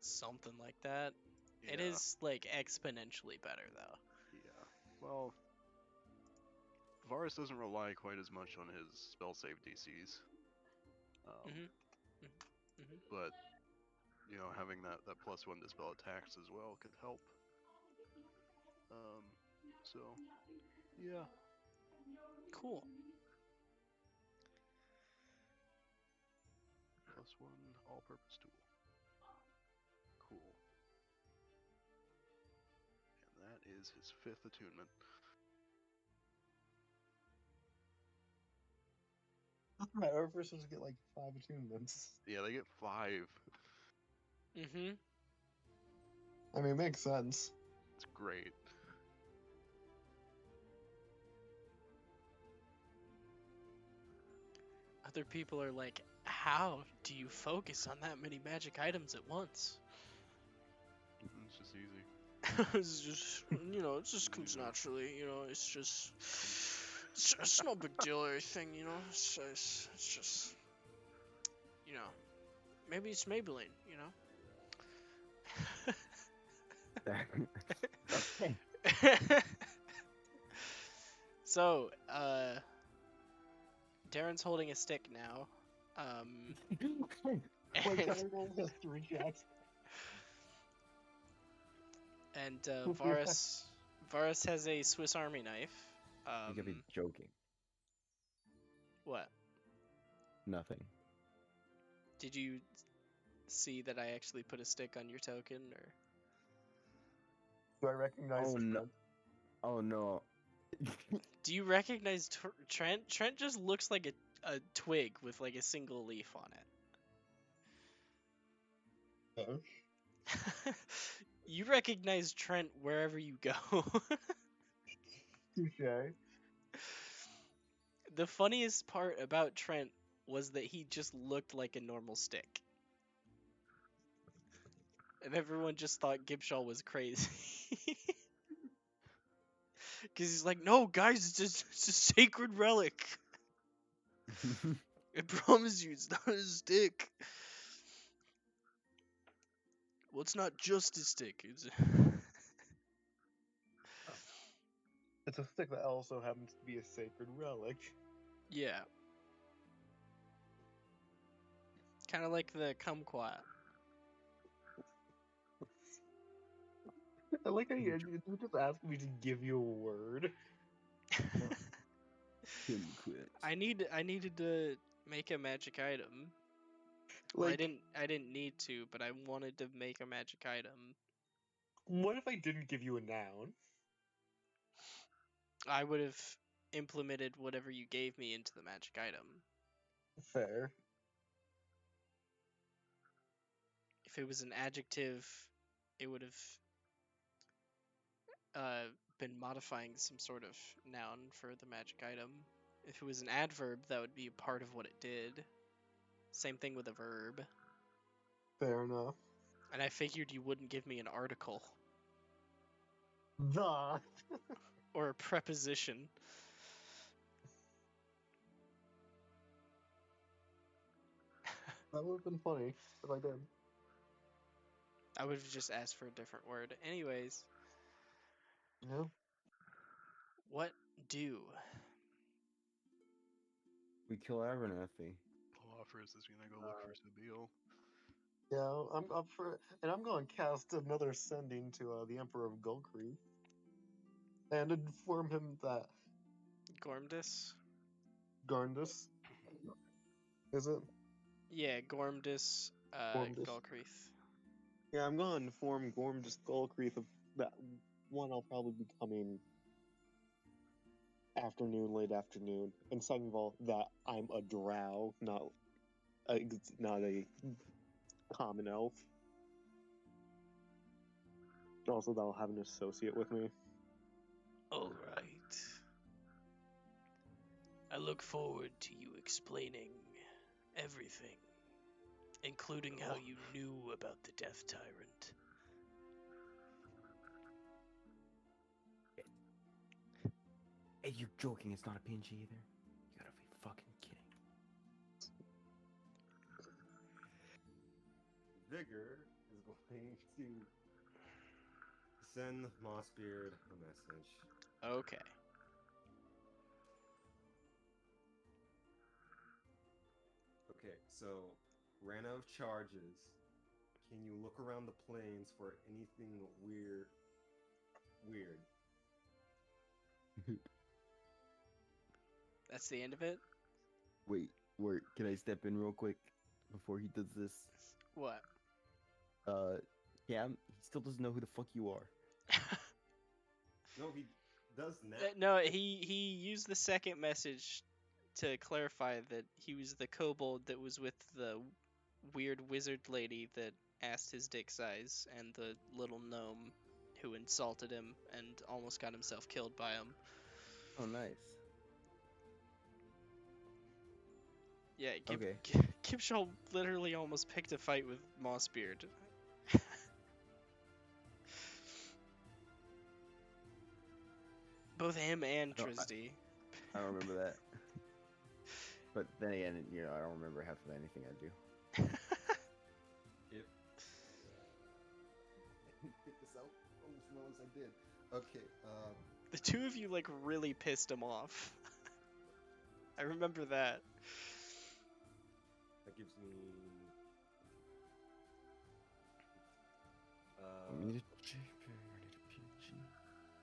Something like that. Yeah. It is, like, exponentially better, though. Yeah. Well, Varus doesn't rely quite as much on his spell save DCs. But having that +1 to spell attacks as well could help. So yeah. Cool. +1 all-purpose tool. Cool. And that is his 5th attunement. Right, artificers get like 5 attunements. Yeah, they get 5. I mean, it makes sense. It's great. Other people are like, how do you focus on that many magic items at once? It's just easy. It's just, it just comes naturally, it's just no big deal or anything, it's just, maybe it's Maybelline, Okay. So, Darren's holding a stick now. Like, And, everyone has 3 checks. and Varus has a Swiss Army knife. You could be joking. What? Nothing. Did you see that I actually put a stick on your token, or? Do I recognize Oh no. Trent? Oh no. Do you recognize Trent? Trent just looks like a twig with like a single leaf on it. Oh. You recognize Trent wherever you go. Touche. The funniest part about Trent was that he just looked like a normal stick. And everyone just thought Gibshaw was crazy. Because he's like, no, guys, it's a sacred relic. I promise you, it's not a stick. Well, it's not just a stick. It's It's a stick that also happens to be a sacred relic. Yeah. Kind of like the kumquat. I like how you just asked me to give you a word. I needed to make a magic item. Well, Like, I didn't need to, but I wanted to make a magic item. what if I didn't give you a noun? I would have implemented whatever you gave me into the magic item. Fair. If it was an adjective, it would have been modifying some sort of noun for the magic item. If it was an adverb, that would be part of what it did. Same thing with a verb. Fair enough. And I figured you wouldn't give me an article The. or a preposition. That would have been funny if I did. I would have just asked for a different word. Anyways, Yeah. what do? We kill Abernathy. I'll offer us this gonna go look for Sabine. Yeah, I'm up for it. And I'm going to cast another sending to the Emperor of Gull Creek. And inform him that Gormdus? Garndus. Is it? Yeah, Gormdus, Gormdus. Gulcreath. Yeah, I'm going to inform Gormdus Gullcreath of that one. I'll probably be coming late afternoon. And second of all, that I'm a drow, not a common elf. Also, that I'll have an associate with me. All right. I look forward to you explaining everything, including how you knew about the Death Tyrant. Hey, you joking? It's not a pinch either. You gotta be fucking kidding. Vigor is going to send Mossbeard a message. Okay. Okay, so ran out of charges. Can you look around the plains for anything weird? That's the end of it? Wait, can I step in real quick before he does this? What? Cam, he still doesn't know who the fuck you are. No, he does now. No, he used the second message to clarify that he was the kobold that was with the weird wizard lady that asked his dick size and the little gnome who insulted him and almost got himself killed by him. Oh, nice. Yeah, Okay. Kipshaw literally almost picked a fight with Mossbeard. Both him and Tristy. I don't remember that. But then again, I don't remember half of anything I do. If get this out almost as well as I did. Okay, The two of you like really pissed him off. I remember that. that gives me.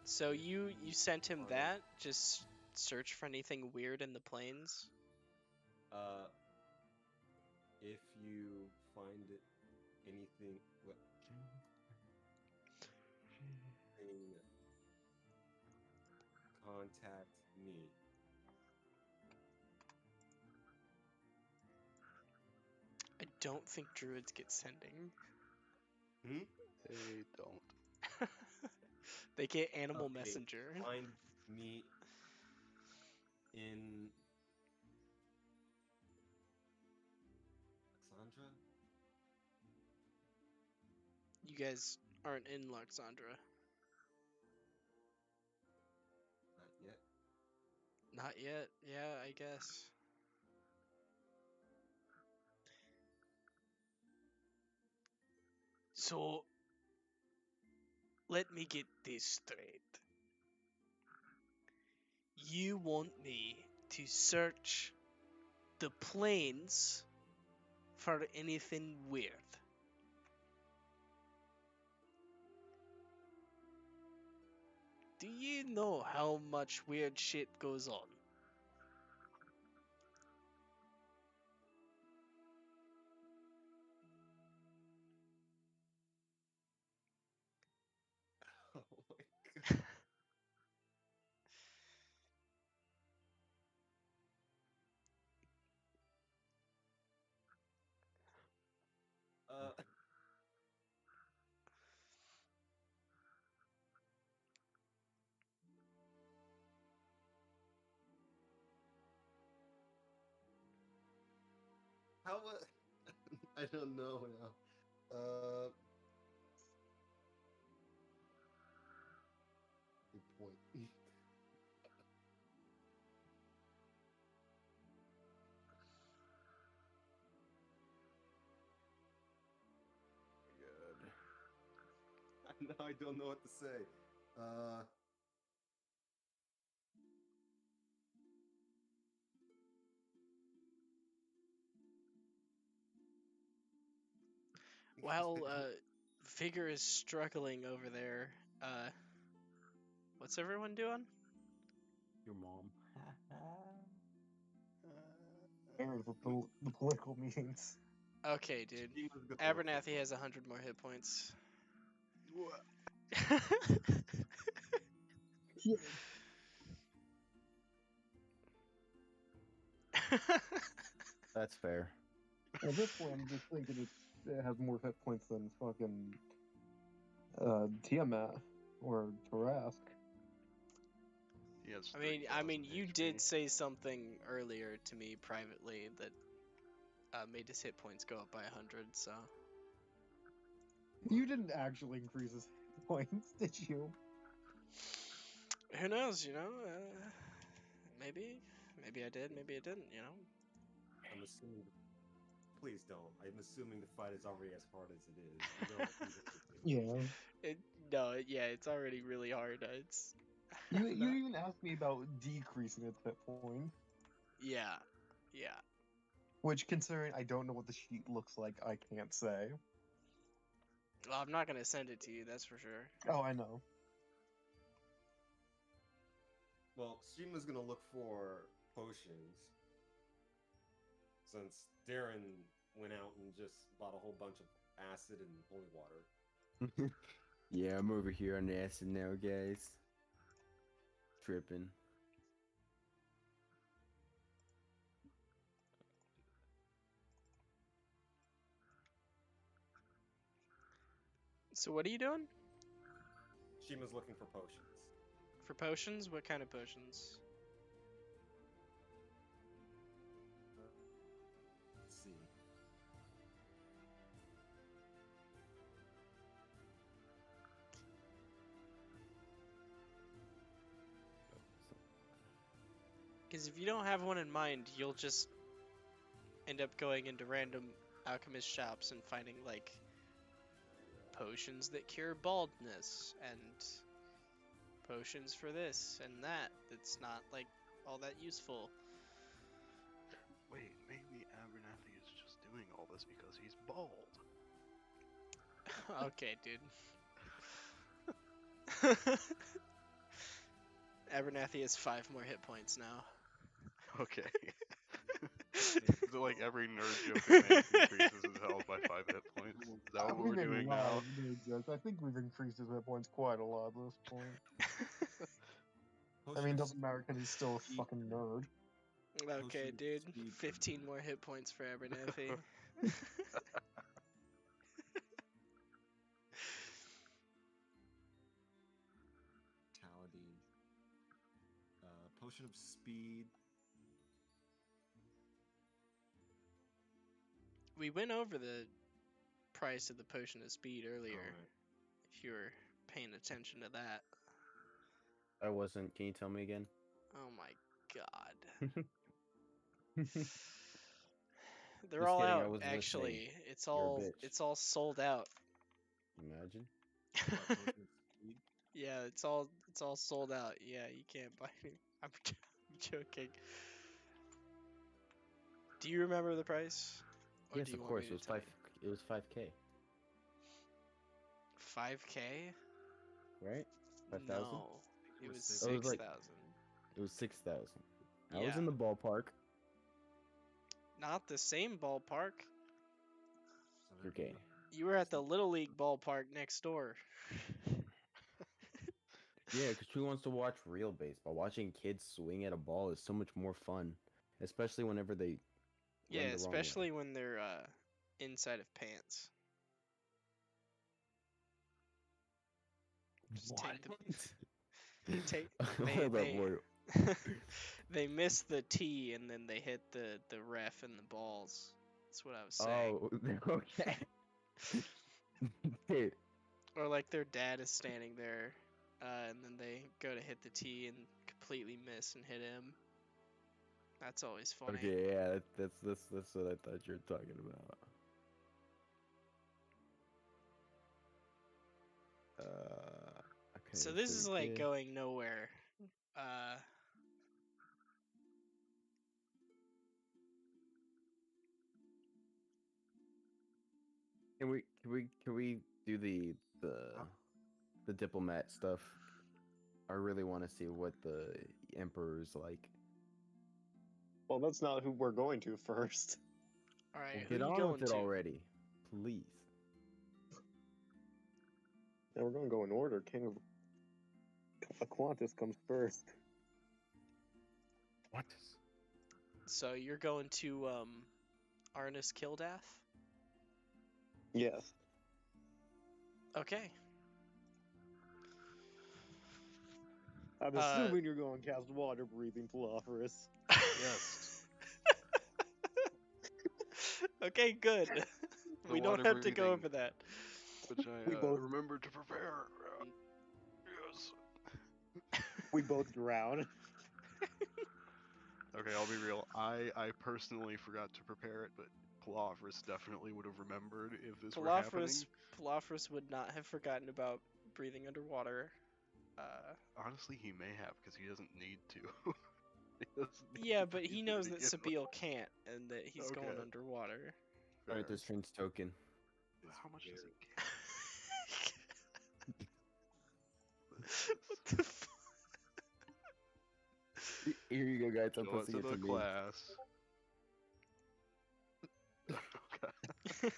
So you sent him that? Just search for anything weird in the plains? If you find anything, contact me. I don't think druids get sending. They don't. They get animal Okay, messenger. Find me in Alexandra? You guys aren't in Loxandra. Not yet. Not yet. Yeah, I guess. So, let me get this straight. You want me to search the plains for anything weird. Do you know how much weird shit goes on? Oh my god. Uh, how? I don't know now. Good point. Good. Now I don't know what to say. While Vigor is struggling over there, what's everyone doing? Your mom. Or the political meetings. Okay, dude. Shima's gonna look for Abernathy has 100 more hit points. What? That's fair. At this point, I'm just thinking it has more hit points than fucking Tiamat or Tarask. He has I mean, 30,000 you HP. did say something earlier to me privately that made his hit points go up by 100. So You didn't actually increase his hit points, did you? who knows? Maybe I did, maybe I didn't. I'm assuming. Please don't. I'm assuming the fight is already as hard as it is. You don't Yeah. It's already really hard. It's You not- even asked me about decreasing its hit points, yeah. which, considering I don't know what the sheet looks like, I can't say. Well, I'm not gonna send it to you. That's for sure. Oh, I know. Well, Shima's gonna look for potions. Since Darren went out and just bought a whole bunch of acid and holy water. Yeah, I'm over here on the acid now, guys. Tripping. So what are you doing Shima's looking for potions. for potions? What kind of potions? Let's see. Because if you don't have one in mind, you'll just end up going into random alchemist shops and finding like potions that cure baldness and potions for this and that. That's not like all that useful. Wait, maybe Abernathy is just doing all this because he's bald. Okay, dude. Abernathy has 5 more hit points now. Okay. So like every nerd joke I make increases his health by 5 hit points. Is that what we're We've doing been now? live, no jokes. I think we've increased his hit points quite a lot at this point. I mean, it doesn't matter because he's still a fucking nerd. Okay, Potion dude. speed. 15 more hit points for Abernathy. Vitality. Potion of speed. We went over the price of the potion of speed earlier. Alright. If you were paying attention to that. I wasn't. Can you tell me again? Oh my god. Just They're all kidding, I out wasn't actually. listening. It's You're a all bitch. sold out. Imagine. Potion of speed. Yeah, it's all sold out. Yeah, you can't buy any. I'm joking. Do you remember the price? Or Yes, do you of want course. me It to was tell 5. It was 5K, 5K? right? 5,000. No, it it was was six. Oh, it was like 6,000. it was 6,000. I was Yeah, in the ballpark. not the same ballpark. So that'd Okay. be- You were at the Little League ballpark next door. Yeah, because who wants to watch real baseball? Watching kids swing at a ball is so much more fun, especially whenever they Yeah, run the wrong way. especially when they're inside of pants. Just take the take they Hold up, they boy. they miss the tee and then they hit the ref and the balls. That's what I was saying. Oh, okay. Hey, Or like their dad is standing there, and then they go to hit the tee and completely miss and hit him. That's always funny. okay, yeah, that's what I thought you were talking about. Okay. So this is like 30K. going nowhere. Uh, Can we do the diplomat stuff? I really want to see what the emperor's like. Well, that's not who we're going to first. all right, Well, who get you on going with it to? already, please. And we're going to go in order. King of Aquantis comes first. What? So you're going to Arnis Kildath? Yes. Okay. I'm assuming you're going to cast water breathing Palafrus. Yes. Okay, good. The We don't water have to go breathing, over that. which We I both- remembered to prepare. Yes. We both drown. Okay, I'll be real. I personally forgot to prepare it, but Palafrus definitely would have remembered if this were happening. Palafrus would not have forgotten about breathing underwater. Honestly, he may have, because he doesn't need to. He doesn't need Yeah, to but he breathe knows to that begin Sabille can't, and that he's going Okay. underwater. with. All right, Fair. this Trent's token. How much does Very- he get? What the f- Here you go, guys. I'm Show it posting to it the to me. class. Okay.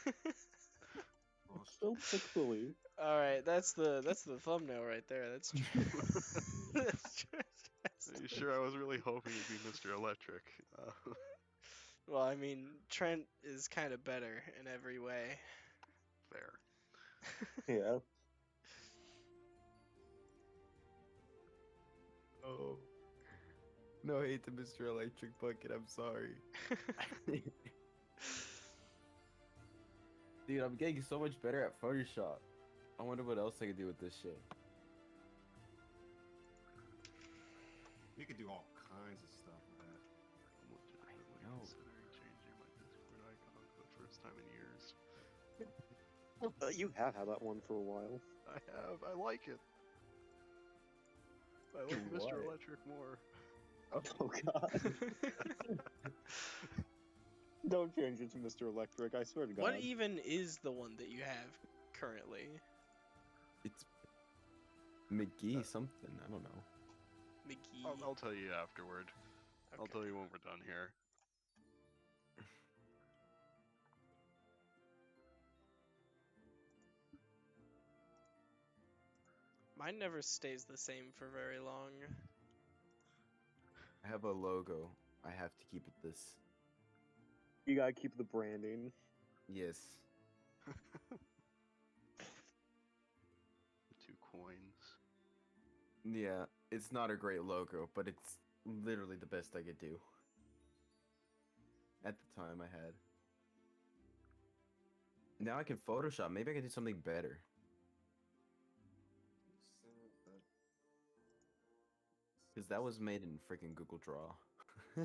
So pixely. All right, that's the thumbnail right there. That's that's Are you sure? I was really hoping it'd be Mr. Electric. Well, I mean, Trent is kind of better in every way. Fair. Yeah. Oh. No hate to Mr. Electric Bucket. I'm sorry. Dude, I'm getting so much better at Photoshop. I wonder what else I could do with this shit. You could do all kinds of stuff with that. I'm legitimately know. considering changing my Discord icon for the first time in years. You have had that one for a while. I have. I like it. I like Why? Mr. Electric more. Oh god. Don't change it to Mr. Electric, I swear to god. What even is the one that you have currently? It's McGee something. I don't know. McGee. I'll tell you afterward. I'll Okay. tell you when we're done here. Mine never stays the same for very long. I have a logo. I have to keep it this. You gotta keep the branding. Yes. The 2 coins. Yeah, it's not a great logo, but it's literally the best I could do. At the time I had. Now I can Photoshop. Maybe I can do something better. Because that was made in freaking Google Draw. I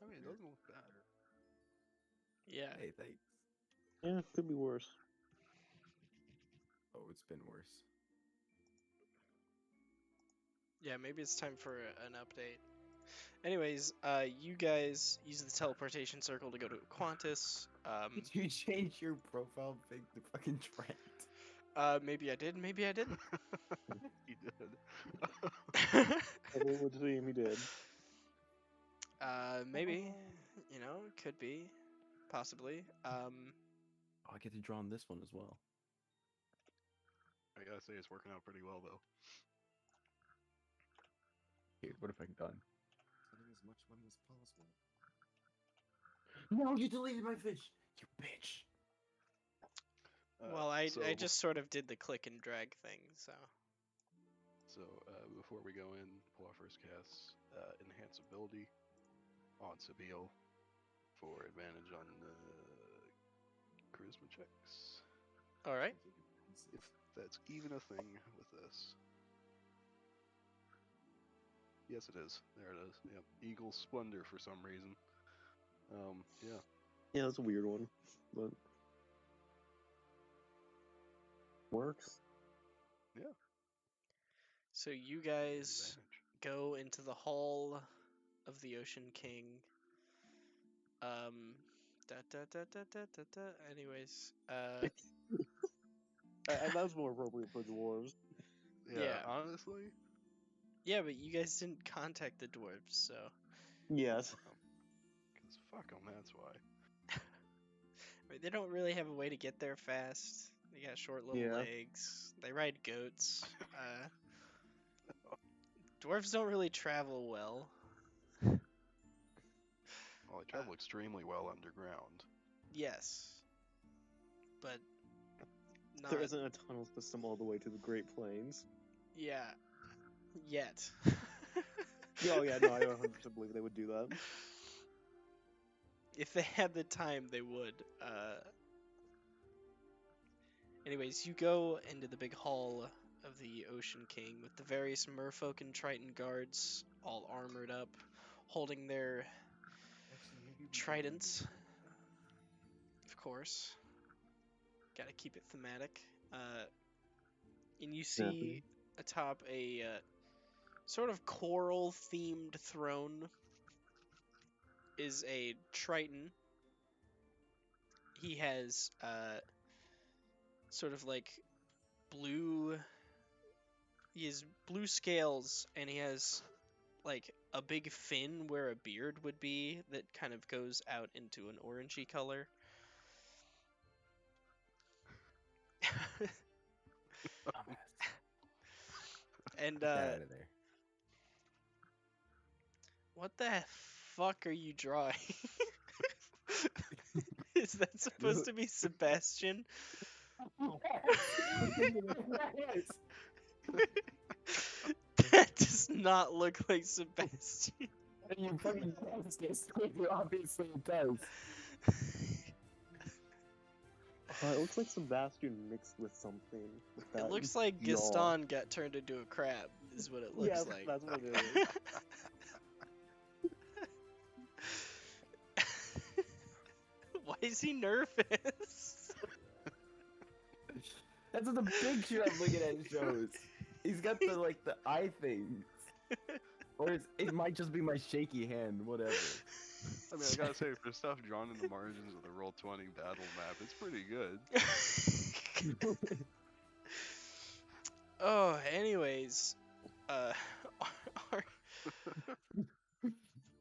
mean, it doesn't look bad. Yeah. Hey, thanks. Yeah, could be worse. Oh, it's been worse. Yeah, maybe it's time for an update. Anyways, you guys use the teleportation circle to go to Qantas. Did you change your profile pic to fucking Trent? Maybe I did, maybe I didn't. He did. It would seem he did. Maybe, could be, possibly. Oh, I get to draw on this one as well. I gotta say, it's working out pretty well though. Here, what have I done? Spending as much money as possible. No, you deleted my fish, you bitch. Well, I so, just sort of did the click and drag thing, so. Before we go in, pull our first cast, enhance ability on Sabille for advantage on charisma checks. All right. If that's even a thing with this. Yes, it is. There it is. Yep. Eagle Splendor for some reason. Yeah. Yeah, that's a weird one, but works. Yeah. So you guys Advantage. go into the hall of the Ocean King. Anyways, That was more appropriate for dwarves. Yeah. Honestly. Yeah, but you guys didn't contact the dwarves, so. Yes. Because fuck them, that's why. I mean, they don't really have a way to get there fast. They got short little Yeah. legs. They ride goats. Dwarves don't really travel well. Well, they travel extremely well underground. Yes. But not. There isn't a tunnel system all the way to the Great Plains. Yeah. Yet. Oh yeah, no, I 100% believe they would do that. If they had the time, they would. Anyways, you go into the big hall of the Ocean King with the various merfolk and Triton guards all armored up, holding their tridents. Of course. Gotta keep it thematic. And you see atop a sort of coral themed throne is a Triton. He has sort of like blue. He has blue scales, and he has like a big fin where a beard would be that kind of goes out into an orangey color. And Get that out of there. what the fuck are you drawing? Is that supposed to be Sebastian? That does not look like Sebastian. You fucking obviously it does. It looks like Sebastian mixed with something. With that It looks like yaw. Gaston got turned into a crab, is what it looks Yeah, like. that's what it is. Why is he nervous? That's what the picture I'm looking at shows. He's got the eye things. Or it might just be my shaky hand, whatever. I mean, I gotta say, for stuff drawn in the margins of the Roll20 battle map, it's pretty good. Oh, anyways,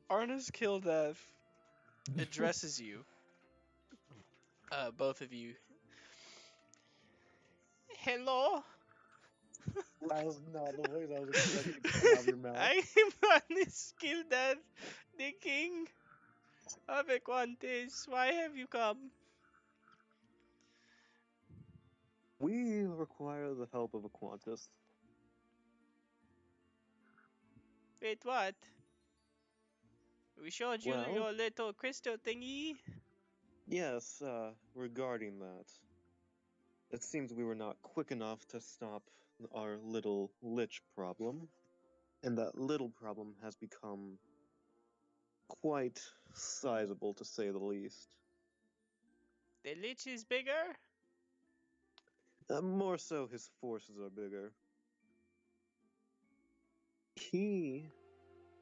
Arna's Kildev addresses you, both of you. Hello, That was not the voice I was expecting to come out of your mouth. I am Arna's Kildev, the king of Equantis. Why have you come? We require the help of a Qantas. Wait, what? We showed you Well- your little crystal thingy. Yes, regarding that. It seems we were not quick enough to stop our little lich problem. And that little problem has become quite sizable, to say the least. The lich is bigger? More so, his forces are bigger. He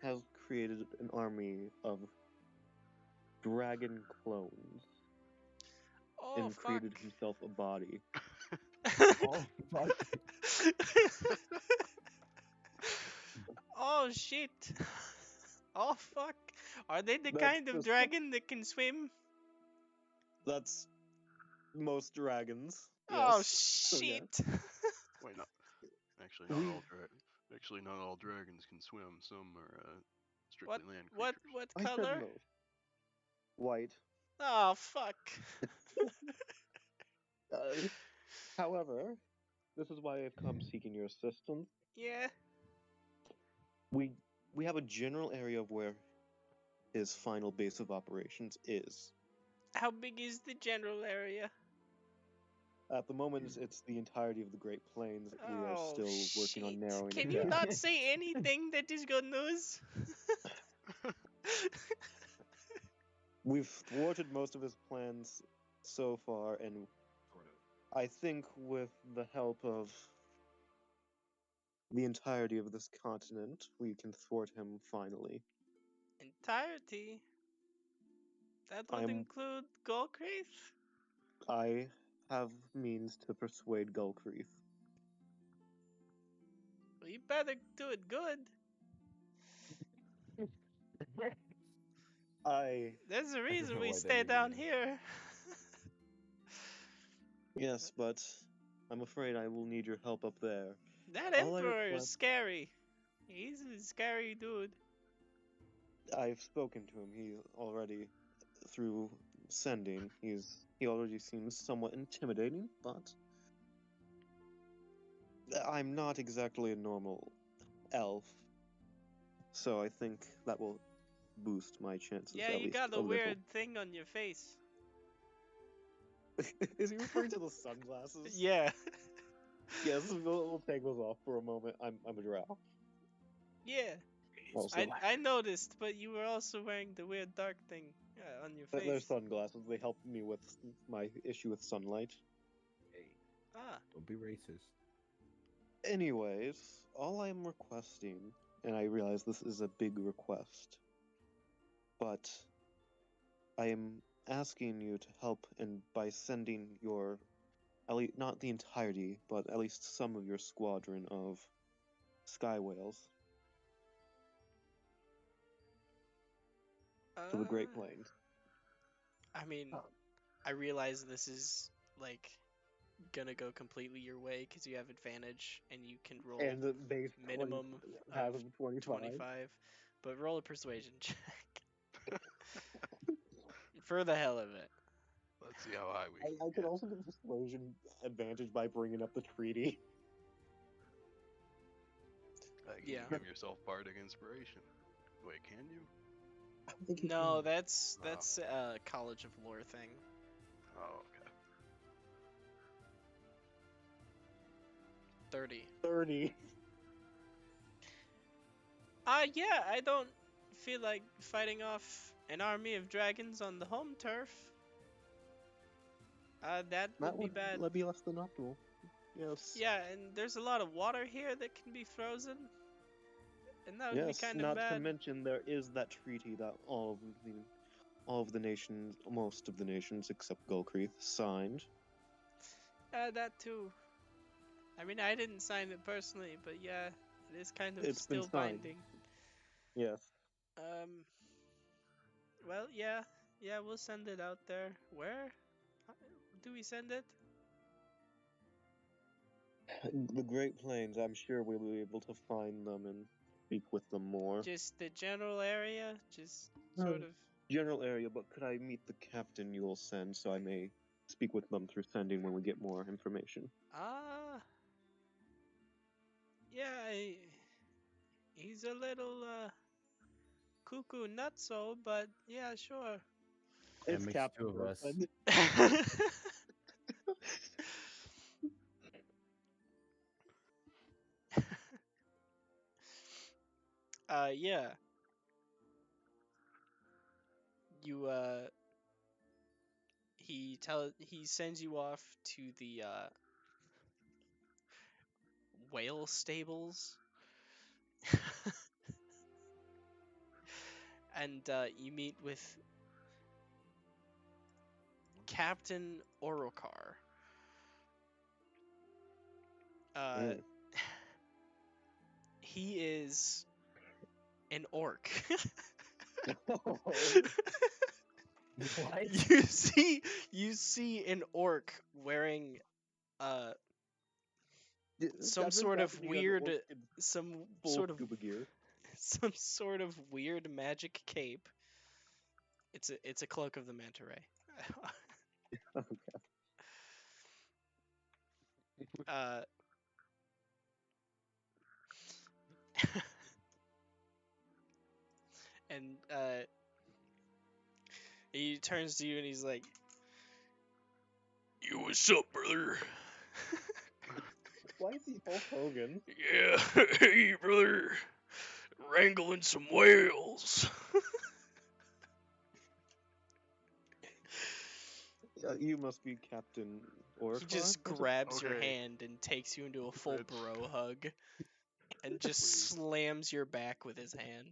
has created an army of dragon clones Oh and fuck. created himself a body. Oh, fuck. Oh shit. Oh fuck. Are they the That's kind of just- dragon that can swim? That's most dragons. Oh Yes. So, yeah. shit. Wait, not actually We- not all dragons can swim. Some are strictly What land what creatures. what I said color? most. White. Oh fuck. Uh, however, this is why I've come seeking your assistance. Yeah. We we have a general area of where his final base of operations is. How big is the general area? At the moment, it's the entirety of the Great Plains. We are Oh still working on shit. narrowing Can it you down. not say anything that is good news? We've thwarted most of his plans so far, and I think with the help of the entirety of this continent, we can thwart him finally. Entirety? That would I'm include Golcraith? I have means to persuade Gulcreath. Well, you better do it good. I There's a reason know we why they stay need down me. here. yes, but I'm afraid I will need your help up there. That All I emperor is request- scary. He's a scary dude. I've spoken to him. He already, through sending, he already seems somewhat intimidating, but I'm not exactly a normal elf, so I think that will boost my chances Yeah, at you least got a a little. weird thing on your face. Is he referring to the sunglasses? Yeah. Yes, we'll take those off for a moment. I'm a drow. Yeah. Also, I noticed, but you were also wearing the weird dark thing on your they're face. sunglasses. They help me with my issue with sunlight. Hey, Ah. don't be racist. Anyways, all I'm requesting, and I realize this is a big request, but I am asking you to help, and by sending your, at least not the entirety, but at least some of your squadron of sky whales to the Great Plains. I mean, I realize this is like gonna go completely your way because you have advantage and you can roll And the base minimum 20, out of of 25. 25. But roll a persuasion check for the hell of it. Let's see how high we can I could get. also get persuasion advantage by bringing up the treaty. You Yeah. can give yourself bardic inspiration. Wait, can you? I don't think you No, can. that's a College of Lore thing. Oh, okay. 30. 30. Yeah, I don't feel like fighting off an army of dragons on the home turf. That would be bad. That'd be less than optimal. Yes. Yeah, and there's a lot of water here that can be frozen. And that would be Yes, kind of not bad. to mention there is that treaty that all of the nations, most of the nations except Gulcreath, signed. That too. I mean, I didn't sign it personally, but yeah, it is kind of It's been still signed. binding. Yes. Well, yeah, we'll send it out there. Where do we send it? The Great Plains, I'm sure we'll be able to find them and speak with them more. Just the general area, just No. sort of. General area, but could I meet the captain you will send so I may speak with them through sending when we get more information? Yeah, he's a little cuckoo nutso, but yeah, sure. That It's makes Captain two of us. Wilson. Yeah. You he sends you off to the whale stables And you meet with Captain Orokar. Mm. He is an orc. What? You see an orc wearing some That means sort that of he has weird orc in some full sort of scuba gear. some sort of weird magic cape. It's a cloak of the manta ray. uh and he turns to you and he's like, "You what's up, brother?" Why is he Hulk Hogan? Yeah, hey, brother, wrangling some whales. You must be Captain Orcar. He just was it? grabs your Okay. hand and takes you into a full Rich. bro hug and just Please. slams your back with his hand.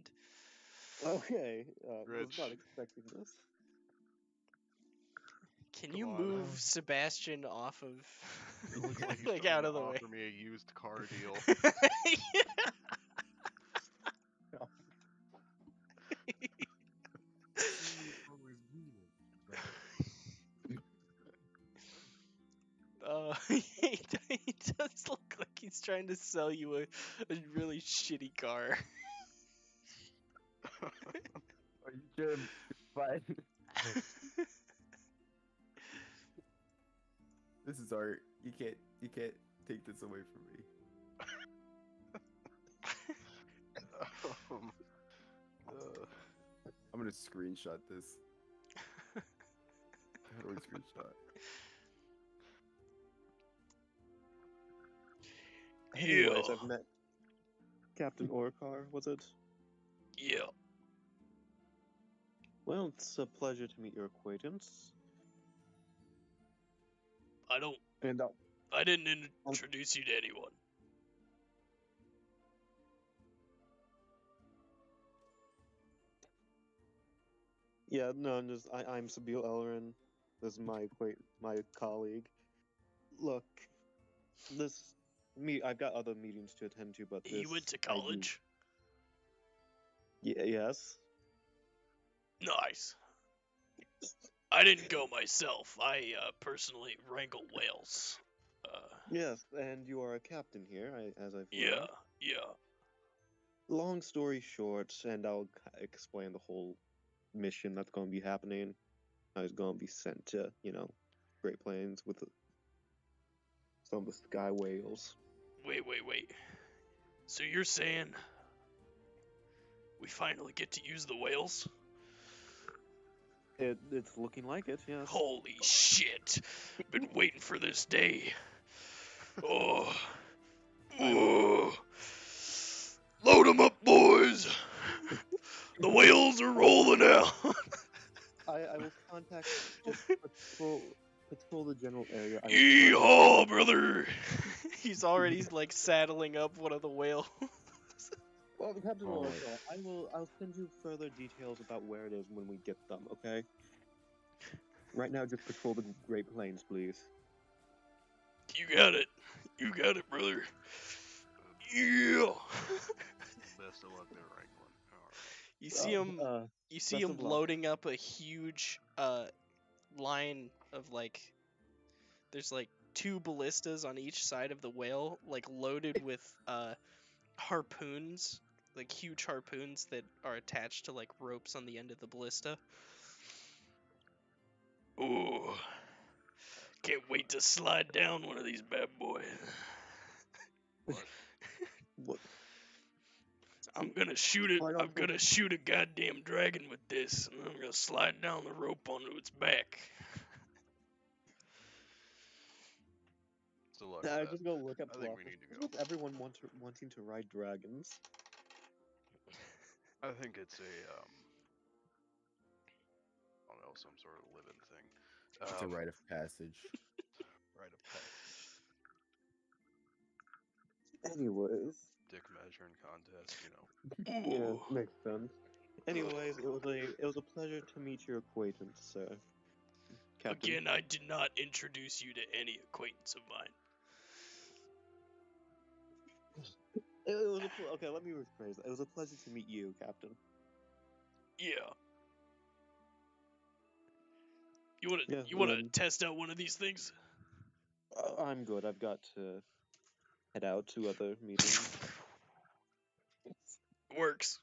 Okay, was Rich. not expecting this. Can Come you on. move Sebastian off of It looks like he's like trying out to of the way? offer me a used car deal. He does look like he's trying to sell you a really shitty car. Are you sure it's fine? This is art. You can't take this away from me. um, I'm gonna screenshot this. How do I screenshot? Anyways, I've met Captain Orcar, was it? Yeah. Well, it's a pleasure to meet your acquaintance. And I didn't introduce you to anyone. yeah, no, I'm Sabil Elrin. This is my colleague. Look, I've got other meetings to attend to, but this You went to I do- college? yes. Nice. I didn't go myself. I personally wrangle whales. Yes, and you are a captain here, as I've Yeah, learned. yeah. Long story short, and I'll explain the whole mission that's going to be happening. I was going to be sent to, Great Plains with some of the sky whales. Wait. So you're saying we finally get to use the whales? It's looking like it, yes. Holy shit! Been waiting for this day. Oh. Load 'em up, boys! The whales are rolling out! I will contact just patrol the general area. Yeehaw, brother! He's already like saddling up one of the whales. Well, Captain Oh my- Oracle, I'll send you further details about where it is when we get them, okay? Right now, just patrol the Great Plains, please. You got it, brother. Yeah. best of luck there, Wrangling. Alright. You see him. You see best him of luck. loading up a huge line of like. There's like 2 ballistas on each side of the whale, like loaded with harpoons, like huge harpoons that are attached to like ropes on the end of the ballista. Ooh. Can't wait to slide down one of these bad boys. What? I'm gonna shoot it. Slide I'm onto gonna shoot a goddamn dragon with this, and I'm gonna slide down the rope onto its back. So look, I just go look at I think Bluff. we need to What's go. with everyone wanting to ride dragons? I think it's a I don't know, some sort of living thing. It's a rite of passage. Rite of passage. Anyways, dick measuring contest, you know. Yeah, Ooh. makes sense. Anyways, it was a pleasure to meet your acquaintance, sir. Captain. Again, I did not introduce you to any acquaintance of mine. It was okay. Let me rephrase that. It was a pleasure to meet you, Captain. Yeah. Yeah, You wanna test out one of these things? I'm good. I've got to head out to other meetings. Works.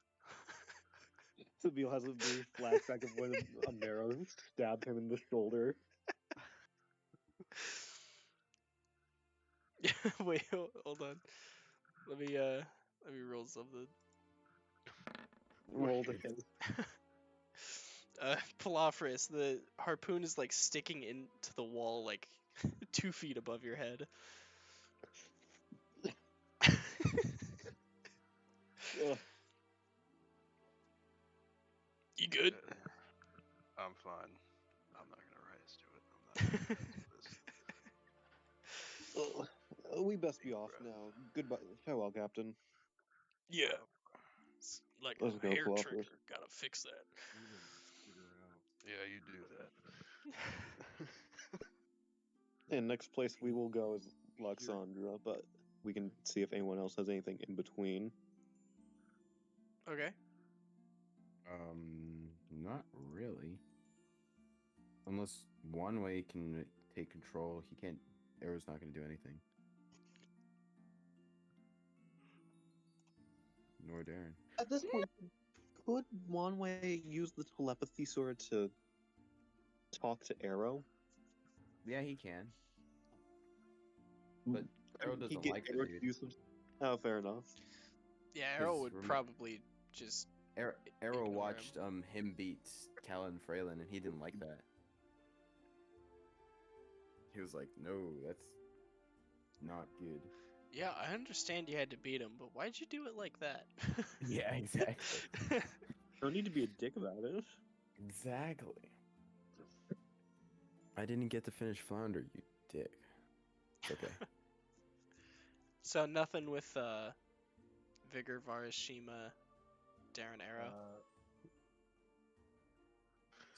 Sabine has a brief flashback of when a marrow stabbed him in the shoulder. Wait, hold on. Let me roll something. Roll to hit. Palafris, the harpoon is like sticking into the wall like 2 feet above your head. Ugh. You good? I'm fine. I'm not gonna rise to it. I'm not gonna rise to this. We best be Deep off breath. now. Goodbye. Farewell, Captain. Yeah. It's like Let's a go, hair Palafris. trigger. Gotta fix that. We need to figure out. Yeah, you do that. And next place we will go is Luxandra, but we can see if anyone else has anything in between. Okay. Not really. Unless one way can take control, he can't. Arrow's not going to do anything. Nor Darren. At this point, could Wanwei use the telepathy sword to talk to Arrow? Yeah, he can. But Arrow Could he doesn't get like Arrow the to dude. do some? Oh, fair enough. Yeah, Arrow 'Cause would remem- probably just Arrow Ignore him. watched him beat Callan Fralin, and he didn't like that. He was like, "No, that's not good." Yeah, I understand you had to beat him, but why'd you do it like that? Yeah, exactly. Don't need to be a dick about it. Exactly. I didn't get to finish Flounder, you dick. It's okay. So nothing with Vigor, Varus, Shima, Darren, Arrow.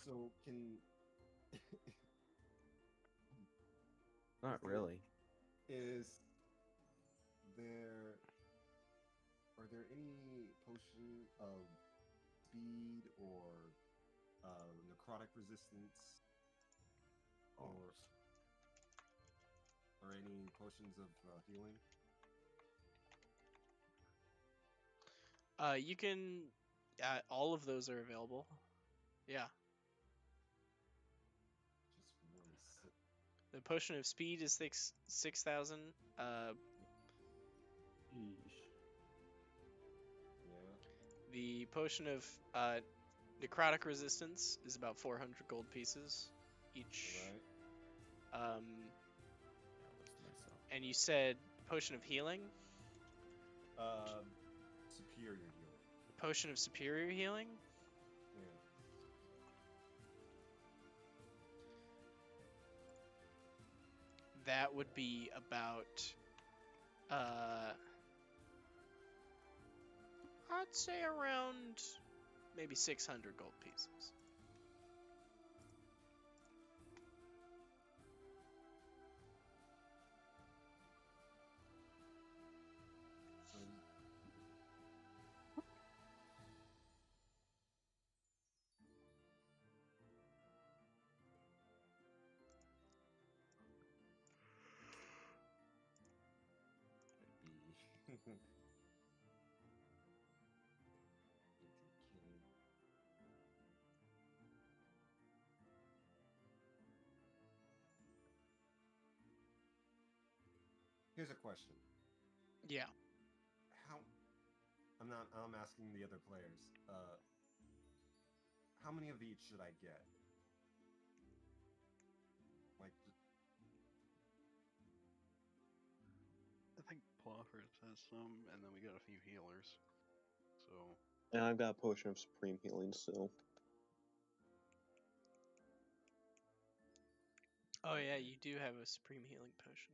So can Not really. is there are there any potion of speed or necrotic resistance or any potions of healing? You can. All of those are available. Yeah. Just one sip. The potion of speed is 6,000. Yeah. The potion of necrotic resistance is about 400 gold pieces each. Right. And you said potion of healing, Superior healing. potion of superior healing. Yeah. That would be about I'd say around maybe 600 gold pieces. Here's a question. Yeah. I'm asking the other players. How many of each should I get? Like, I think Ploffers has some, and then we got a few healers. So And I've got a potion of supreme healing still. Oh yeah, you do have a supreme healing potion.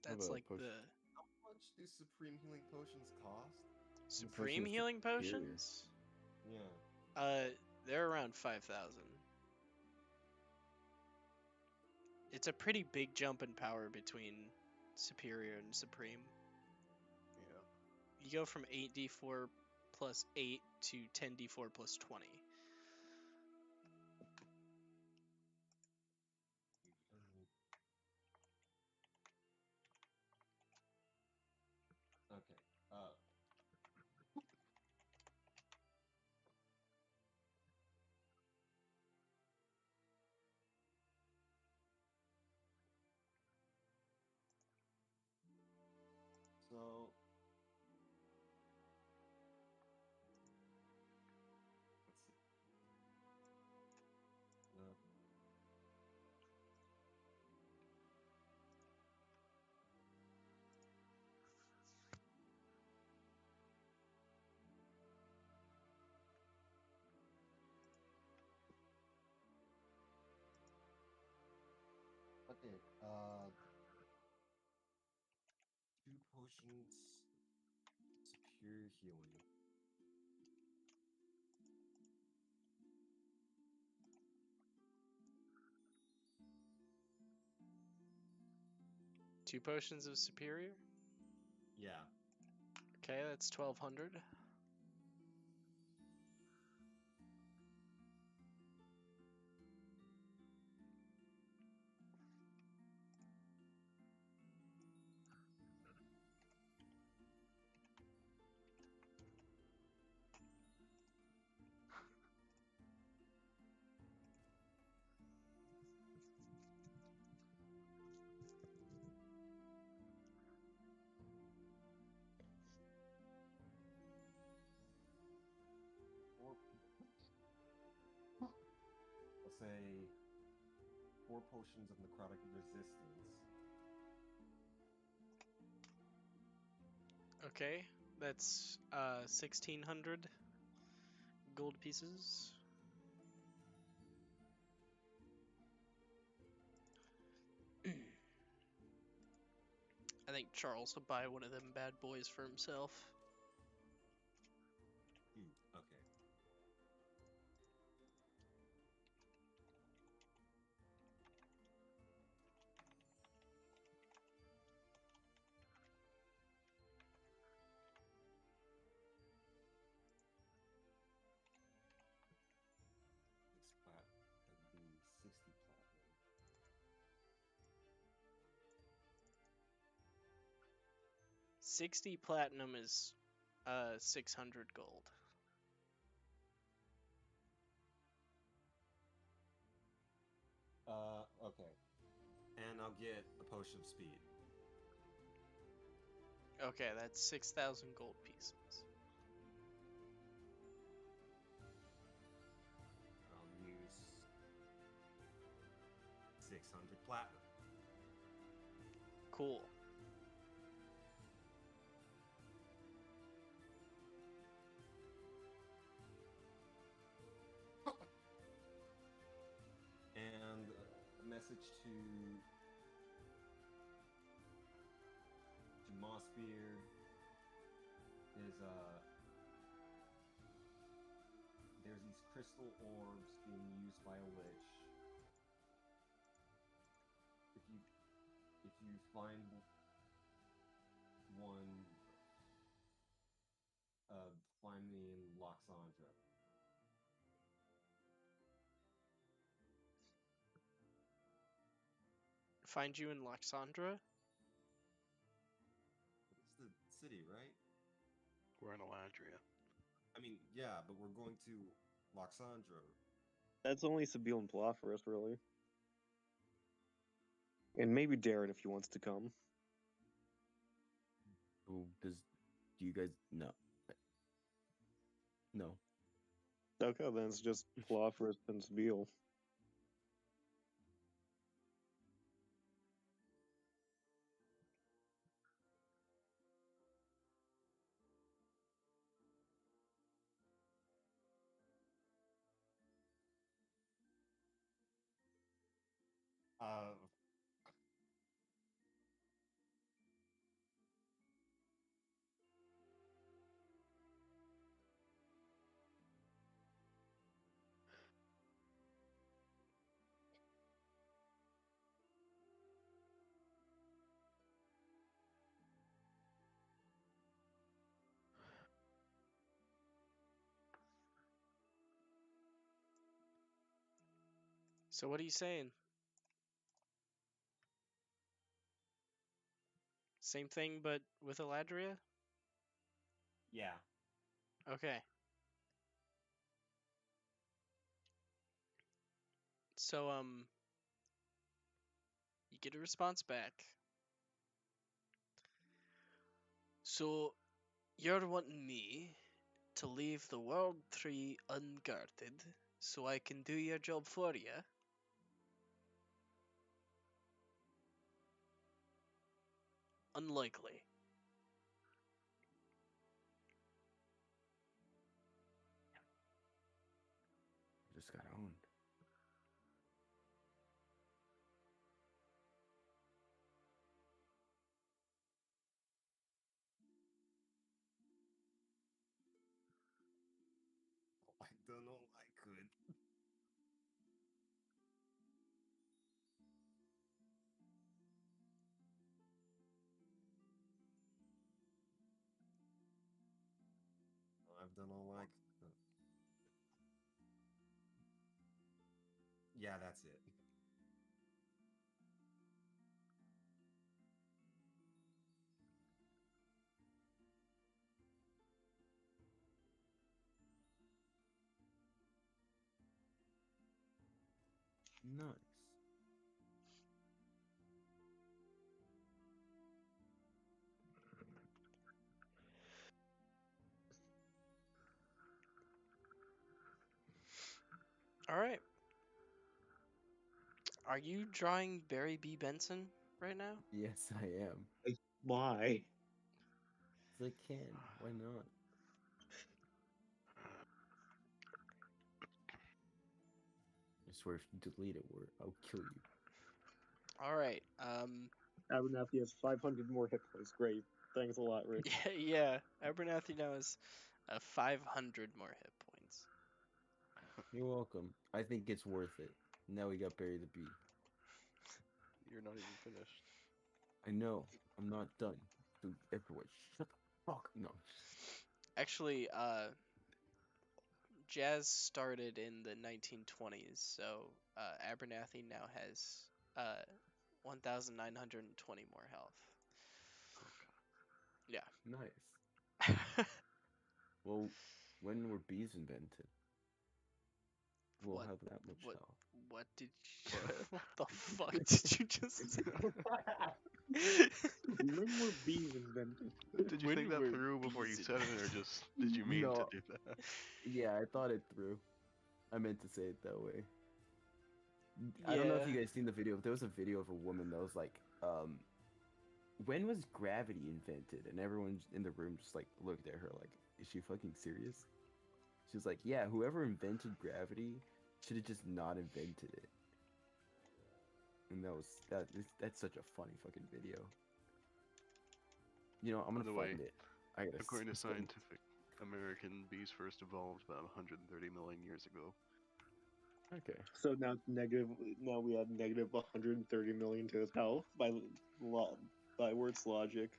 That's a like potion. the How much do supreme healing potions cost? supreme of healing superior. potions. Yeah. They're around 5,000. It's a pretty big jump in power between superior and supreme. Yeah. You go from 8d4 plus 8 to 10d4 plus 20. Okay. So let's see. Okay. 2 potions, superior healing. Two potions of superior. Yeah. Okay, that's 1,200. Four. Let's say 4 potions of necrotic resistance. Okay, that's 1,600 gold pieces. I think Charles will buy one of them bad boys for himself. Okay. That'd be 60 platinum. 60 platinum is 600 gold. Okay. And I'll get a potion of speed. Okay, that's 6,000 gold pieces. I'll use 600 platinum. Cool. And a message to Mossbeard is there's these crystal orbs being used by a lich. If you find one, find me in Loxandra. Find you in Loxandra? It's the city, right? We're in Elandria. I mean, yeah, but we're going to Loxandra. That's only Sabine and Plophorus, really. And maybe Darren if he wants to come. Oh, do you guys no? No. Okay, then it's just Plophorus and Sabine. So what are you saying? Same thing, but with Eladria? Yeah. Okay. So, you get a response back. So, you're wanting me to leave the World Tree unguarded so I can do your job for you? Unlikely. Just got owned. I don't know. I could. I've done all I could. Yeah, that's it. Nice. Alright. Are you drawing Barry B. Benson right now? Yes, I am. Why? Yes, I can. Why not? I swear, if you delete it, I'll kill you. Alright, Abernathy has 500 more hit points. Great. Thanks a lot, Rich. yeah, Abernathy now has 500 more hit points. You're welcome. I think it's worth it. Now we got Barry the Bee. You're not even finished. I know. I'm not done. Dude, everyone, shut the fuck. No. Actually, jazz started in the 1920s, so Abernathy now has 1,920 more health. Yeah. Nice. Well, when were bees invented? We'll What- have that much what- health. What did you, what the fuck did you just say? When were bees invented? Did you When think that were through before you bees said it, or just did you mean to No. do that? Yeah, I thought it through. I meant to say it that way. I don't know if Yeah. you guys seen the video, but there was a video of a woman that was like, when was gravity invented? And everyone in the room just like looked at her like, is she fucking serious? She was like, yeah, whoever invented gravity should have just not invented it. And that's such a funny fucking video. You know, I'm By gonna the way, find it. I gotta According to send it. Scientific American, bees first evolved about 130 million years ago. Okay. So now it's negative. Now we add negative 130 million to his health by Word's logic.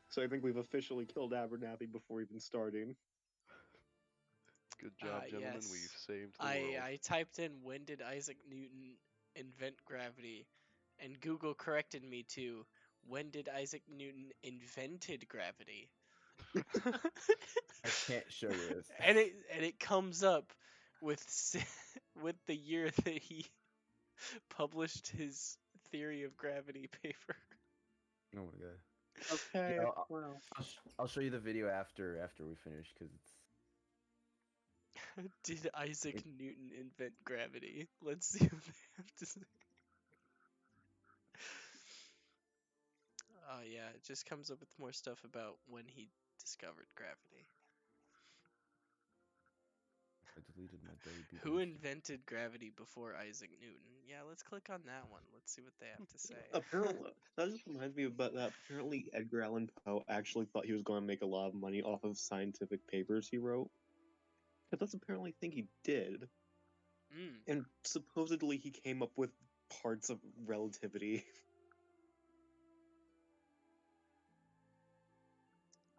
So I think we've officially killed Abernathy before even starting. Good job, gentlemen. Yes. We've saved the world. I typed in when did Isaac Newton invent gravity, and Google corrected me to when did Isaac Newton invented gravity. I can't show you this. and it comes up with with the year that he published his theory of gravity paper. Oh my god. Okay. Yeah, Well, I'll show you the video after we finish because it's Did Isaac Newton invent gravity? Let's see what they have to say. Oh yeah, it just comes up with more stuff about when he discovered gravity. I deleted my Barry B. Who Benson. invented gravity before Isaac Newton? Yeah, let's click on that one. Let's see what they have to say. apparently, that just reminds me about that. Apparently, Edgar Allan Poe actually thought he was going to make a lot of money off of scientific papers he wrote. But that's apparently a thing he did. Mm. And supposedly he came up with parts of relativity.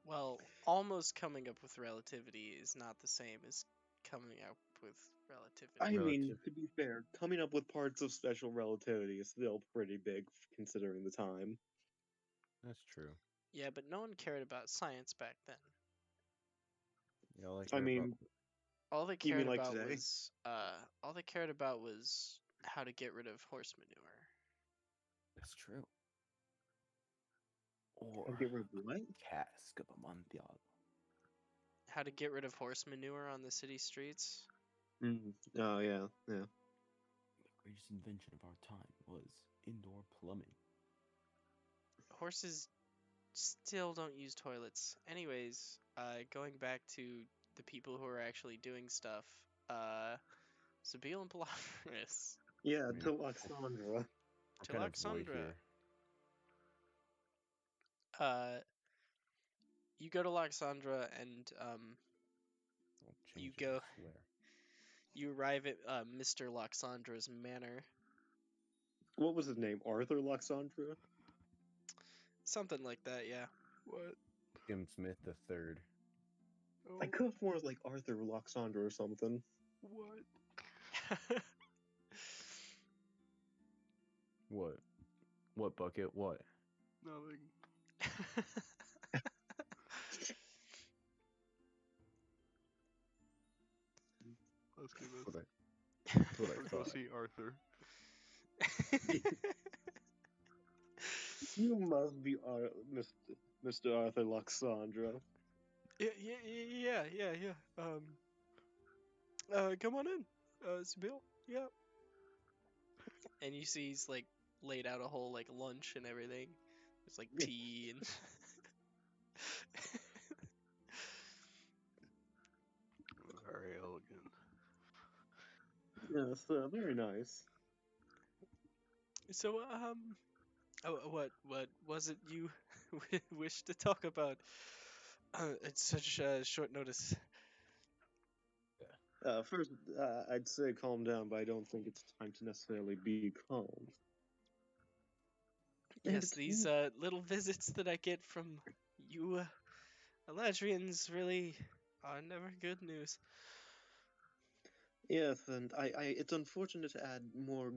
Well, almost coming up with relativity is not the same as coming up with relativity. I mean, Relative. to be fair, coming up with parts of special relativity is still pretty big considering the time. That's true. Yeah, but no one cared about science back then. Yeah, all I I care mean, about. All they You mean cared like about today? was all they cared about was how to get rid of horse manure. That's true. Or I'll get rid of what? cask of Amonthiol. How to get rid of horse manure on the city streets. Oh yeah, yeah. The greatest invention of our time was indoor plumbing. Horses still don't use toilets. Anyways, going back to the people who are actually doing stuff, Sabine and Polaris Yeah, I mean, to Alexandra. What to kind of void Loxandra. here? You go to Loxandra and I'll you change it, go. I swear. You arrive at Mr. Loxandra's manor. What was his name? Arthur Alexandra? Something like that, yeah. What? Jim Smith the third. Oh, I could have sworn it was like Arthur Alexandra or something. what? What? What bucket? What? Nothing. Let's do What this. what I Let's go thought. see Arthur. You must be Mr. Arthur Alexandra. yeah. Come on in, Sibyl. Yeah. And you see he's like laid out a whole like lunch and everything. There's like tea and. Very elegant. Yes, very nice. So what was it you wish to talk about? It's such short notice. First, I'd say calm down, but I don't think it's time to necessarily be calm. Yes, And these little visits that I get from you Eladrians really are never good news. yes, and it's unfortunate to add more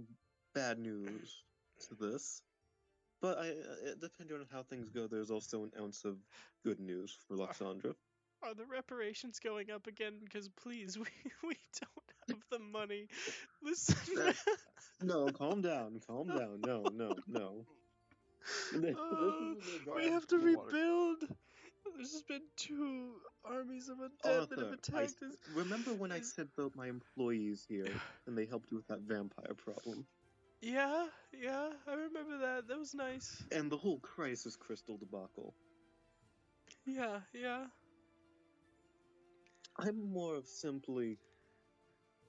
bad news to this, but depending on how things go, there's also an ounce of good news for Loxandra. Are the reparations going up again? Because please, we don't have the money. Listen, No, calm down, calm down. No, no, no. This is in we regards have to to Water. rebuild. There's just been 2 armies of undead that have Arthur. attacked us. Remember when I Is- sent out my employees here and they helped you with that vampire problem Yeah, I remember that. That was nice. and the whole crisis crystal debacle? Yeah. I'm more of simply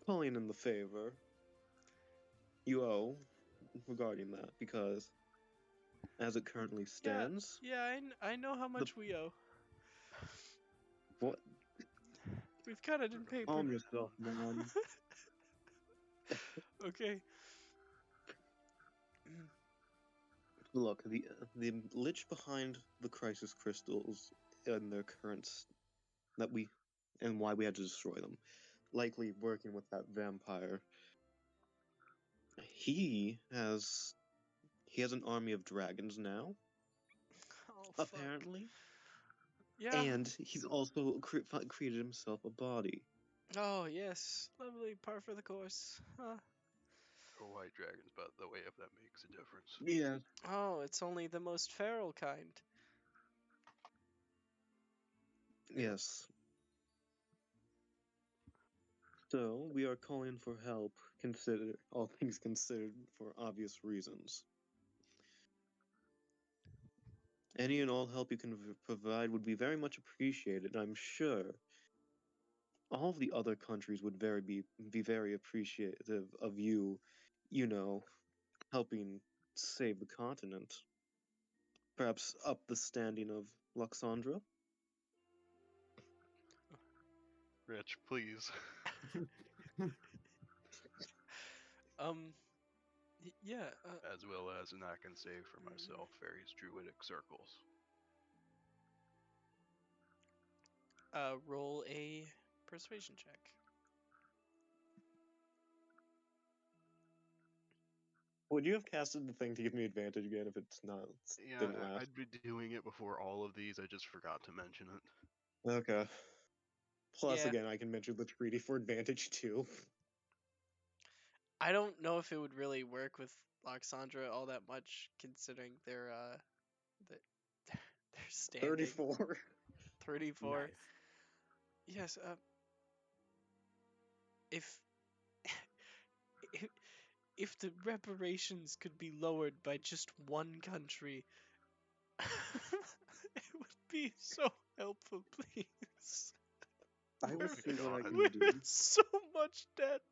calling in the favor you owe regarding that because, as it currently stands, I know how much we owe. what? We've got it in paper. Calm yourself, man. Okay. Look, the lich behind the crisis crystals and their currents and why we had to destroy them, likely working with that vampire. He has an army of dragons now, Oh fuck. apparently, Yeah. and he's also created himself a body. Oh yes, lovely, par for the course. Or white dragons, by the way, if that makes a difference. Yeah. Oh, it's only the most feral kind. Yes. So we are calling for help. Consider all things considered, for obvious reasons. Any and all help you can provide would be very much appreciated. I'm sure all of the other countries would be very appreciative of you, you know, helping save the continent. Perhaps up the standing of Luxandra. Rich, please. Yeah. As well as, and I can say for myself, various druidic circles. Roll a persuasion check. Would you have casted the thing to give me advantage again if it's not Yeah, didn't last? I'd be doing it before all of these. I just forgot to mention it. Okay. Plus, Yeah. again, I can mention the treaty for advantage too. I don't know if it would really work with Loxandra all that much, considering their their standing. 34. 34. Nice. Yes. If if if the reparations could be lowered by just one country, it would be so helpful, please. I will We're, My see what I God. can we're in do. so much debt.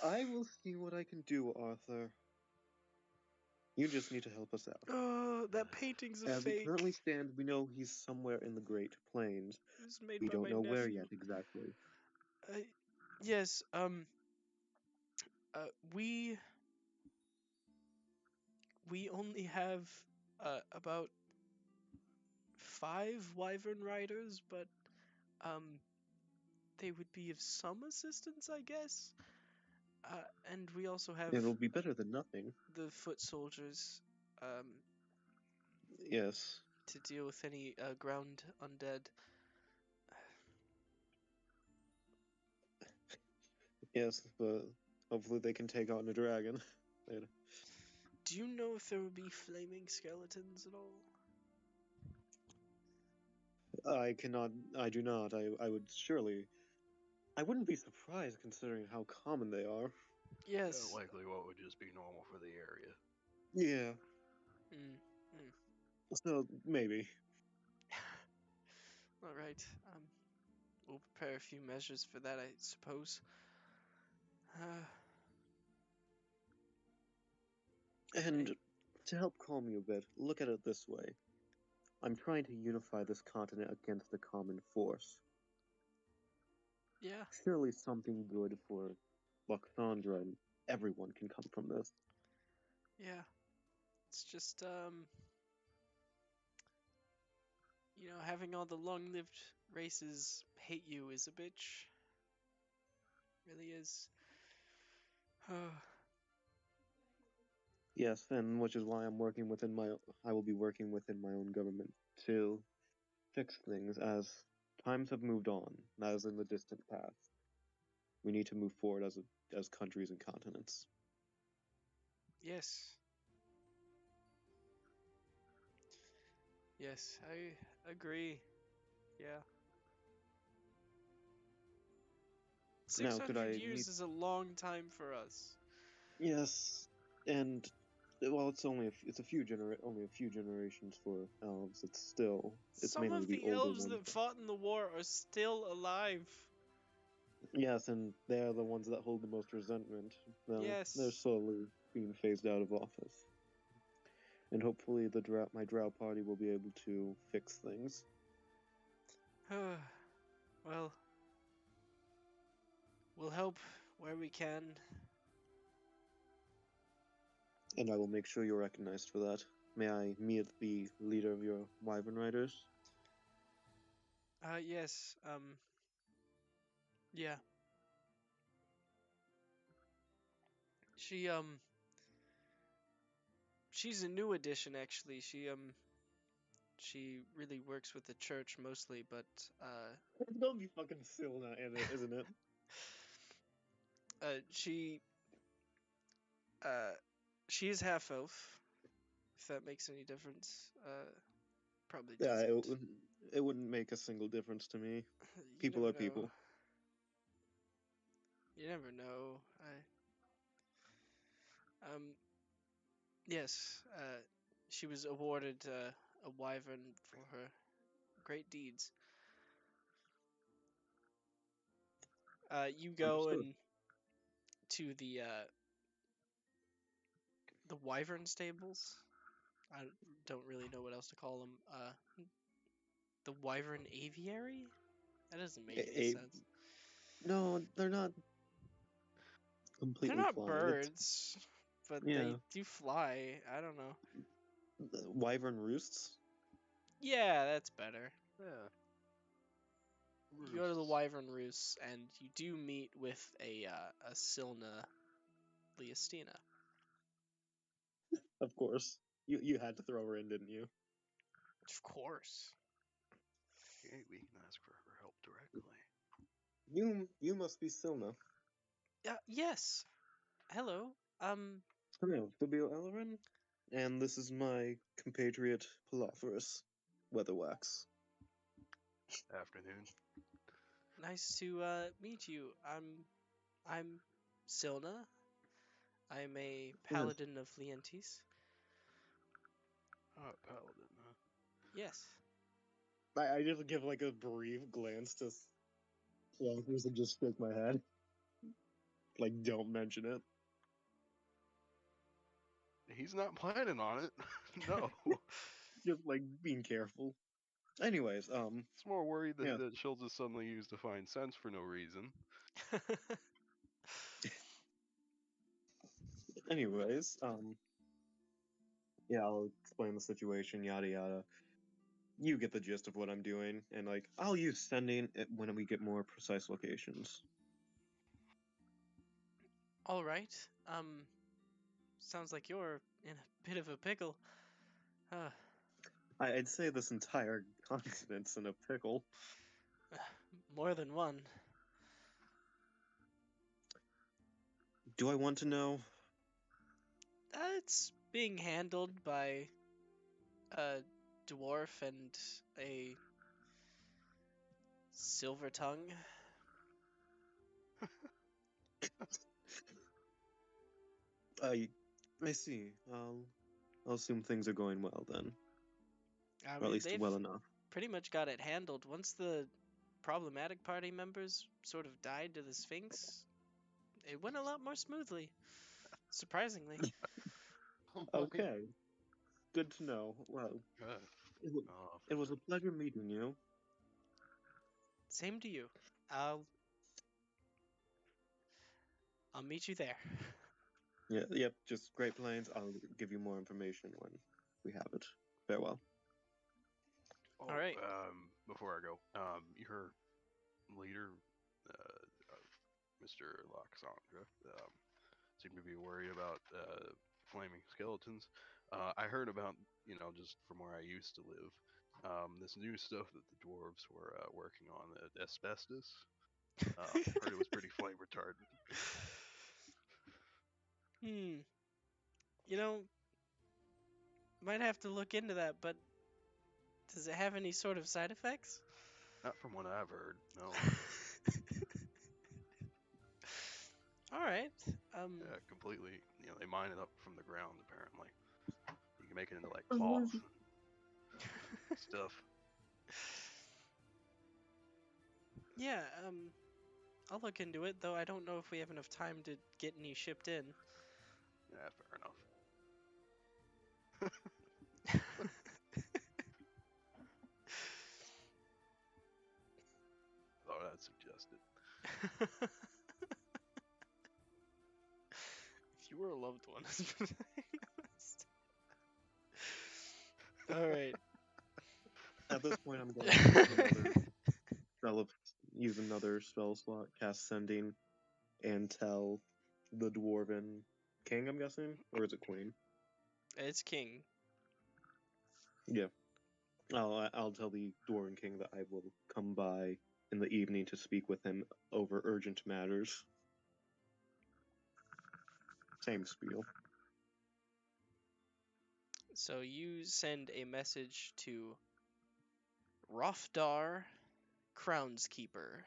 I will see what I can do, Arthur. You just need to help us out. Oh, that painting's a As we fake. currently stand, we know he's somewhere in the Great Plains. It was made We by don't my know where nephew. yet exactly. Yes. We only have about 5 wyvern riders, but um, they would be of some assistance, I guess. And we also have It'll be better than nothing. the foot soldiers Yes. to deal with any ground undead. Yes, but hopefully they can take on a dragon. And Do you know if there would be flaming skeletons at all? I cannot. I do not. I would surely. I wouldn't be surprised considering how common they are. Yes. Likely what would just be normal for the area. Yeah. Mm, mm. So maybe. All right. We'll prepare a few measures for that, I suppose. And Okay. to help calm you a bit, look at it this way. I'm trying to unify this continent against a common force. Yeah. Surely something good for Luxandra and everyone can come from this. Yeah. It's just having all the long-lived races hate you is a bitch. Really is. Yes, and which is why I will be working within my own government to fix things as times have moved on, as in the distant past. We need to move forward as countries and continents. Yes. Yes, I agree. Yeah. Now, could 600 I meet? years is a long time for us. Yes, and well, it's only a few generations for elves. It's Some mainly of the the older elves ones. that fought in the war are still alive. Yes, and they're the ones that hold the most resentment. Now they're Yes. slowly being phased out of office, and hopefully my Drow party will be able to fix things. Well, we'll help where we can. And I will make sure you're recognized for that. May I meet the leader of your Wyvern Riders? Yes. Yeah. She she's a new addition actually. She really works with the church mostly, but It's gonna be fucking Silna in it, isn't it? she uh she is half elf. If that makes any difference. Probably Yeah, doesn't. it wouldn't make a single difference to me. You People never are know. people. You never know. Yes. She was awarded a wyvern for her great deeds. You go Understood. and to the wyvern stables. I don't really know what else to call them. The wyvern aviary. That doesn't make any A, sense. no, they're not They're completely not flying. It's birds, but they yeah, do fly. I don't know. Wyvern roosts. Yeah, that's better. Yeah. You go to the Roosts. wyvern roosts, and you do meet with a Silna Leostina. Of course. You had to throw her in, didn't you? Of course. Hey, we can ask for her help directly. You must be Silna. Yes. Hello. Hello, Fabio Ellerin. And this is my compatriot Palophorus, Weatherwax. Afternoon. Nice to meet you. I'm Silna. I'm a paladin of Leontes. Paladin, huh? Yes. I just give like a brief glance to Palophorus and just shake my head. Like, don't mention it. He's not planning on it. No. Just like being careful. Anyways, It's more worried yeah. that she'll just suddenly use divine sense for no reason. Anyways, yeah, I'll explain the situation, yada yada. You get the gist of what I'm doing, and like, I'll use sending it when we get more precise locations. All right. Sounds like you're in a bit of a pickle. Uh, I'd say this entire continent's in a pickle. more than one. Do I want to know? It's being handled by a dwarf and a silver tongue. I see. I'll assume things are going well then, I or at mean, least they've well enough. pretty much got it handled. Once the problematic party members sort of died to the Sphinx, it went a lot more smoothly. Surprisingly. Okay, good to know. Well, Good. it, wa- it was a pleasure meeting you. Same to you. I'll meet you there. Yeah, yep, just Great Plains. I'll give you more information when we have it. Farewell. Oh, All right. before I go, your leader, Mr. Loxandra, seemed to be worried about flaming skeletons. I heard about, just from where I used to live, this new stuff that the dwarves were working on, asbestos. Heard it was pretty flame retardant. Hmm. You know, might have to look into that, but does it have any sort of side effects? Not from what I've heard, no. All right. Yeah, completely. They mine it up from the ground, apparently. You can make it into, like, cloth and stuff. Yeah, I'll look into it, though I don't know if we have enough time to get any shipped in. Yeah, fair enough. Thought I'd suggest it. If you were a loved one. All right. At this point, I'm going to use another spell slot, cast Sending, and tell the Dwarven King, I'm guessing? Or is it Queen? It's King. Yeah. I'll tell the Dwarven King that I will come by in the evening to speak with him over urgent matters. Same spiel. So you send a message to Rofdar, Crownskeeper.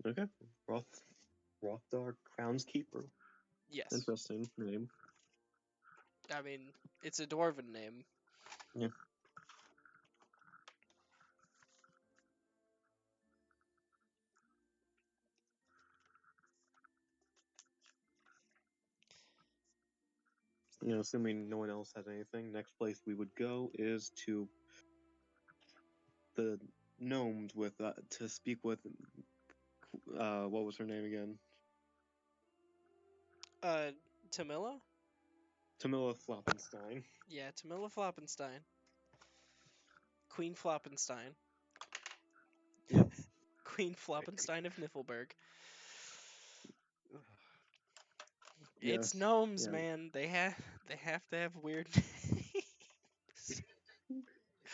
Okay. Rothdar Crownskeeper. Yes. Interesting name. I mean, it's a dwarven name. Yeah. Assuming no one else has anything, next place we would go is to the gnomes to speak with. What was her name again? Tamilla? Tamilla Floppenstein. Yeah, Tamilla Floppenstein. Queen Floppenstein. Yep. Queen Floppenstein of Niflberg. It's Yes. gnomes, Yeah. man. They have to have weird names.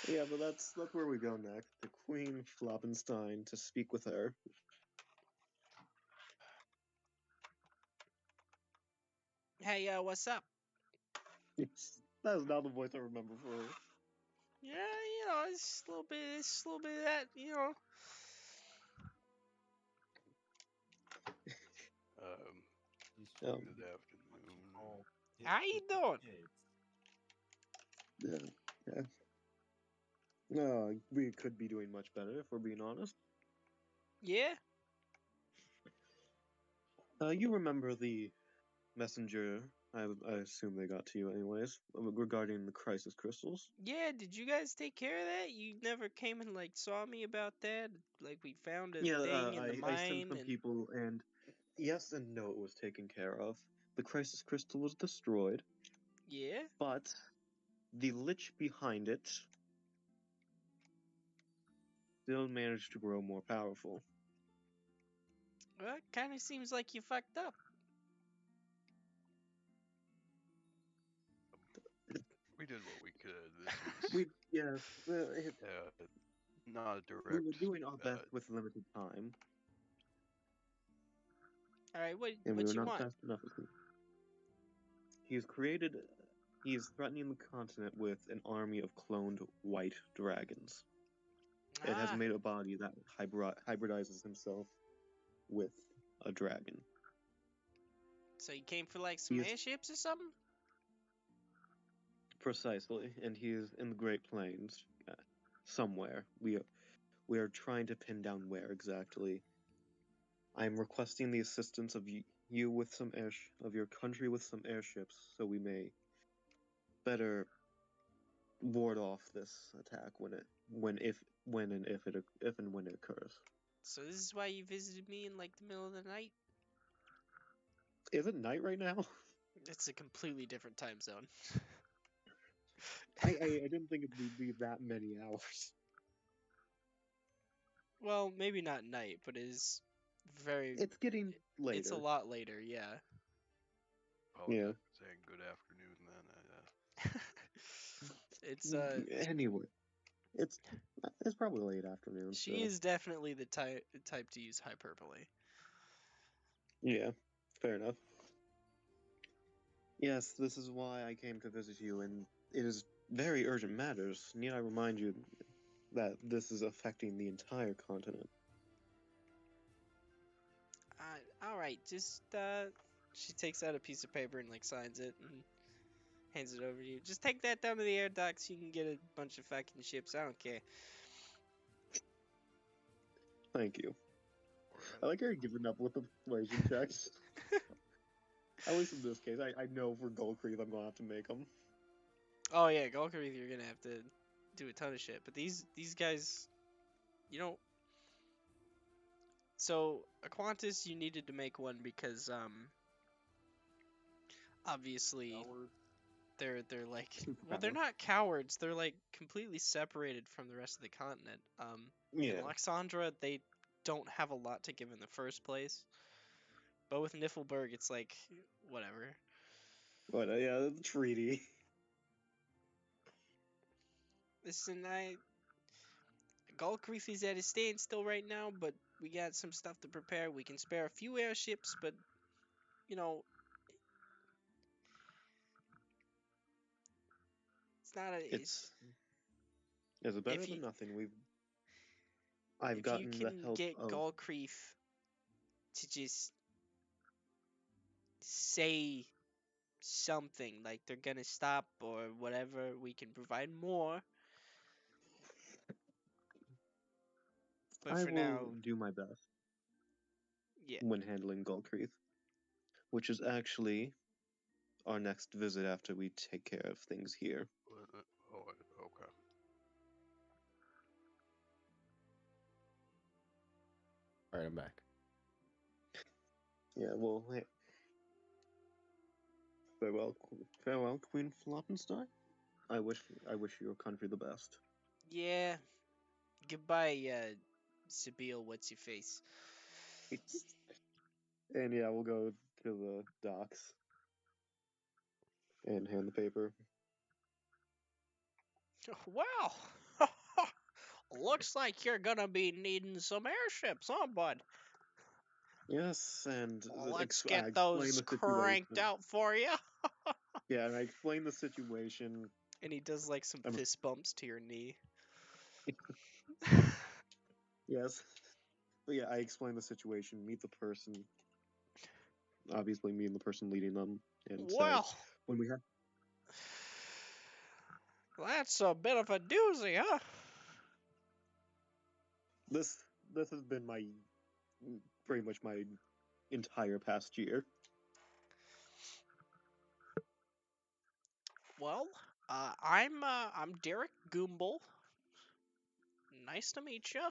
Yeah, but that's where we go next. The Queen Floppenstein to speak with her. Hey, what's up? Yes, that is not the voice I remember for her. Yeah, it's a little bit of that, He's Um, Good afternoon. all hit How you with the doing? kids. yeah. No, we could be doing much better if we're being honest. Yeah, You remember the messenger? I assume they got to you anyways regarding the crisis crystals. yeah. Did you guys take care of that? You never came and like saw me about that. Like we found a Yeah, thing in the I sent mine, some and people, and yes and no, it was taken care of. The crisis crystal was destroyed, yeah, but the lich behind it still managed to grow more powerful. well, kind of seems like you fucked up. We did what we could. This was We yeah, not a we direct. were doing our best Uh, with limited time, All right, and we what were you not want? fast enough. He's created. He is threatening the continent with an army of cloned white dragons. It has Ah, made a body that hybridizes himself with a dragon. so you came for like He some is airships or something? precisely, and he is in the Great Plains, somewhere. We are trying to pin down where exactly. I am requesting the assistance of you with some of your country with some airships, so we may better ward off this attack if and when it occurs. So this is why you visited me in like the middle of the night? Is it night right now? It's a completely different time zone. I didn't think it would be that many hours. Well, maybe not night, but it is very. It's getting It's a later. lot later, yeah. Yeah. apologize for saying good afternoon. It's Anyway, it's probably late afternoon. she So is definitely the type to use hyperbole. yeah, fair enough. Yes, this is why I came to visit you, and it is very urgent matters. Need I remind you that this is affecting the entire continent? All right, just she takes out a piece of paper and like signs it and hands it over to you. Just take that down to the air docks. You can get a bunch of fucking ships. I don't care. Thank you. Alright. I like how you're giving up with the persuasion checks. At least in this case, I know for Gold Creek I'm gonna have to make them. Oh yeah, Golkarith, you're gonna have to do a ton of shit. But these guys, you know. So Aquantis, you needed to make one because obviously they're like, well, they're Superpower. not cowards. They're like completely separated from the rest of the continent. In Yeah, Alexandra, they don't have a lot to give in the first place. But with Niflberg, it's like whatever. but yeah, the treaty. Listen, Galkreef is at a standstill right now, but we got some stuff to prepare. We can spare a few airships, but you know, it's not a. It's better If you than nothing. I've if you gotten the can help get of. Galkreef to just say something like they're gonna stop or whatever, we can provide more. But I for will now, do my best yeah. when handling Goldcreeth, which is actually our next visit after we take care of things here. Okay. All right, I'm back. Yeah, well, hey, farewell, Queen Floppenstein. I wish your country the best. Yeah. Goodbye, Sabil, what's your face? And yeah, we'll go to the docks. and hand the paper. Well, looks like you're gonna be needing some airships, huh, bud? Yes, and Let's I get explain those the cranked situation. out for you. Yeah, and I explain the situation. And he does like some I'm- fist bumps to your knee. Yes. But yeah, I explain the situation, meet the person, obviously me and the person leading them, and say, Well, when we have that's a bit of a doozy, huh? this has been my pretty much my entire past year. Well, I'm Derek Goombel. Nice to meet you.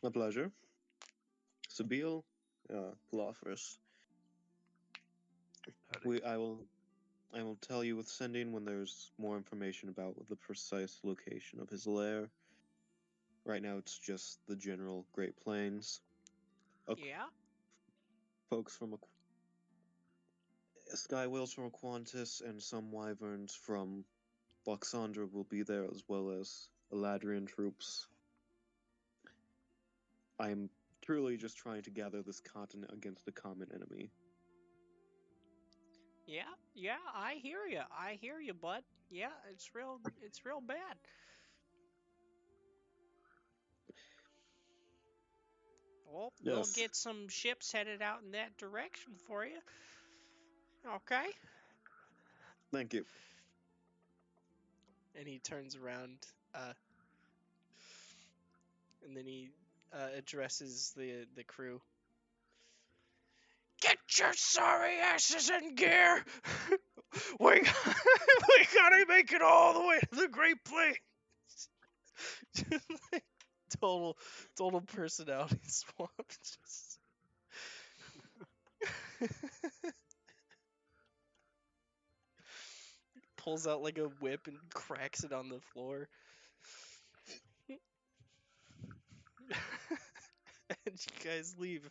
My pleasure. Sabil, Philophorus. Howdy. I will tell you with sending when there's more information about the precise location of his lair. Right now, it's just the general Great Plains. Yeah. Folks from Sky Whales from Aquantis and some Wyverns from Boxandra will be there, as well as Eladrian troops. I am truly just trying to gather this continent against a common enemy. Yeah, I hear you, bud. Yeah, it's real bad. Well, we'll Yes, get some ships headed out in that direction for you. Okay? thank you. And he turns around, and then he addresses the crew. Get your sorry asses in gear! we gotta make it all the way to the Great Plains! Just like total personality swap. Just... Pulls out like a whip and cracks it on the floor. And you guys leave.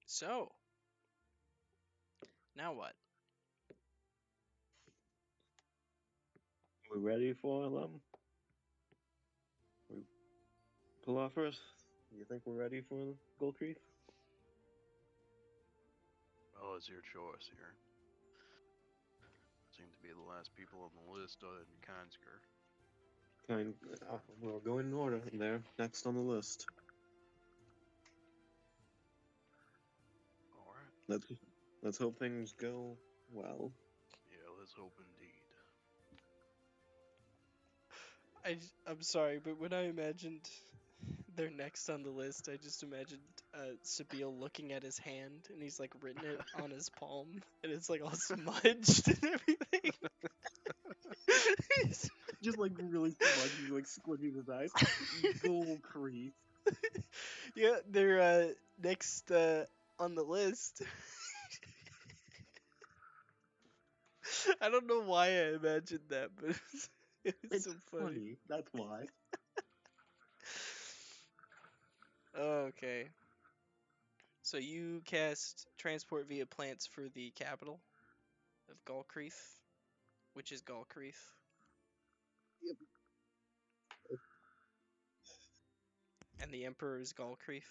So, now what? We ready for them? Philophorus, you think we're ready for Gold Creek? Well, it's your choice here. Seem to be the last people on the list other than Kansker. We're going in order. There, next on the list. All right. Let's hope things go well. Yeah, let's hope indeed. I'm sorry, but when I imagined they're next on the list, I just imagined Sabil looking at his hand, and he's like written it on his palm, and it's like all smudged and everything. Just like really smudgy, like squinting his eyes. Gold Creek. Yeah, they're next on the list. I don't know why I imagined that, but it's so funny. That's why. Okay. So you cast transport via plants for the capital of Galcreath, which is Galcreath. Yep. And the Emperor is Galcreath.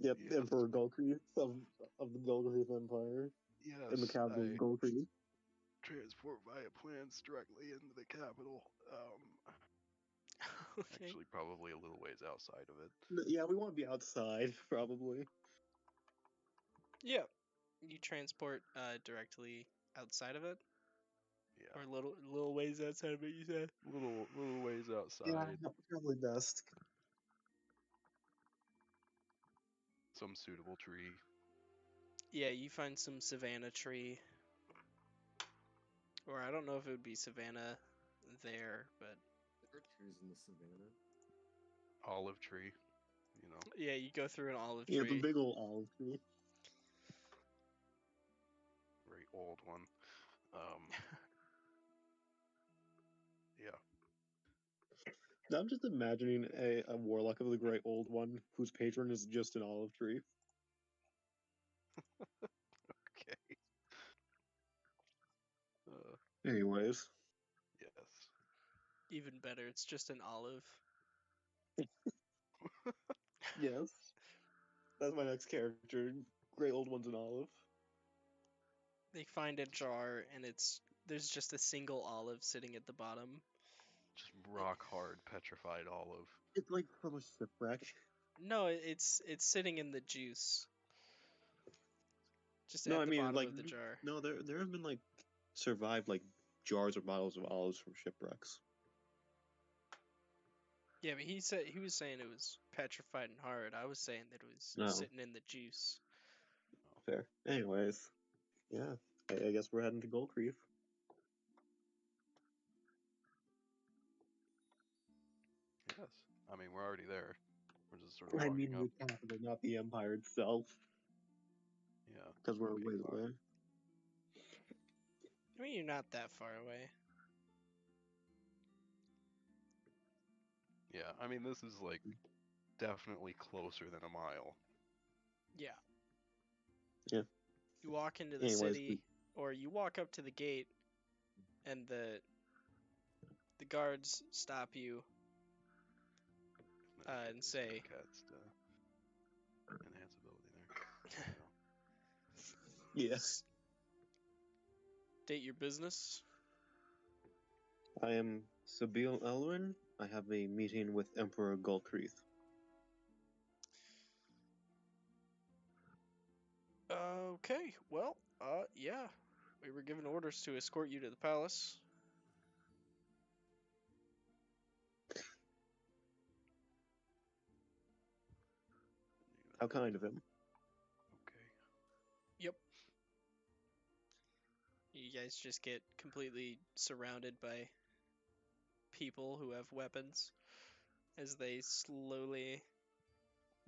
Yep, Yes. Emperor Gold Creek of the Gold Creek Empire Yes, in the capital of Gold Creek. transport via plants directly into the capital. Okay. Actually, probably a little ways outside of it. Yeah, we want to be outside, probably. Yeah. You transport directly outside of it, Yeah, or little ways outside of it. You said. little ways outside. Yeah, probably best. Some suitable tree. Yeah, you find some savanna tree, or I don't know if it would be savanna there, but There are trees in the savannah. Olive tree. You know, yeah, you go through an olive Yeah, the tree. big old olive tree. very old one. Yeah. I'm just imagining a warlock of the Great Old One whose patron is just an olive tree. Okay. Anyways, Yes. Even better, it's just an olive. yes, that's my next character. Great Old One's an olive. They find a jar and there's just a single olive sitting at the bottom. Just rock hard, petrified olive. It's like from a shipwreck. No, it's sitting in the juice. Just No, at I the mean bottom like of the jar. no, there have been like survived like jars or bottles of olives from shipwrecks. Yeah, but he was saying it was petrified and hard. I was saying that it was No, sitting in the juice. fair. Anyways, yeah, I guess we're heading to Gold Creek. Yes. I mean, we're already there. We're just sort of I walking mean up. the capital, not the empire itself, Yeah. because we're Okay, way fine. away. I mean, you're not that far away. Yeah. I mean, this is like definitely closer than a mile. Yeah. Yeah. You walk into the Anyways, city, or you walk up to the gate, and the guards stop you And then get and these say, cats to enhance ability there. You know. yes, "State your business." I am Sabil Elwin. I have a meeting with Emperor Gulcreath. Okay, well, yeah. We were given orders to escort you to the palace. How kind of him. Okay. Yep. You guys just get completely surrounded by people who have weapons as they slowly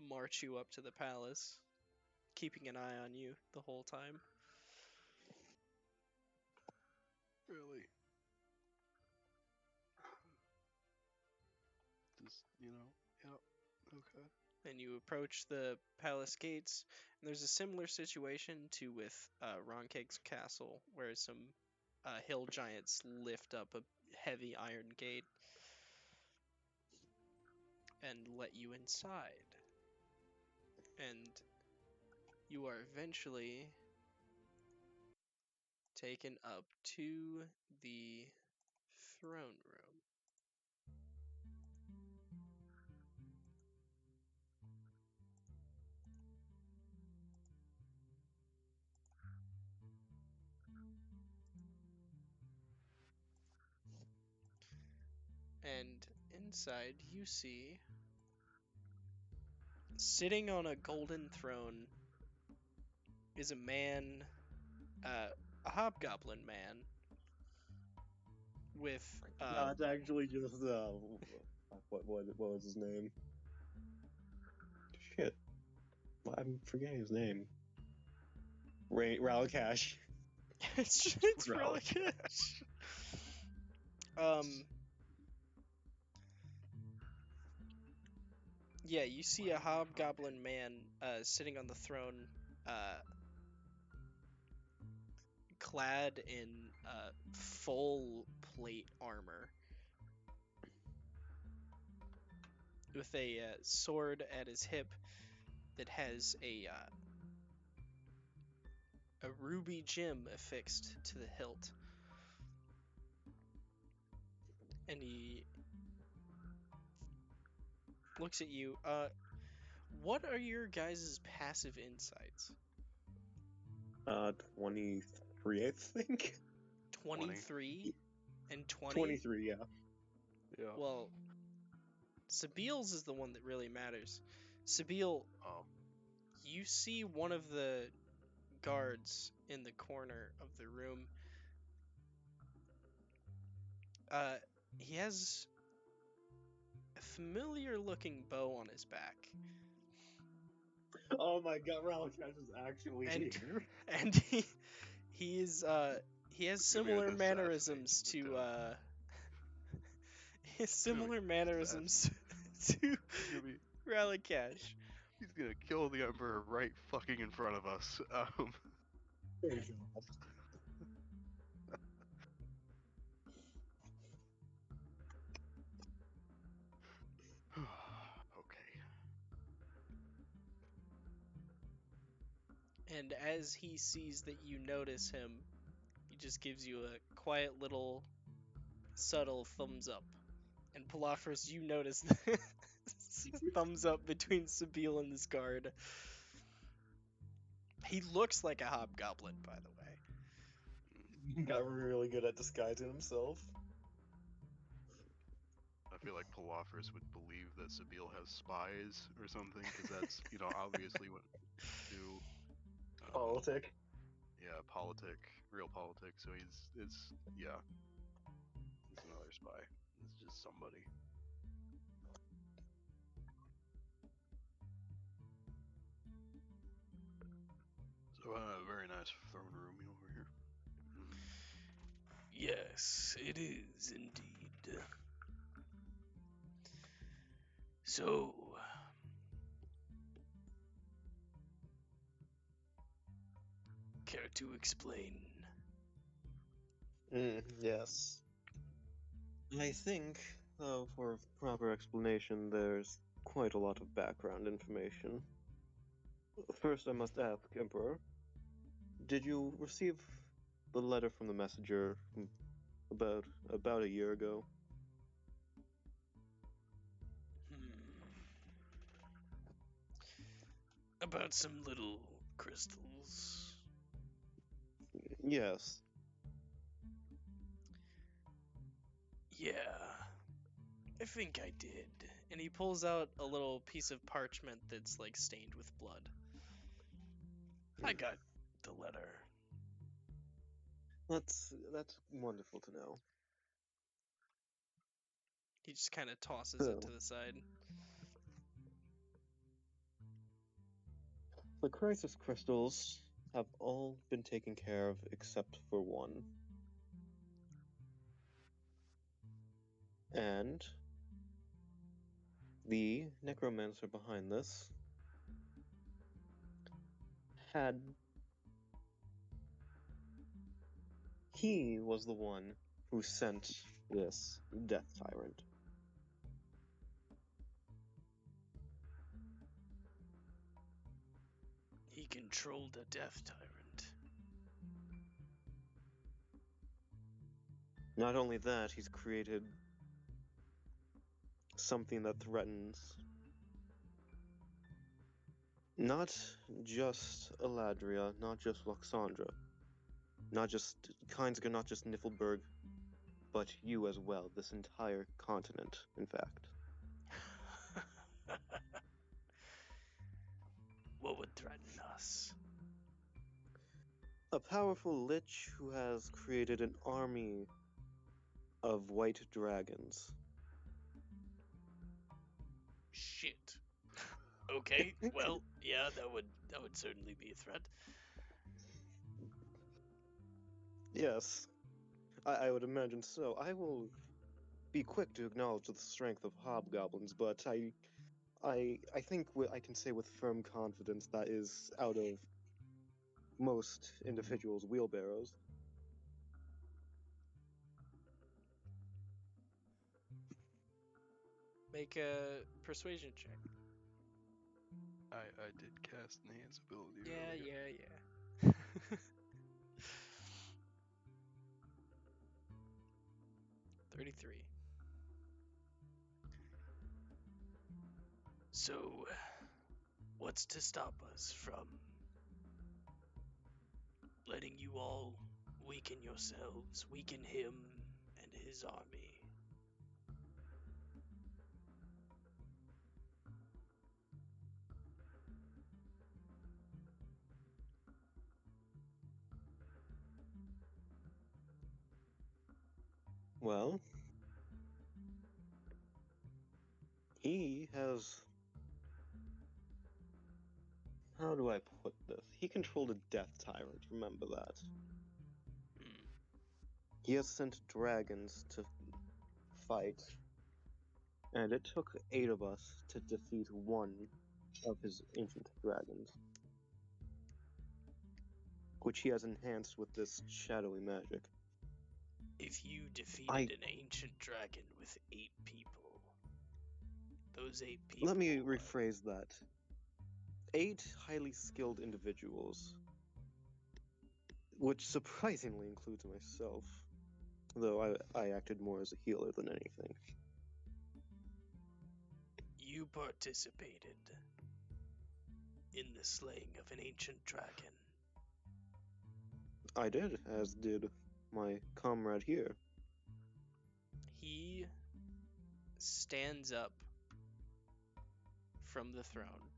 march you up to the palace, keeping an eye on you the whole time. Really. Just, yeah. Okay. And you approach the palace gates, and there's a similar situation to with Ronkeg's castle, where some hill giants lift up a heavy iron gate and let you inside. And you are eventually taken up to the throne room. And inside you see, sitting on a golden throne, is a man, a hobgoblin man, with No, it's actually just what was his name? Shit, I'm forgetting his name. Ralcash. it's really good. Yeah, you see a hobgoblin man sitting on the throne, uh, clad in full plate armor, with a sword at his hip that has a ruby gem affixed to the hilt. And he looks at you. What are your guys' passive insights? 23, I think. 23 and 20? 23, yeah. Yeah. Well, Sabil's is the one that really matters. Sabil, you see one of the guards in the corner of the room. He has a familiar looking bow on his back. Oh my god, Ralcash is actually And here. and he has Maybe an similar mannerisms assassination to attempt. Similar Possessed. mannerisms to He's gonna be. Ralikash. He's gonna kill the Emperor right fucking in front of us. Okay. And as he sees that you notice him, he just gives you a quiet little subtle thumbs up. And Palafris, you notice the thumbs up between Sabine and this guard. He looks like a hobgoblin, by the way. Mm. Got really good at disguising himself. I feel like Palafris would believe that Sabine has spies or something, because that's, obviously what do. Politic. Yeah, real politic. So he's another spy. He's just somebody. So, very nice throne room over here. Mm. Yes, it is indeed. So, care to explain? Yes. I think, for proper explanation, there's quite a lot of background information. First, I must ask, Emperor, did you receive the letter from the messenger about a year ago? About some little crystals. Yes. Yeah, I think I did. And he pulls out a little piece of parchment that's like stained with blood. I got the letter. That's wonderful to know. He just kind of tosses it So, to the side. the crisis crystals have all been taken care of except for one. And the necromancer behind this had. He was the one who sent this death tyrant. He controlled a death tyrant. Not only that, he's created something that threatens not just Eladria, not just Loxandra, not just Kindsger, not just Niflberg, but you as well, this entire continent, in fact. What would threaten us? A powerful lich who has created an army of white dragons. Shit. Okay, well, yeah, that would certainly be a threat. Yes, I would imagine so. I will be quick to acknowledge the strength of hobgoblins, but I think I can say with firm confidence that is out of most individuals' wheelbarrows. Make a persuasion check. I did cast enhance ability Yeah, earlier. yeah. 33. So, what's to stop us from letting you all weaken yourselves, weaken him and his army? Well, he has. How do I put this? He controlled a death tyrant, remember that. Hmm. He has sent dragons to fight And it took 8 of us to defeat one of his ancient dragons, which he has enhanced with this shadowy magic. If you defeated an ancient dragon with 8 people, those 8 people. Let me rephrase that. 8 highly skilled individuals, which surprisingly includes myself, though I acted more as a healer than anything. You participated in the slaying of an ancient dragon. I did, as did my comrade here. He stands up from the throne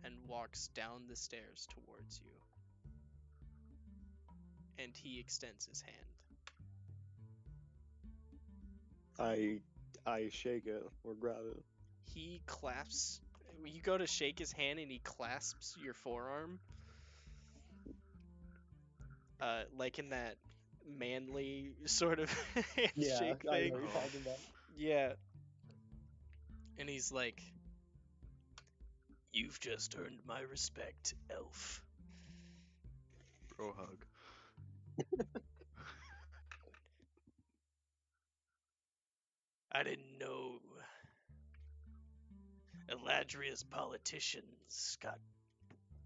and walks down the stairs towards you. And he extends his hand. I shake it or grab it. He clasps. You go to shake his hand and he clasps your forearm. Like in that manly sort of handshake thing. what you're talking about. Yeah. And he's like, "You've just earned my respect, elf." Bro hug. I didn't know Eladria's politicians got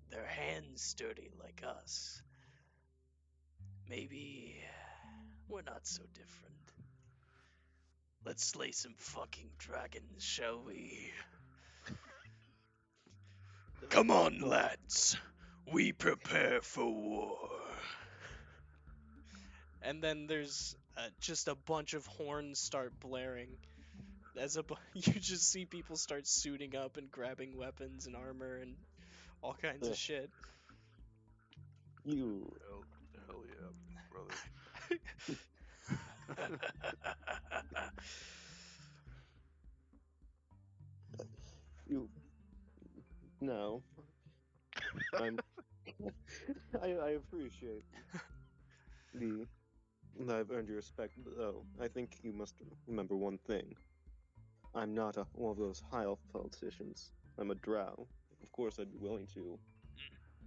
their hands dirty like us. Maybe we're not so different. Let's slay some fucking dragons, shall we? Come on, lads. We prepare for war. And then there's just a bunch of horns start blaring. You just see people start suiting up and grabbing weapons and armor and all kinds of Ugh. shit. You Hell yeah, brother. you no. I'm I appreciate the that I've earned your respect, though. I think you must remember one thing. I'm not one of those high elf politicians. I'm a drow. Of course, I'd be willing to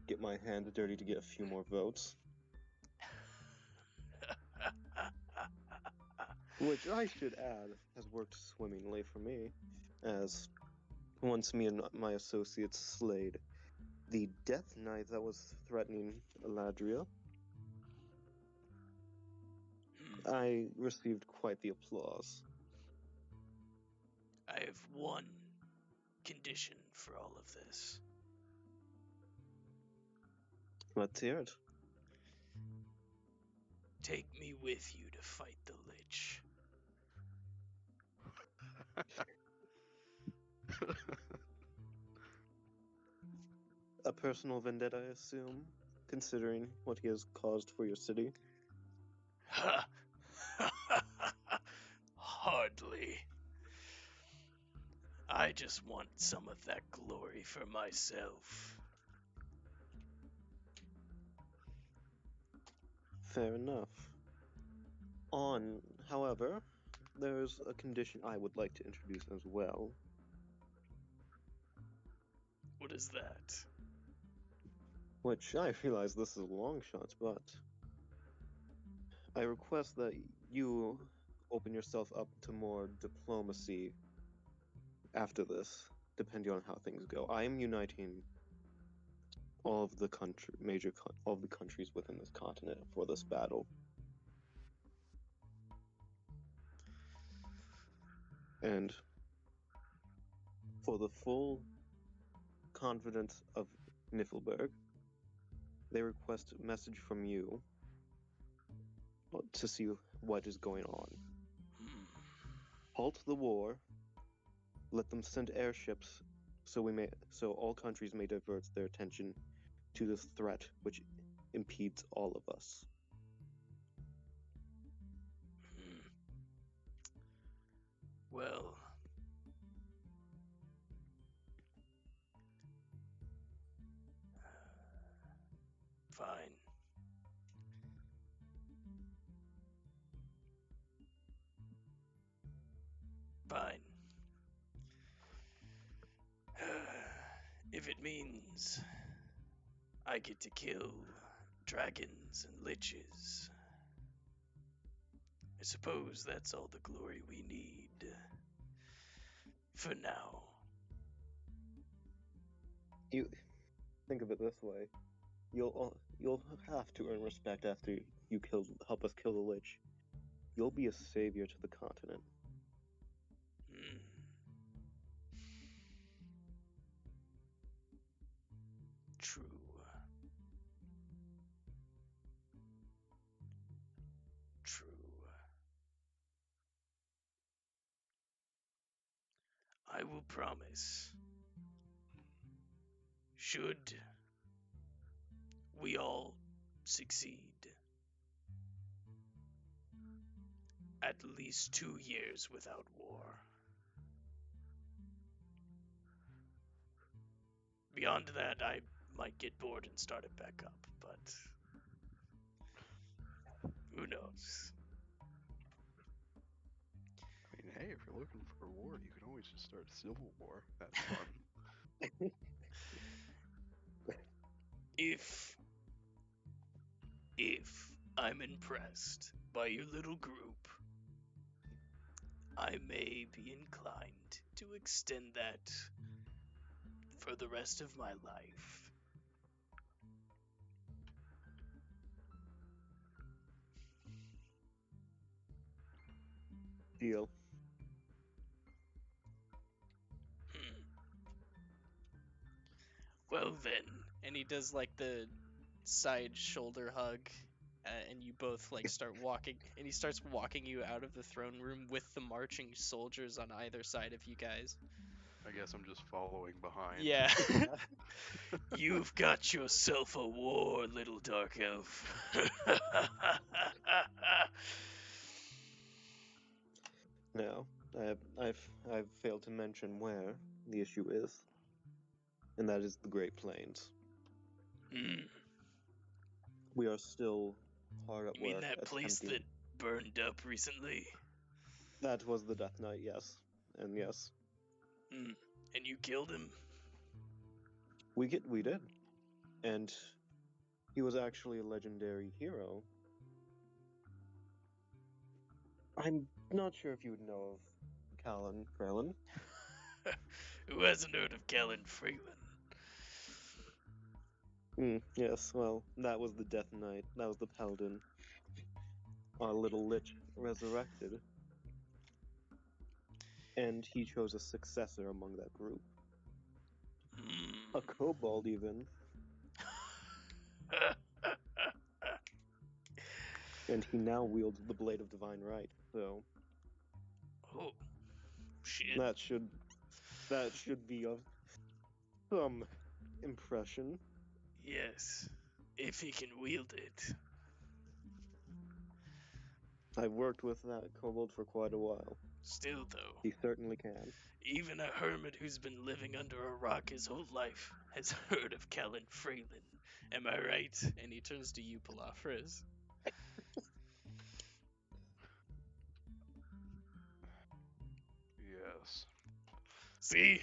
get my hand dirty to get a few more votes. Which I should add has worked swimmingly for me, as once me and my associates slayed the Death Knight that was threatening Eladria, I received quite the applause. I have one condition for all of this. Let's hear it. Take me with you to fight the Lich. A personal vendetta, I assume, considering what he has caused for your city. Ha! Hardly. I just want some of that glory for myself. Fair enough. However, there's a condition I would like to introduce as well. What is that? Which I realize this is a long shot, but I request that you open yourself up to more diplomacy after this, depending on how things go. I am uniting all of the all of the countries within this continent for this battle. And for the full confidence of Niflberg, they request a message from you to see what is going on. Halt the war. Let them send airships so all countries may divert their attention to this threat which impedes all of us. Well, fine. Fine. means I get to kill dragons and liches. I suppose that's all the glory we need. For now. You think of it this way: you'll have to earn respect after you help us kill the Lich. You'll be a savior to the continent. Hmm. True. True. I will promise. Should we all succeed, at least 2 years without war. Beyond that, I might get bored and start it back up, but who knows? I mean, hey, if you're looking for a war, you can always just start a civil war. That's fun. If I'm impressed by your little group, I may be inclined to extend that for the rest of my life. Deal. Hmm. Well then, And he does like the side shoulder hug, and you both like start walking, and he starts walking you out of the throne room with the marching soldiers on either side of you guys. I guess I'm just following behind. Yeah. you've got yourself a war, little dark elf. Now, I've failed to mention where the issue is, and that is the Great Plains. Hmm. We are still hard at You mean work that place attempting. that burned up recently? That was the Death Knight, yes, and yes, Hmm. And you killed him? we did, and he was actually a legendary hero. I'm not sure if you would know of Callan Krellin. Who hasn't heard of Callan Freeland? Yes, well, that was the Death Knight. That was the Paladin. Our little Lich resurrected, and he chose a successor among that group. Hmm. A kobold, even. And he now wields the Blade of Divine Right, so Oh, shit. that should be of some impression. Yes. If he can wield it. I've worked with that kobold for quite a while. Still, though, He certainly can. even a hermit who's been living under a rock his whole life has heard of Callan Freeland. Am I right? And he turns to you, Palafres. Yes. See?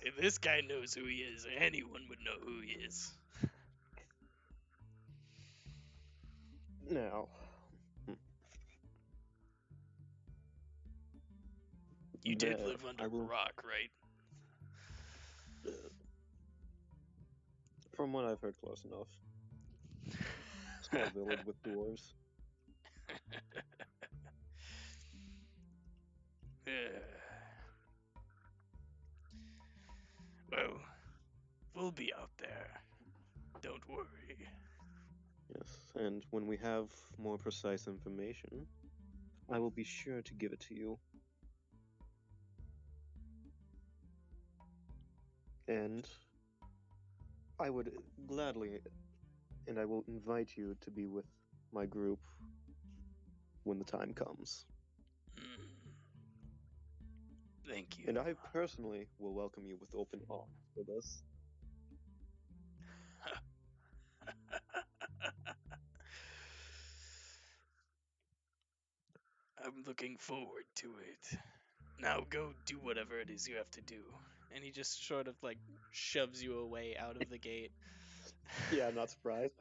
If this guy knows who he is, anyone would know who he is. Now, You did there, live under I a will. rock, right? From what I've heard, close enough. Small village with dwarves. Well, we'll be out there. Don't worry. Yes, and when we have more precise information, I will be sure to give it to you. And I would gladly, and I will invite you to be with my group when the time comes. Hmm. Thank you. And I personally will welcome you with open arms for this. I'm looking forward to it. Now go do whatever it is you have to do. And he just sort of like shoves you away out of the gate. Yeah, I'm not surprised.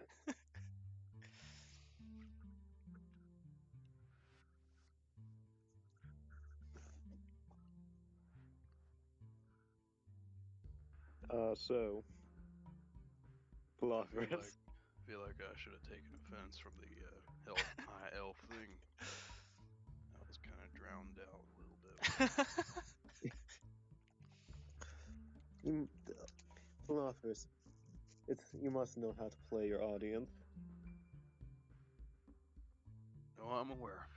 So, I feel Philosophers. like I should have taken offense from the high elf thing. I was kind of drowned out a little bit. Philosophers, you must know how to play your audience. No, I'm aware.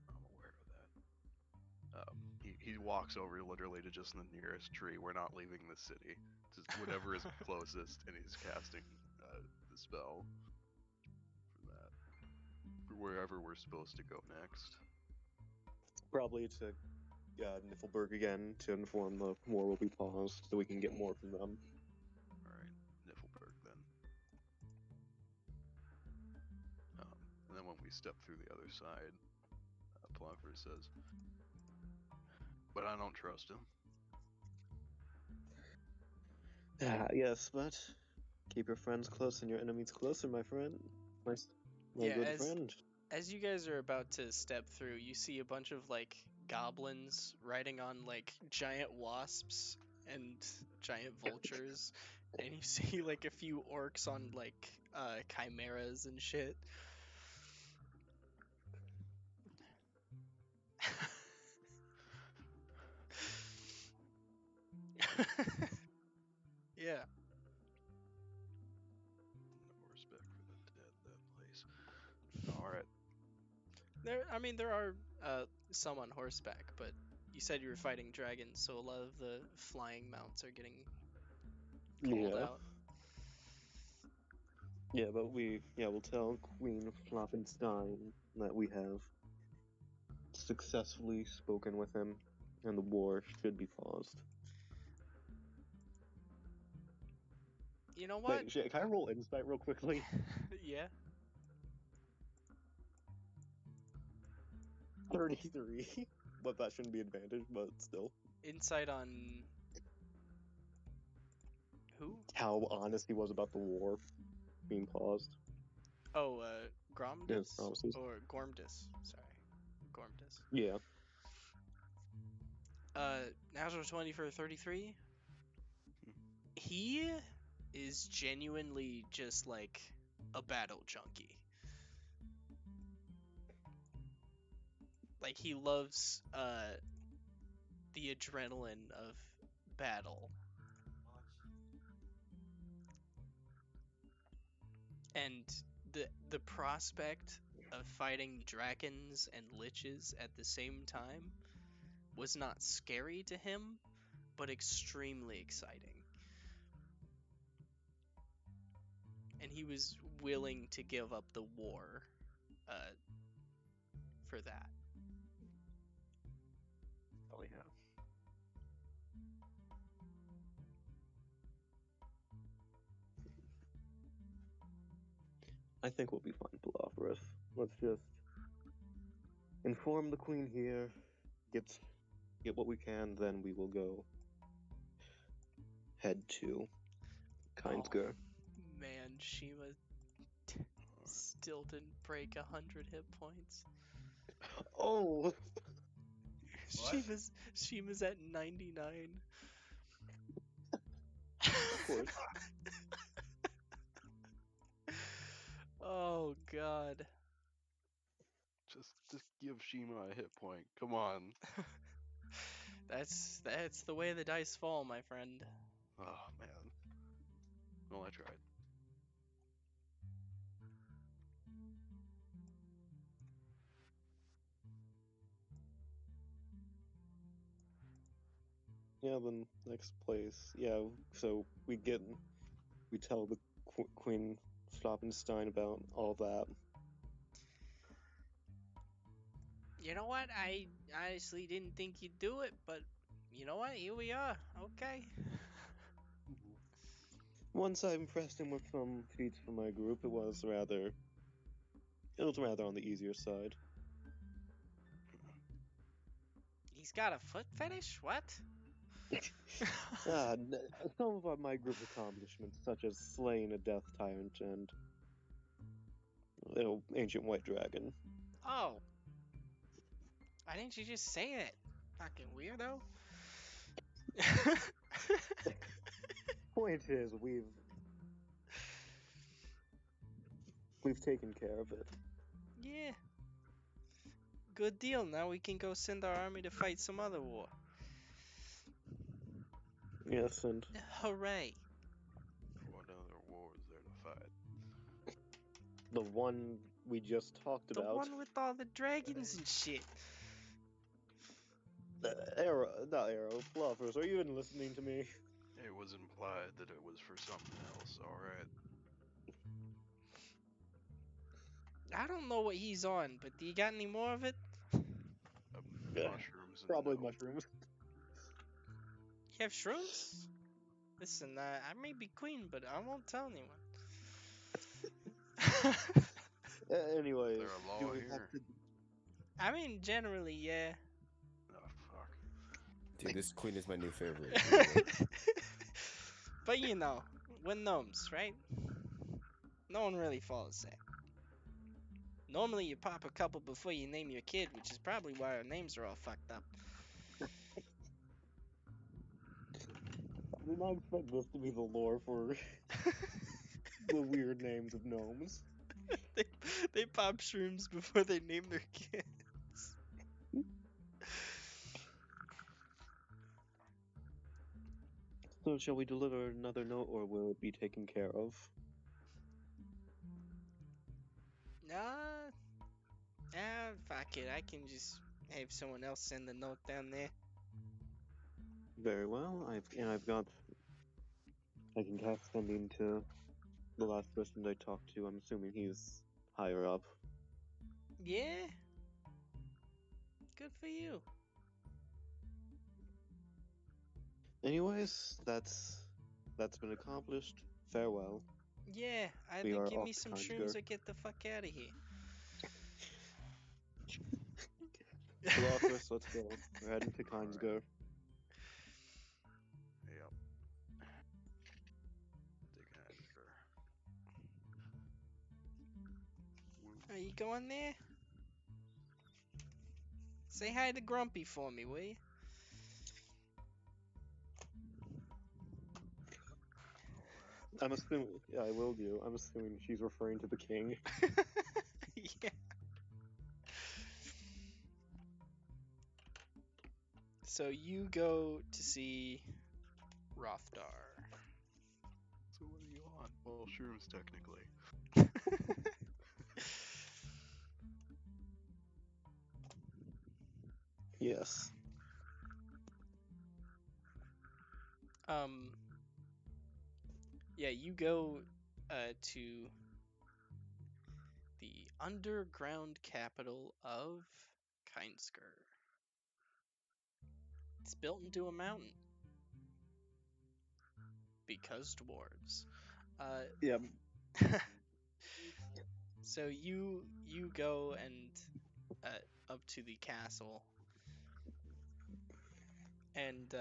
I'm aware of that. He walks over literally to just the nearest tree. We're not leaving the city. Just whatever is closest, and he's casting the spell for that. For wherever we're supposed to go next. Probably to Niflberg again to inform the war will be paused so we can get more from them. Alright, Niflberg then. And then when we step through the other side, Plumper says, "But I don't trust him." Yes, but keep your friends close and your enemies closer, my friend. My Yeah, good friend. as you guys are about to step through, you see a bunch of like goblins riding on like giant wasps and giant vultures, and you see like a few orcs on like chimeras and shit. Yeah. No respect for the dead, that place. Alright. There are some on horseback, but you said you were fighting dragons, so a lot of the flying mounts are getting called Yeah. out. Yeah, but we'll tell Queen Floppenstein that we have successfully spoken with him and the war should be paused. You know what? Wait, can I roll insight real quickly? Yeah. 33. But that shouldn't be advantage, but still. Insight on who? How honest he was about the war being paused. Oh, And his Gromdus promises. or Gormdus. Sorry, Gormdus. Yeah. Natural 20 for 33. He is genuinely just like a battle junkie. Like he loves the adrenaline of battle. And the prospect of fighting dragons and liches at the same time was not scary to him, but extremely exciting. And he was willing to give up the war for that. Oh yeah. I think we'll be fine, Belopherus. Let's just inform the queen here, get what we can, then we will go head to Kindsger. Man, Shima still didn't break 100 hit points. Oh! Shima's at 99. Of course. Oh god. Just give Shima a hit point. Come on. That's the way the dice fall, my friend. Oh man. Well, I tried. Yeah, then next place. Yeah, so we tell the Queen Floppenstein about all that. You know what? I honestly didn't think you'd do it, but you know what? Here we are. Okay. Once I impressed him with some feats from my group, it was rather on the easier side. He's got a foot fetish? What? Some of my group accomplishments, such as slaying a death tyrant and ancient white dragon. Oh, why didn't you just say it? Fucking weirdo. Point is, we've taken care of it. Yeah. Good deal. Now we can go send our army to fight some other war. Yes, and Hooray. What other war is there to fight? the one we just talked The about. one with all the dragons and shit. Fluffers, are you even listening to me? It was implied that it was for something else, alright? I don't know what he's on, but do you got any more of it? Mushrooms and Probably no. mushrooms. You have shrooms? Listen, I may be queen, but I won't tell anyone. Anyways, Is there a law do we here? have to... I mean, generally, yeah. Oh, fuck. Dude, this queen is my new favorite. But you know, we're gnomes, right? No one really follows that. Normally, you pop a couple before you name your kid, which is probably why our names are all fucked up. I did not expect this to be the lore for the weird names of gnomes. they pop shrooms before they name their kids. So shall we deliver another note, or will it be taken care of? Nah, fuck it. I can just have someone else send the note down there. Very well. I can cast sending to the last person I talked to. I'm assuming he's higher up. Yeah. Good for you. Anyways, that's been accomplished. Farewell. Yeah, We either are give me off to some Kinesgard. shrooms or get the fuck out of here. Philophus, let's go. We're heading to Kinesgard. Yep. Taking Edgar. Are you going there? Say hi to Grumpy for me, will you? I'm assuming, yeah, I will do. I'm assuming she's referring to the king. Yeah. So you go to see Rothdar. So what are you on? Well, shrooms technically. Yes. Yeah, you go to the underground capital of Kinesgard. It's built into a mountain because dwarves. Yeah. So you go and up to the castle, and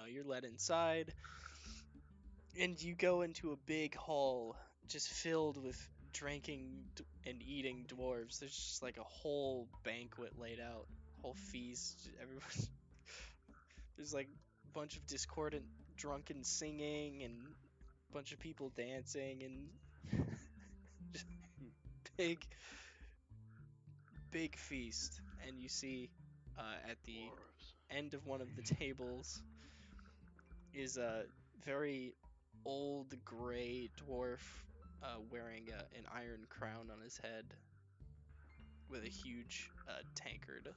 you're led inside, and you go into a big hall just filled with drinking and eating dwarves. There's just like a whole banquet laid out, whole feast. Everyone, there's like a bunch of discordant drunken singing and a bunch of people dancing and just big big feast. And you see at the Dwarves. end of one of the tables is a very old gray dwarf wearing an iron crown on his head with a huge tankard.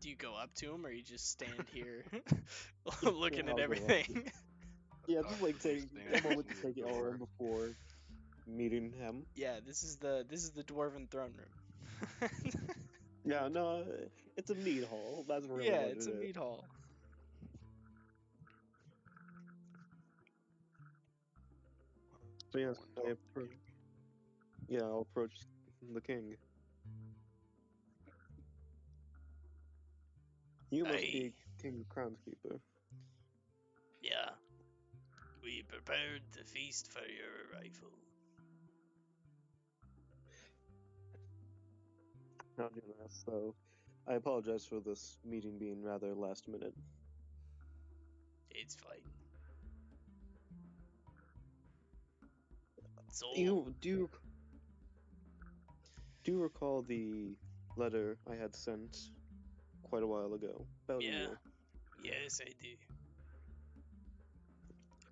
Do you go up to him, or you just stand here looking I'll at go up. everything? Yeah, just like take Stand a moment to near take the it all door. in before meeting him. Yeah, this is the dwarven throne room. Yeah, no, it's a meat hall. That's really Yeah, what it's it a is. meat hall. So yes, Go and I talk to approach. King. Yeah, I'll approach the king. You must Aye, be King Crownskeeper. yeah. We prepared the feast for your arrival. Not generous, so I apologize for this meeting being rather last minute. It's fine. So, You do you recall the letter I had sent quite a while ago about yeah, you? yes, I do.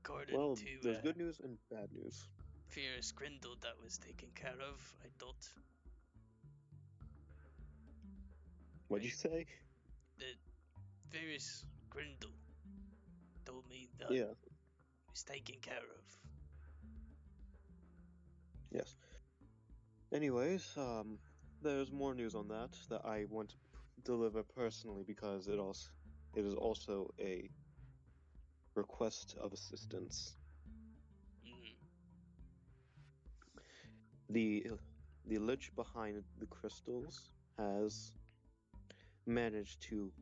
According Well, to there's good news and bad news. Fierce Grindle that was taken care of, I thought. What'd you say? The Fierce Grindle told me that Yeah, it was taken care of. yes. Anyways, there's more news on that I want to deliver personally because it is also a request of assistance. Mm, The the lich behind the crystals has managed to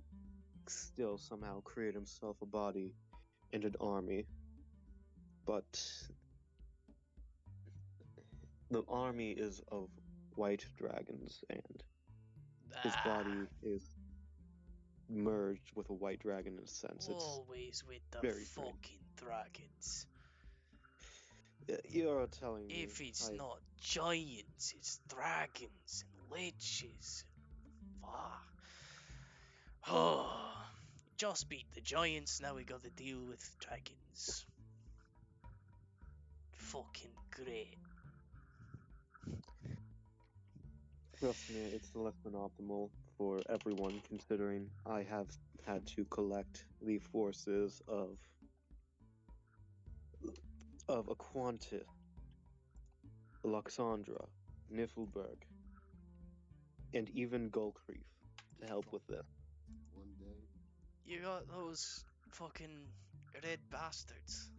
still somehow create himself a body and an army, but the army is of white dragons, and his ah, body is merged with a white dragon in a sense. It's always with the very strange. fucking dragons. You're telling me. If it's not giants, it's dragons and liches. Fuck. Oh, just beat the giants, now we gotta deal with dragons. Fucking great. Trust me, it's less than optimal for everyone, considering I have had to collect the forces of Aquantis, Luxandra, Niflberg, and even Gulcreef to help with this. One day. You got those fucking red bastards.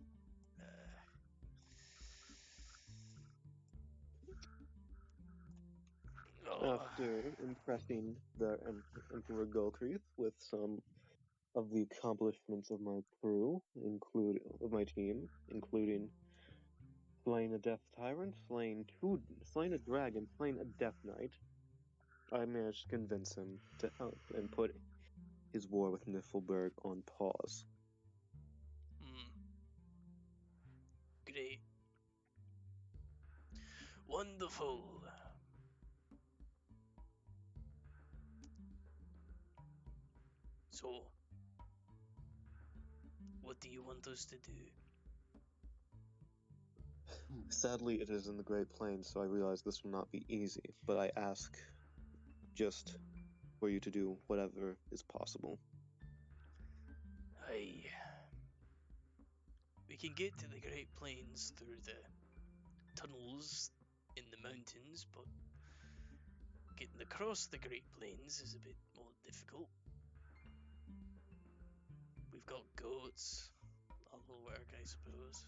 Oh, After impressing the Emperor Gulcreef with some of the accomplishments of my crew, of my team, including slaying a death tyrant, slaying a dragon, slaying a death knight, I managed to convince him to help and put his war with Niflberg on pause. great. Wonderful. So, what do you want us to do? Sadly, it is in the Great Plains, so I realize this will not be easy, but I ask just for you to do whatever is possible. I. We can get to the Great Plains through the tunnels in the mountains, but getting across the Great Plains is a bit more difficult. We've got goats. That'll work, I suppose.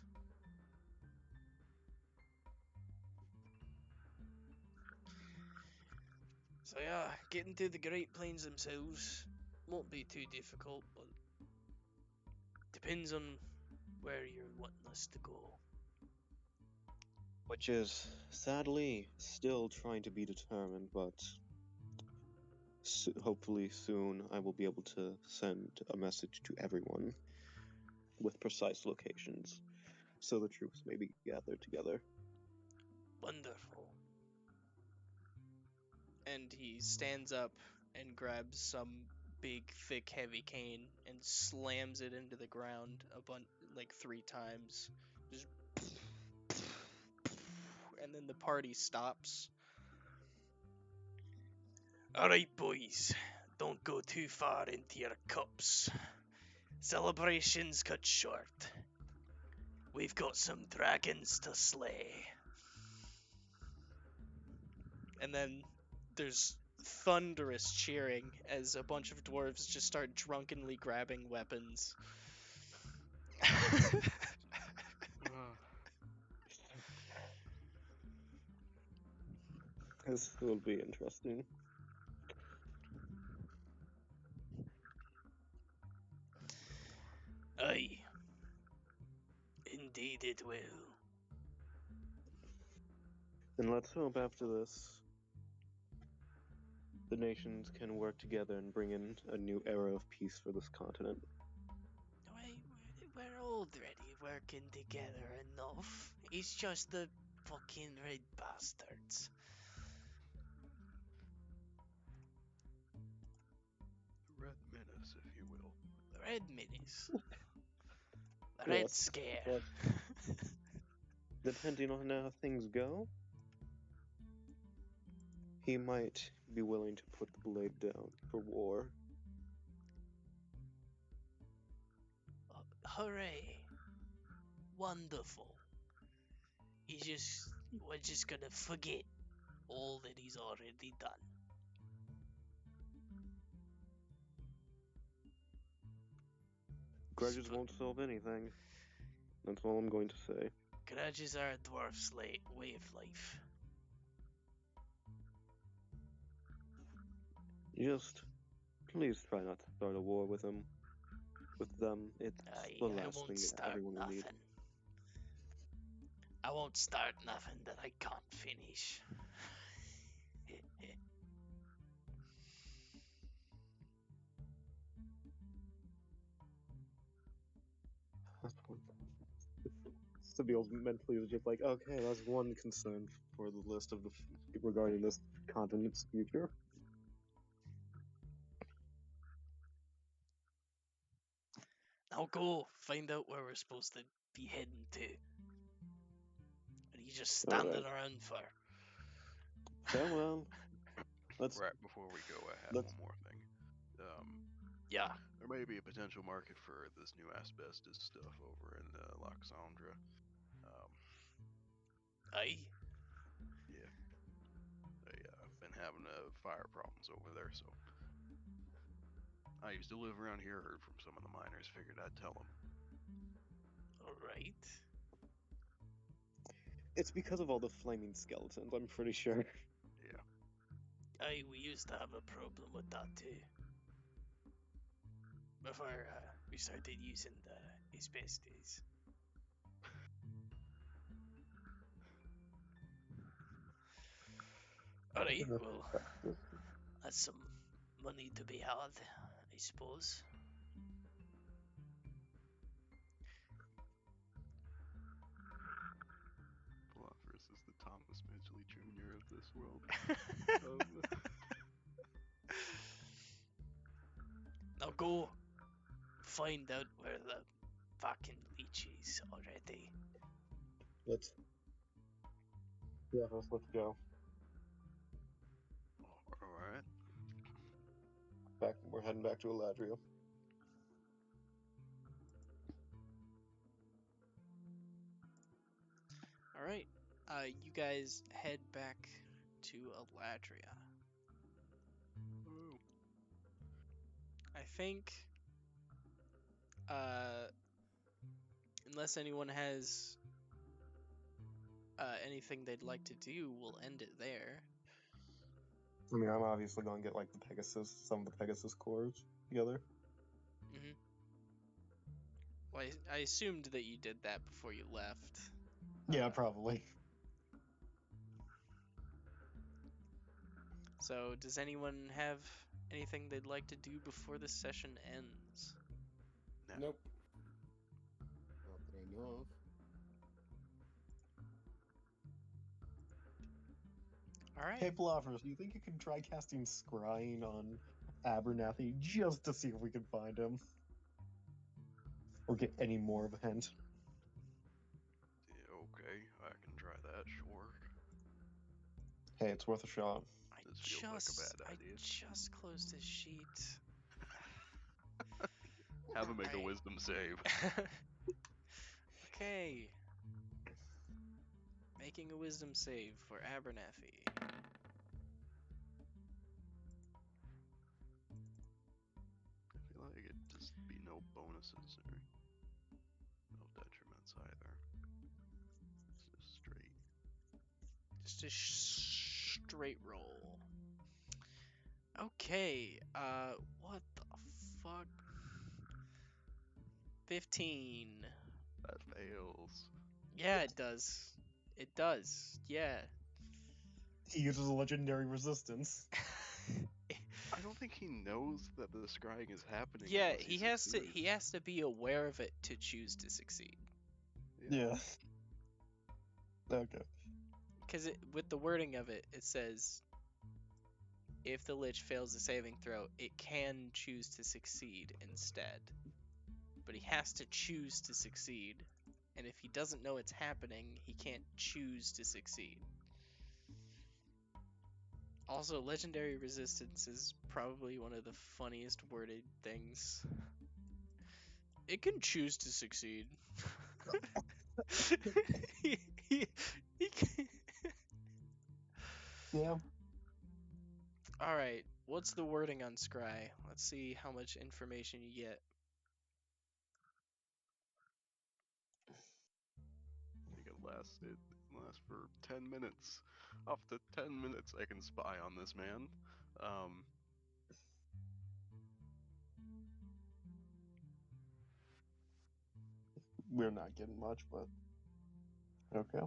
So yeah, getting to the Great Plains themselves won't be too difficult, but depends on where you're wanting us to go. Which is, sadly, still trying to be determined, but hopefully soon I will be able to send a message to everyone with precise locations so the troops may be gathered together. Wonderful. And he stands up and grabs some big, thick, heavy cane and slams it into the ground like 3 times. Just and then the party stops. Alright, boys, don't go too far into your cups. Celebrations cut short. We've got some dragons to slay. And then there's thunderous cheering as a bunch of dwarves just start drunkenly grabbing weapons. This will be interesting. Aye. Indeed it will. And let's hope after this, the nations can work together and bring in a new era of peace for this continent. We're already working together enough. It's just the fucking red bastards. Red Menace, if you will. The red minis. The red Yes, scare. but depending on how things go, he might be willing to put the blade down for war. Hooray. Wonderful. We're just gonna forget all that he's already done. Grudges won't solve anything. That's all I'm going to say. Grudges are a dwarf's way of life. Just please try not to start a war with him. With them, it's the I last won't thing that start everyone will need. nothing. I won't start nothing that I can't finish. Sabiel's mentally was just like, okay, that's one concern for the list of the regarding this continent's future. Now go find out where we're supposed to be heading to. What are you just standing around for? Okay, well, let's. Right before we go, I had let's- one more thing. Yeah. There may be a potential market for this new asbestos stuff over in Loxandra. Aye. Yeah, I've been having fire problems over there, so I used to live around here. Heard from some of the miners, figured I'd tell them. Alright. It's because of all the flaming skeletons, I'm pretty sure. Yeah. Aye, we used to have a problem with that too. Before we started using the asbestos. Alright, well, that's some money to be had, I suppose. Philophorus is the Thomas Midgley Jr. of this world. Now go find out where the fucking leech is already. Let's go. Alright. We're heading back to Eladria. Alright. You guys head back to Eladria. Oh. I think, unless anyone has anything they'd like to do, we'll end it there. I mean, I'm obviously going to get like some of the Pegasus cores together. Mm-hmm. Well, I assumed that you did that before you left. Yeah, probably. So, does anyone have anything they'd like to do before the session ends? No. Nope. Not that I know of. Alright. Hey, Philophorus, do you think you could try casting Scrying on Abernathy just to see if we can find him? Or get any more of a hint? Yeah, okay, I can try that, sure. Hey, it's worth a shot. This feels like a bad I idea. just closed his sheet. Have him make a I- wisdom save. Okay. Making a wisdom save for Abernathy. I feel like it'd just be no bonuses or no detriments either. It's just straight. Just a straight roll. Okay, what the fuck? 15. That fails. Yeah, it does. It does. Yeah. He uses a legendary resistance. I don't think he knows that the scrying is happening Yeah, unless he succeeds. he has to be aware of it to choose to succeed. Yeah. Okay. Because with the wording of it, it says if the Lich fails the saving throw, it can choose to succeed instead. But he has to choose to succeed. And if he doesn't know it's happening, he can't choose to succeed. Also, legendary resistance is probably one of the funniest worded things. It can choose to succeed. he, he can... Yeah. Alright, what's the wording on Scry? Let's see how much information you get. It lasts for 10 minutes. Up to 10 minutes I can spy on this man. We're not getting much, but okay.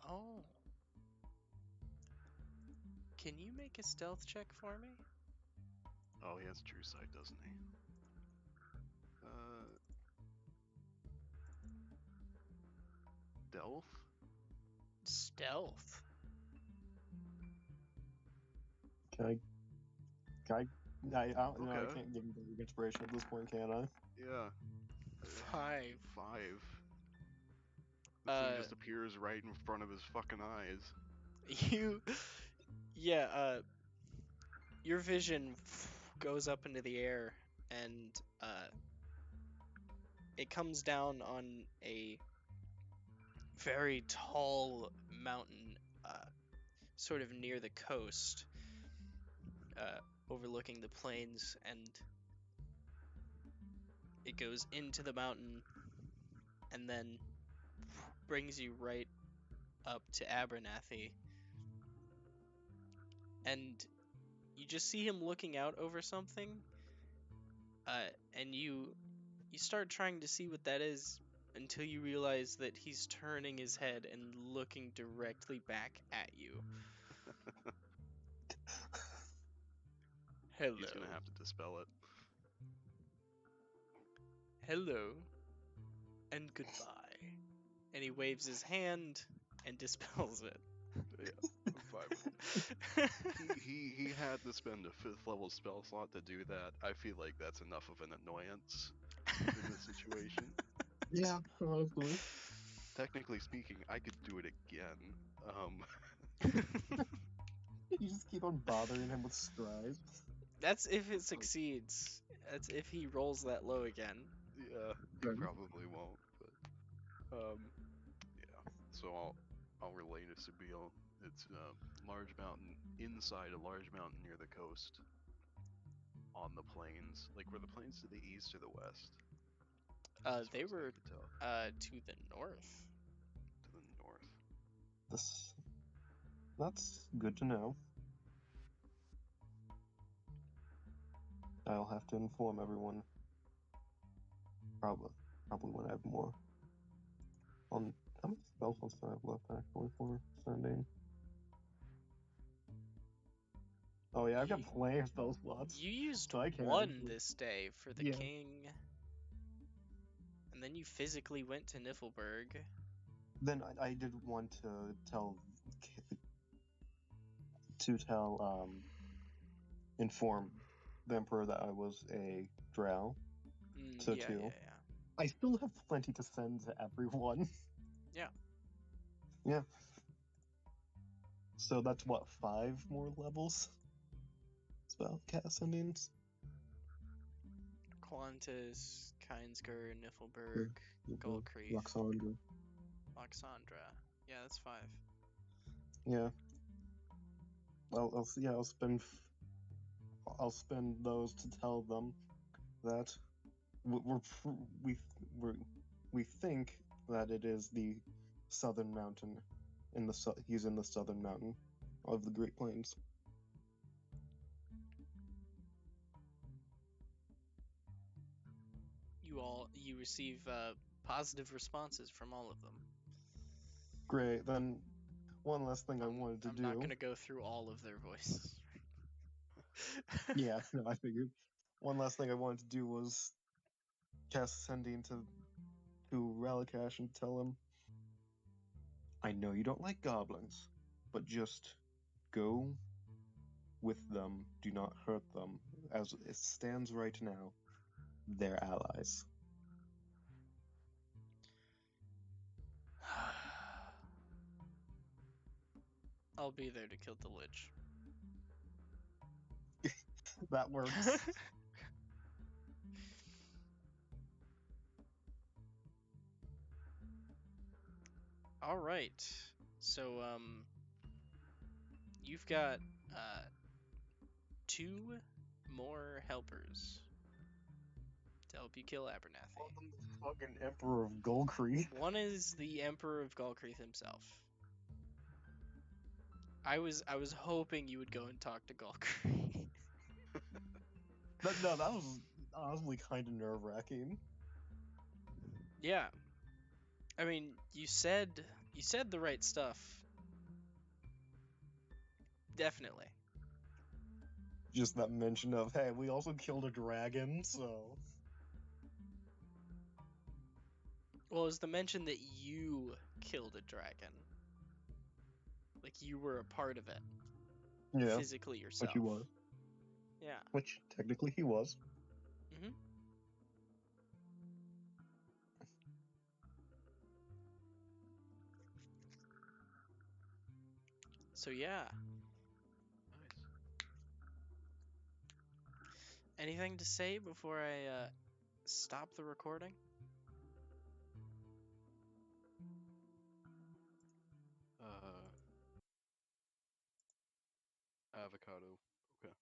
Oh. Can you make a stealth check for me? Oh, he has true sight, doesn't he? Delph? Stealth? Can I don't know. I Okay. can't give him the inspiration at this point, can I? Yeah. 5. 5. The thing just appears right in front of his fucking eyes. Your vision goes up into the air and it comes down on a very tall mountain sort of near the coast, overlooking the plains, and it goes into the mountain and then brings you right up to Abernathy. And you just see him looking out over something, and you start trying to see what that is until you realize that he's turning his head and looking directly back at you. Hello. He's gonna have to dispel it. Hello. And goodbye. And he waves his hand and dispels it. Yeah, I'm fine with it. He had to spend a 5th level spell slot to do that. I feel like that's enough of an annoyance in this situation. Yeah, honestly. Technically speaking, I could do it again. You just keep on bothering him with scribe. That's if it succeeds. That's if he rolls that low again. Yeah, he probably won't, but yeah. So I'll relay to Sabil. It's a large mountain inside a large mountain near the coast, on the plains. Like, were the plains to the east or the west? As far They as I were could tell. to the north. To the north. That's good to know. I'll have to inform everyone. Probably when I have more. On how many spell slots do I have left actually for sending? Oh yeah, I've got plenty of spell slots. You used So I can one actually- this day for the king. And then you physically went to Niflberg. Then I did want to tell inform the Emperor that I was a drow. So Yeah. I still have plenty to send to everyone. Yeah. Yeah. So that's what, 5 more levels? Spell cast endings? Qantas, Kynsker, Niflberg, Gullcreef, Loxandra. Loxandra. Yeah, that's 5. Yeah. I'll spend those to tell them that we think that it is the southern mountain. He's in the southern mountain of the Great Plains. You receive positive responses from all of them. Great. Then one last thing I wanted to I'm do. not gonna go through all of their voices. Yeah, no, I figured. One last thing I wanted to do was cast sending to Relikash and tell him, I know you don't like goblins, but just go with them. Do not hurt them. As it stands right now, they're allies. I'll be there to kill the Lich. That works. All right. So you've got 2 more helpers to help you kill Abernathy. I'm the fucking Emperor of Golcree. One is the Emperor of Galcreath himself. I was hoping you would go and talk to Galcree. No, that was honestly kind of nerve wracking. Yeah. I mean, you said the right stuff. Definitely. Just that mention of, hey, we also killed a dragon, so. Well, it was the mention that you killed a dragon. Like you were a part of it. Yeah, Physically yourself. which he was. Yeah. Which technically he was. Mhm. So yeah. Nice. Anything to say before I stop the recording? Avocado. Okay.